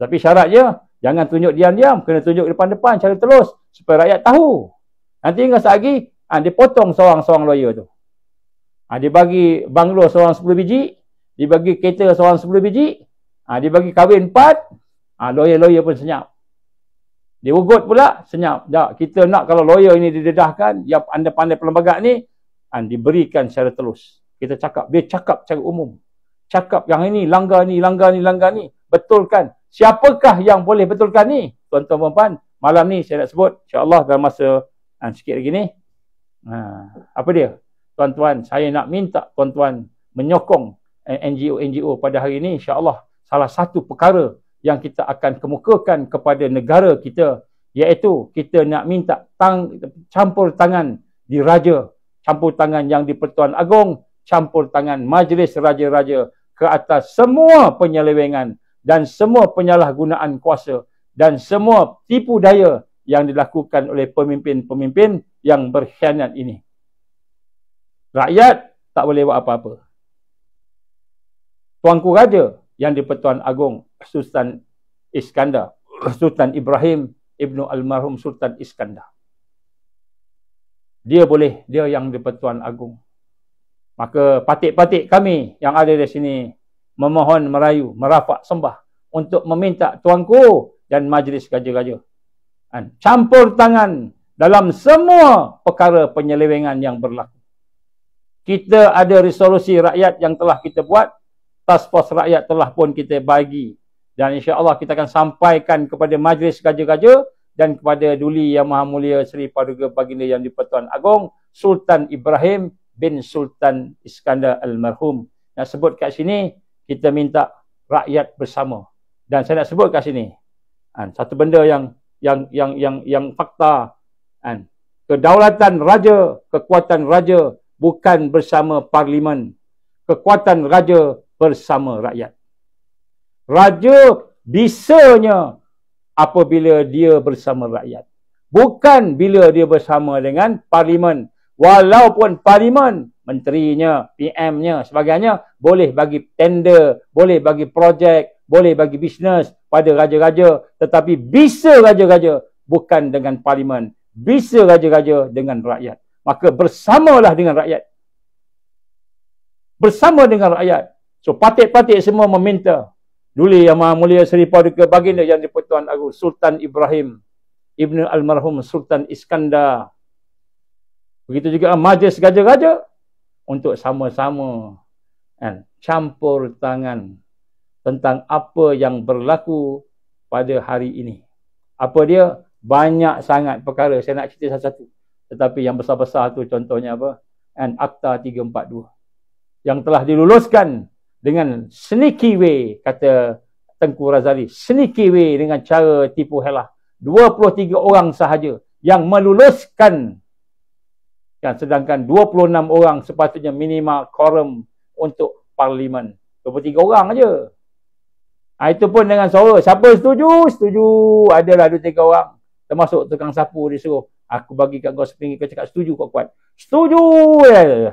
Tapi syaratnya, jangan tunjuk diam-diam. Kena tunjuk depan-depan, cara terus. Supaya rakyat tahu. Nanti ingat lagi, dia potong seorang-seorang lawyer tu. Dia bagi banglo seorang 10 biji. Dia bagi kereta seorang 10 biji. Dia bagi kahwin 4. Lawyer-lawyer pun senyap. Dia ugut pula, senyap. Tak, kita nak kalau lawyer ini didedahkan, yang pandai-pandai perlembagaan ni, diberikan secara terus. Kita cakap, dia cakap secara umum. Cakap yang ini, langgar ni. Betulkan. Siapakah yang boleh betulkan ni? Tuan-tuan puan-puan, malam ni saya nak sebut, insyaAllah dalam masa sikit lagi ni. Apa dia? Tuan-tuan, saya nak minta tuan-tuan menyokong NGO pada hari ini. InsyaAllah salah satu perkara yang kita akan kemukakan kepada negara kita, iaitu kita nak minta campur tangan di Raja, campur tangan yang di Pertuan Agong, campur tangan Majlis Raja-Raja ke atas semua penyelewengan dan semua penyalahgunaan kuasa dan semua tipu daya yang dilakukan oleh pemimpin-pemimpin yang berkhianat ini. Rakyat tak boleh buat apa-apa. Tuanku Raja yang di Pertuan Agong, Sultan Iskandar, Sultan Ibrahim Ibnu Almarhum Sultan Iskandar. Dia boleh, dia yang di Pertuan Agong. Maka patik-patik kami yang ada di sini memohon, merayu, merafak sembah untuk meminta tuanku dan Majlis Raja-Raja campur tangan dalam semua perkara penyelewengan yang berlaku. Kita ada resolusi rakyat yang telah kita buat, task force rakyat telah pun kita bagi, dan insya-Allah kita akan sampaikan kepada Majlis Raja-Raja dan kepada Duli Yang Maha Mulia Seri Paduka Baginda yang di Pertuan Agong, Sultan Ibrahim bin Sultan Iskandar Almarhum. Nak sebut kat sini, kita minta rakyat bersama. Dan saya nak sebut kat sini, satu benda yang fakta, kedaulatan raja, kekuatan raja bukan bersama Parlimen. Kekuatan raja bersama rakyat. Raja bisanya apabila dia bersama rakyat. Bukan bila dia bersama dengan Parlimen. Walaupun Parlimen, menterinya, PM-nya, sebagainya, boleh bagi tender, boleh bagi projek, boleh bagi bisnes pada raja-raja. Tetapi bisa raja-raja bukan dengan Parlimen. Bisa raja-raja dengan rakyat. Maka bersamalah dengan rakyat. Bersama dengan rakyat. So patik-patik semua meminta Duli Yang Maha Mulia Seri Paduka Baginda yang di Pertuan Agong, Sultan Ibrahim Ibnu Almarhum Sultan Iskandar. Begitu juga Majlis Raja-Raja untuk sama-sama campur tangan tentang apa yang berlaku pada hari ini. Apa dia? Banyak sangat perkara. Saya nak cerita satu-satu. Tetapi yang besar-besar tu contohnya apa? Akta 342 yang telah diluluskan dengan sneaky way, kata Tengku Razali sneaky way dengan cara tipu helah. 23 orang sahaja yang meluluskan, kan, sedangkan 26 orang sepatutnya minimal quorum untuk parlimen. 23 orang aja. Itu pun dengan suara. Siapa setuju? Setuju. Adalah 2-3 orang. Termasuk tukang sapu dia suruh. Aku bagi kat kau RM10, kau cakap setuju kuat-kuat. Setuju!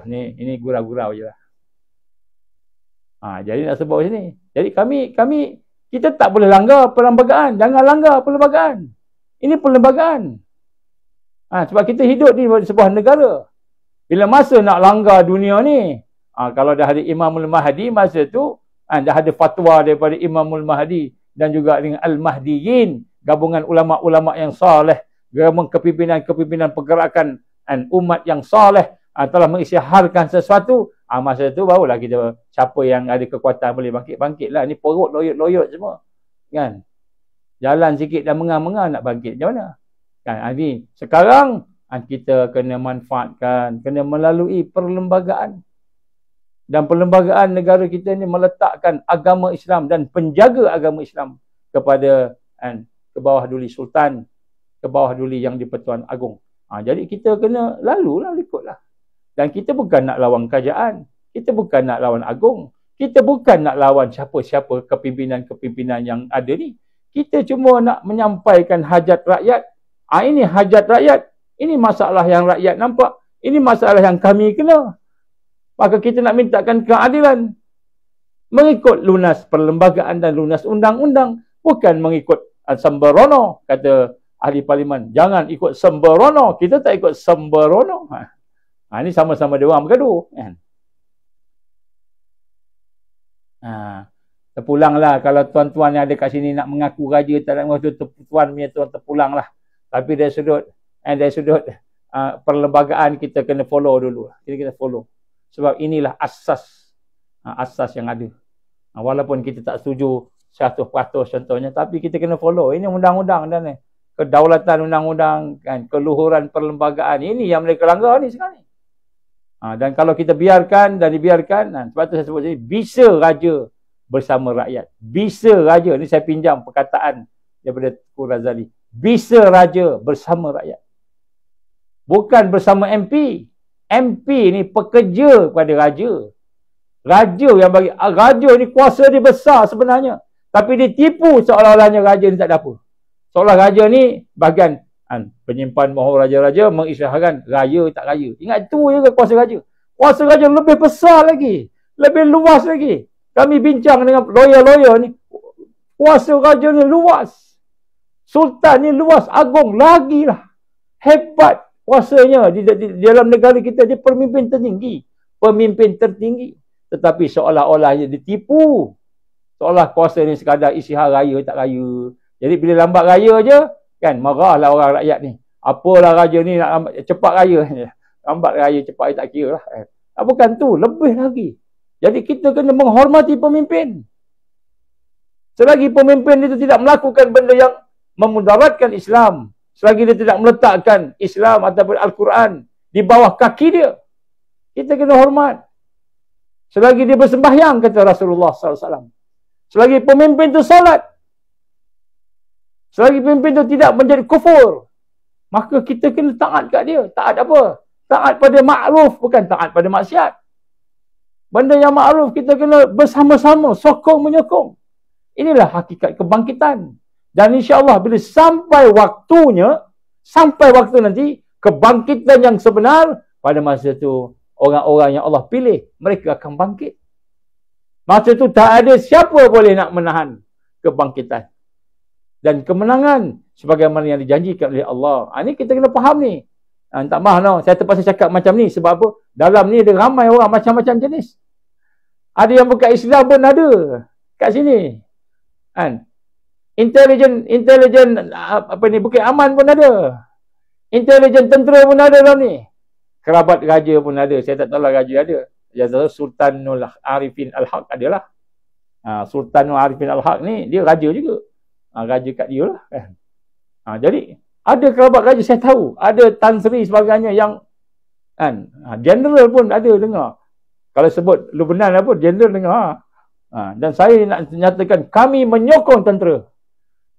Ini gurau-gurau je lah. Jadi nak sebut sini. Jadi kita tak boleh langgar perlembagaan. Jangan langgar perlembagaan. Ini perlembagaan. Sebab kita hidup di sebuah negara. Bila masa nak langgar dunia ni, kalau dah ada Imamul Mahdi, masa tu dah ada fatwa daripada Imamul Mahdi dan juga dengan Al-Mahdiyin, gabungan ulama-ulama yang saleh, gabungan kepimpinan pergerakan umat yang saleh telah mengisytiharkan sesuatu. Masa tu barulah kita, siapa yang ada kekuatan boleh bangkit lah. Ni perut loyot-loyot semua, kan? Jalan sikit dah mengang-mengang nak bangkit macam mana, kan? Ini sekarang kita kena manfaatkan, kena melalui perlembagaan. Dan perlembagaan negara kita ni meletakkan agama Islam dan penjaga agama Islam kepada ke bawah duli sultan, ke bawah duli yang di-Pertuan Agong. Jadi kita kena lalulah, ikutlah. Dan kita bukan nak lawan kerajaan, kita bukan nak lawan Agong, kita bukan nak lawan siapa-siapa kepimpinan-kepimpinan yang ada ni. Kita cuma nak menyampaikan hajat rakyat. Ini hajat rakyat, ini masalah yang rakyat nampak, ini masalah yang kami kena. Maka kita nak mintakan keadilan mengikut lunas perlembagaan dan lunas undang-undang, bukan mengikut sembrono, kata ahli parlimen. Jangan ikut sembrono, kita tak ikut sembrono. Ini sama-sama dia orang bergaduh, kan? Terpulanglah kalau tuan-tuan yang ada kat sini nak mengaku raja, tak nak mengaku tuan punya tuan, terpulanglah. Tapi dari sudut perlembagaan kita kena follow dulu. Kita kena follow. Sebab inilah asas yang ada. Walaupun kita tak setuju 100% contohnya, tapi kita kena follow. Ini undang-undang dan kedaulatan undang-undang, kan, keluhuran perlembagaan. Ini yang mereka langgar ni sekarang ni. Dan kalau kita biarkan dan dibiarkan, sebab tu saya sebut tadi, bisa raja bersama rakyat. Bisa raja, ni saya pinjam perkataan daripada Tengku Razali. Bisa raja bersama rakyat. Bukan bersama MP. MP ni pekerja kepada raja. Raja yang bagi, raja ni kuasa dia besar sebenarnya. Tapi dia tipu seolah-olahnya raja ni tak ada apa. Seolah raja ni bahagian penyimpan mohon raja-raja mengisytiharkan raya tak raya. Ingat tu je kuasa raja. Kuasa raja lebih besar lagi. Lebih luas lagi. Kami bincang dengan lawyer-lawyer ni. Kuasa raja ni luas. Sultan ni luas. Agong lagi lah. Hebat kuasanya di dalam negara kita. Dia pemimpin tertinggi. Pemimpin tertinggi. Tetapi seolah-olah dia ditipu. Seolah kuasa ni sekadar isytihar raya tak raya. Jadi bila lambat raya je, kan, marahlah orang rakyat ni. Apalah raja ni nak cepat raya. Lambat raya cepat tak kira lah. Bukan tu, lebih lagi. Jadi kita kena menghormati pemimpin. Selagi pemimpin itu tidak melakukan benda yang memudaratkan Islam, selagi dia tidak meletakkan Islam ataupun Al-Quran di bawah kaki dia, kita kena hormat. Selagi dia bersembahyang, kata Rasulullah SAW. Selagi pemimpin itu salat, selagi pemimpin itu tidak menjadi kufur, maka kita kena taat kat dia. Taat apa? Taat pada ma'ruf, bukan taat pada maksiat. Benda yang ma'ruf kita kena bersama-sama, sokong menyokong. Inilah hakikat kebangkitan. Dan insya-Allah bila sampai waktunya, sampai waktu nanti, kebangkitan yang sebenar, pada masa itu orang-orang yang Allah pilih, mereka akan bangkit. Masa itu tak ada siapa boleh nak menahan kebangkitan dan kemenangan sebagaimana yang dijanjikan oleh Allah. Ini kita kena faham ni. Tak maaf no, saya terpaksa cakap macam ni sebab apa? Dalam ni ada ramai orang macam-macam jenis. Ada yang bukan Islam pun ada kat sini. Intelijen apa ni, Bukit Aman pun ada. Intelijen tentera pun ada dalam ni. Kerabat raja pun ada. Saya tak tahu lah raja ada. Saya tahu Sultanul Arifin Al-Haq adalah. Sultanul Arifin Al-Haq ni dia raja juga. Raja kat dia lah, kan. Jadi ada kerabat raja saya tahu, ada Tan Sri sebagainya yang kan, general pun ada dengar. Kalau sebut Lubnan apa, general dengar. Dan saya nak nyatakan kami menyokong tentera.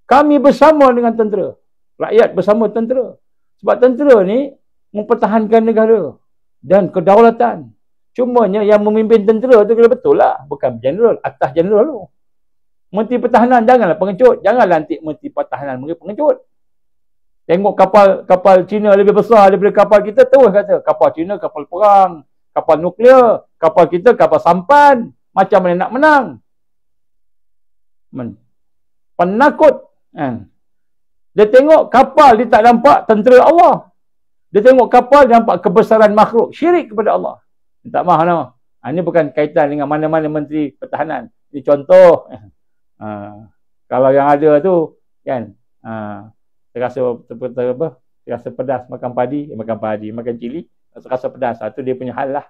Kami bersama dengan tentera. Rakyat bersama tentera. Sebab tentera ni mempertahankan negara dan kedaulatan. Cumanya yang memimpin tentera tu kena betul lah. Bukan general, atas general tu. Menteri Pertahanan janganlah pengecut. Janganlah nanti Menteri Pertahanan pengecut. Tengok kapal Cina lebih besar daripada kapal kita, terus kata kapal Cina kapal perang, kapal nuklear, kapal kita kapal sampan. Macam mana nak menang? Penakut. Dia tengok kapal, dia tak nampak tentera Allah. Dia tengok kapal, dia nampak kebesaran makhluk. Syirik kepada Allah. Tak maaf nama. Ini bukan kaitan dengan mana-mana Menteri Pertahanan. Ini contoh. Kalau yang ada tu, kan, terasa pedas makan padi, makan cili, terasa pedas. Itu dia punya hal lah.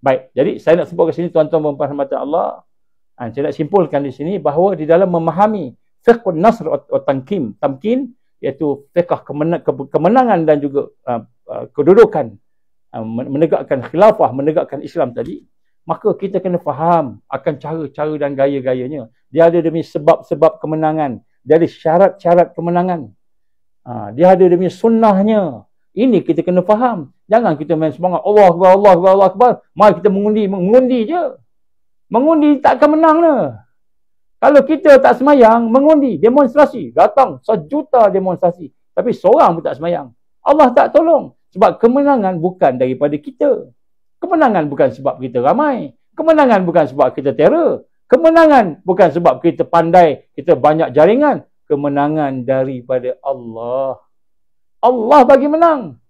Baik, jadi saya nak sebut ke sini tuan-tuan dan puan-puan Allah. Saya nak simpulkan di sini bahawa di dalam memahami fiqhun nasr atau tamkin, iaitu fiqh kemenangan dan juga kedudukan, menegakkan khilafah, menegakkan Islam tadi, maka kita kena faham akan cara-cara dan gaya-gayanya. Dia ada demi sebab-sebab kemenangan, dia ada syarat-syarat kemenangan, dia ada demi sunnahnya. Ini kita kena faham. Jangan kita main semangat Allah Akbar, Allah Akbar, Allah Akbar. Mari kita mengundi je. Mengundi tak akan menang lah. Kalau kita tak semayang, mengundi, demonstrasi, datang 1 juta demonstrasi, tapi seorang pun tak semayang, Allah tak tolong. Sebab kemenangan bukan daripada kita. Kemenangan bukan sebab kita ramai. Kemenangan bukan sebab kita terror. Kemenangan bukan sebab kita pandai, kita banyak jaringan. Kemenangan daripada Allah. Allah bagi menang.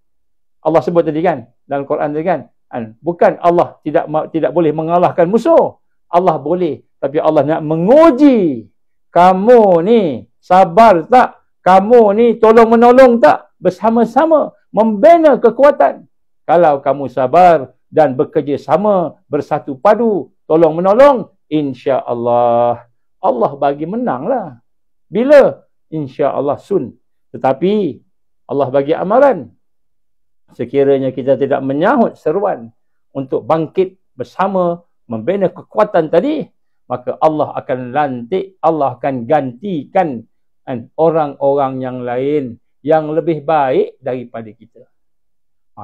Allah sebut tadi kan, dalam Quran tadi kan, bukan Allah tidak boleh mengalahkan musuh. Allah boleh, tapi Allah nak menguji kamu ni sabar tak? Kamu ni tolong menolong tak? Bersama-sama membina kekuatan. Kalau kamu sabar dan bekerja sama, bersatu padu, tolong menolong, insya-Allah Allah bagi menanglah. Bila? Insya-Allah sun. Tetapi Allah bagi amaran. Sekiranya kita tidak menyahut seruan untuk bangkit bersama membina kekuatan tadi, maka Allah akan lantik, Allah akan gantikan orang-orang yang lain yang lebih baik daripada kita.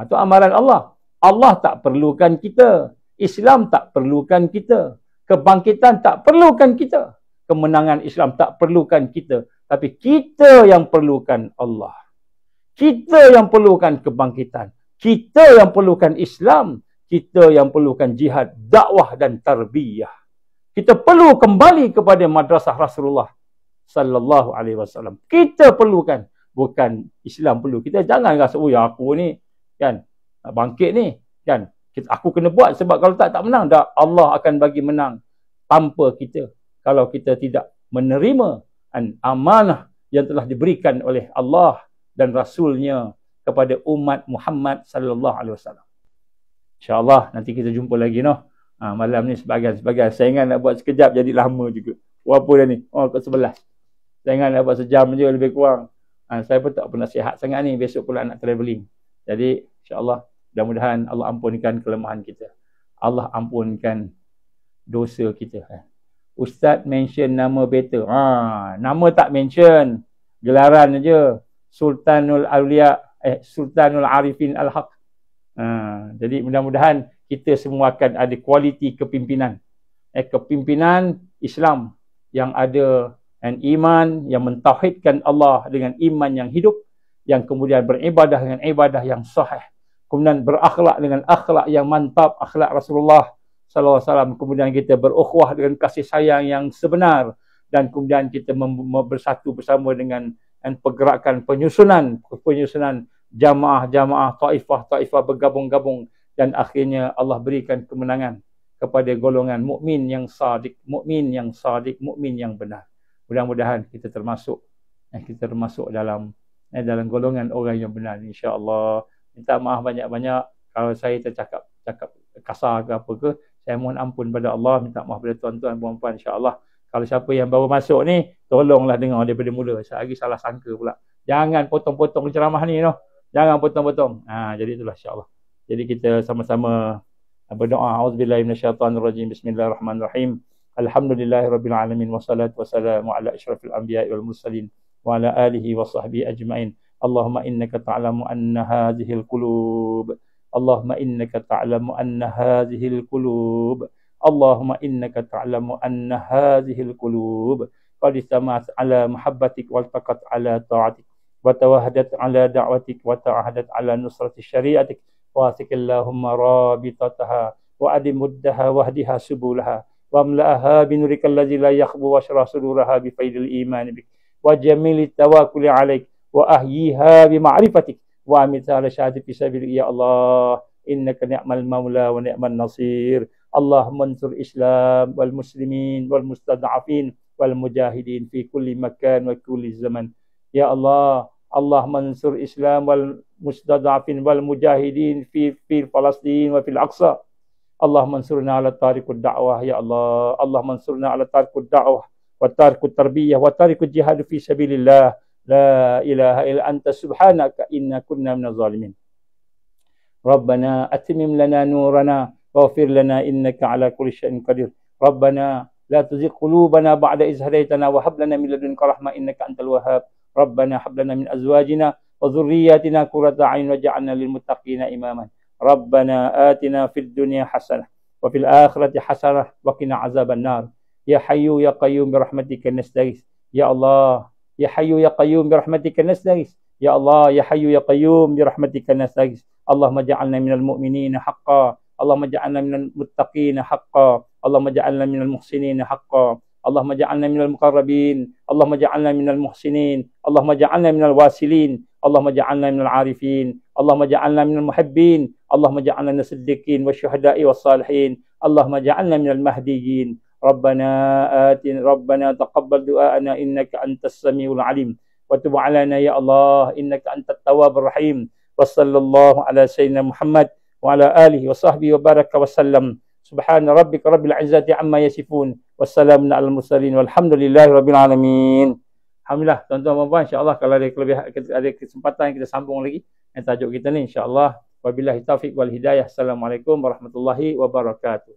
Itu amaran Allah. Allah tak perlukan kita. Islam tak perlukan kita. Kebangkitan tak perlukan kita. Kemenangan Islam tak perlukan kita. Tapi kita yang perlukan Allah. Kita yang perlukan kebangkitan. Kita yang perlukan Islam. Kita yang perlukan jihad, dakwah dan tarbiyah. Kita perlu kembali kepada madrasah Rasulullah sallallahu alaihi wasallam. Kita perlukan, bukan Islam perlu. Kita jangan rasa, oh ya aku ni kan bangkit ni kan. Aku kena buat sebab kalau tak menang dah Allah akan bagi menang tanpa kita. Kalau kita tidak menerima amanah yang telah diberikan oleh Allah dan Rasulnya kepada umat Muhammad sallallahu alaihi wasallam. InsyaAllah nanti kita jumpa lagi malam ni sebagian. Saya ingat nak buat sekejap jadi lama juga. Berapa dah ni? Ke 11. Saya ingat nak buat sejam je lebih kurang. Saya pun tak pernah sihat sangat ni. Besok pula nak travelling. Jadi insyaAllah mudah-mudahan Allah ampunkan kelemahan kita. Allah ampunkan dosa kita. Ustaz mention nama better. Nama tak mention. Gelaran je. Sultanul Awliya, Sultanul Arifin Al-Haq. Jadi mudah-mudahan kita semua akan ada kualiti kepimpinan. Kepimpinan Islam yang ada iman, yang mentauhidkan Allah dengan iman yang hidup, yang kemudian beribadah dengan ibadah yang sahih, kemudian berakhlak dengan akhlak yang mantap, akhlak Rasulullah sallallahu alaihi wasallam, kemudian kita berukhuwah dengan kasih sayang yang sebenar, dan kemudian kita bersatu bersama dengan pergerakan penyusunan jamaah-jamaah, taifah bergabung-gabung, dan akhirnya Allah berikan kemenangan kepada golongan mukmin yang sadik, mukmin yang benar. Mudah-mudahan kita termasuk dalam golongan orang yang benar, insya-Allah. Minta maaf banyak-banyak kalau saya tercakap kasar ke apa ke. Saya mohon ampun pada Allah, minta maaf pada tuan-tuan dan puan-puan, insya-Allah. Kalau siapa yang baru masuk ni, tolonglah dengar daripada mula. Saya lagi salah sangka pula. Jangan potong-potong ceramah ni Jangan potong-potong. Jadi itulah insya-Allah. Jadi kita sama-sama berdoa. Auzubillahi minasyaitanirrajim. Bismillahirrahmanirrahim. Alhamdulillahirabbil alamin wassalatu wassalamu ala asyrafil anbiya'i wal mursalin wa ala alihi wa sahbihi ajmain. Allahumma innaka ta'lamu anna hadhil qulub Allahumma innaka ta'lamu anna hadhil qulub Allahumma innaka ta'lamu anna hadhil qulub qad istama'at ala muhabbatik wal taqat ala ta'atik wa tawahadat ala da'watik wa ta'ahadat ala nusrati syariatik wa asikillahumma rabitataha wa adimuddaha wahdiha subulaha wa amla'aha binurikal ladzi la yakhbu wa syrah suduraha bi faidil iman bik wa jamilit tawakkuli alaik wa ahyiha bi ma'rifatik wa amitha ala syahadati fi sabilik ya Allah innaka ni'mal maula wa ni'man nasir. Allahumma ansur Islam wal muslimin wal mustad'afin wal mujahidin fi kulli makan wa kulli zaman ya Allah. Allahumma ansur Islam wal mustad'afin wal mujahidin fi Palestin wa fil Aqsa. Allahumma ansurna ala tariqud da'wah ya Allah. Allahumma ansurna ala tariqud da'wah wa tariqut tarbiyah wa tariqul jihad fi sabilillah. La ilaha illa anta subhanaka inna kunna minaz zalimin. Rabbana atmim lana nurana waghfir lana innaka ala kulli syai'in qadir. Rabbana la tuzigh qulubana ba'da idh hadaytana wa hab lana min ladunka rahmah innaka antal wahhab. Rabbana hab lana min azwajina wa dhurriyyatina qurrata a'yun waj'alna lil muttaqina imaman. Rabbana atina fid dunya hasanah wa fil akhirati hasanah wa qina azaban nar. Ya hayyu ya qayyum bi rahmatika nastaghits. Ya Allah, ya hayyu ya qayyum bi rahmatika nastaghits. Ya Allah, ya hayyu ya qayyum bi rahmatika nastaghits. Allahumma ja'alna minal mu'minina haqqan. Allahumma ja'alna minal muttaqina haqqan. Allahumma ja'alna minal muhsinina haqqan. Allahumma ja'alna minal muqarrabin. Allahumma ja'alna minal muhsinin. Allahumma ja'alna minal wasilin. Allahumma ja'alna minal arifin. Allahumma ja'alna minal muhibbin. Allahumma ja'alna minal siddiqin wasyuhada'i wassalihin. Allahumma ja'alna minal mahdiyyin. Rabbana taqabbal du'aana innaka antas samiul alim. Wa tub 'alaina ya Allah innaka antat tawwabur rahim. Wa sallallahu ala sayyidina Muhammad wa ala alihi wa sahbihi wa baraka wa sallam. Subhana rabbika rabbil izzati amma yasifun. Wassalamun alal mursalin walhamdulillahi rabbil alamin. Alhamdulillah tuan-tuan dan puan, insya-Allah kalau ada kesempatan kita sambung lagi tajuk kita ni insya-Allah. Wabillahi taufiq wal hidayah. Assalamualaikum warahmatullahi wabarakatuh.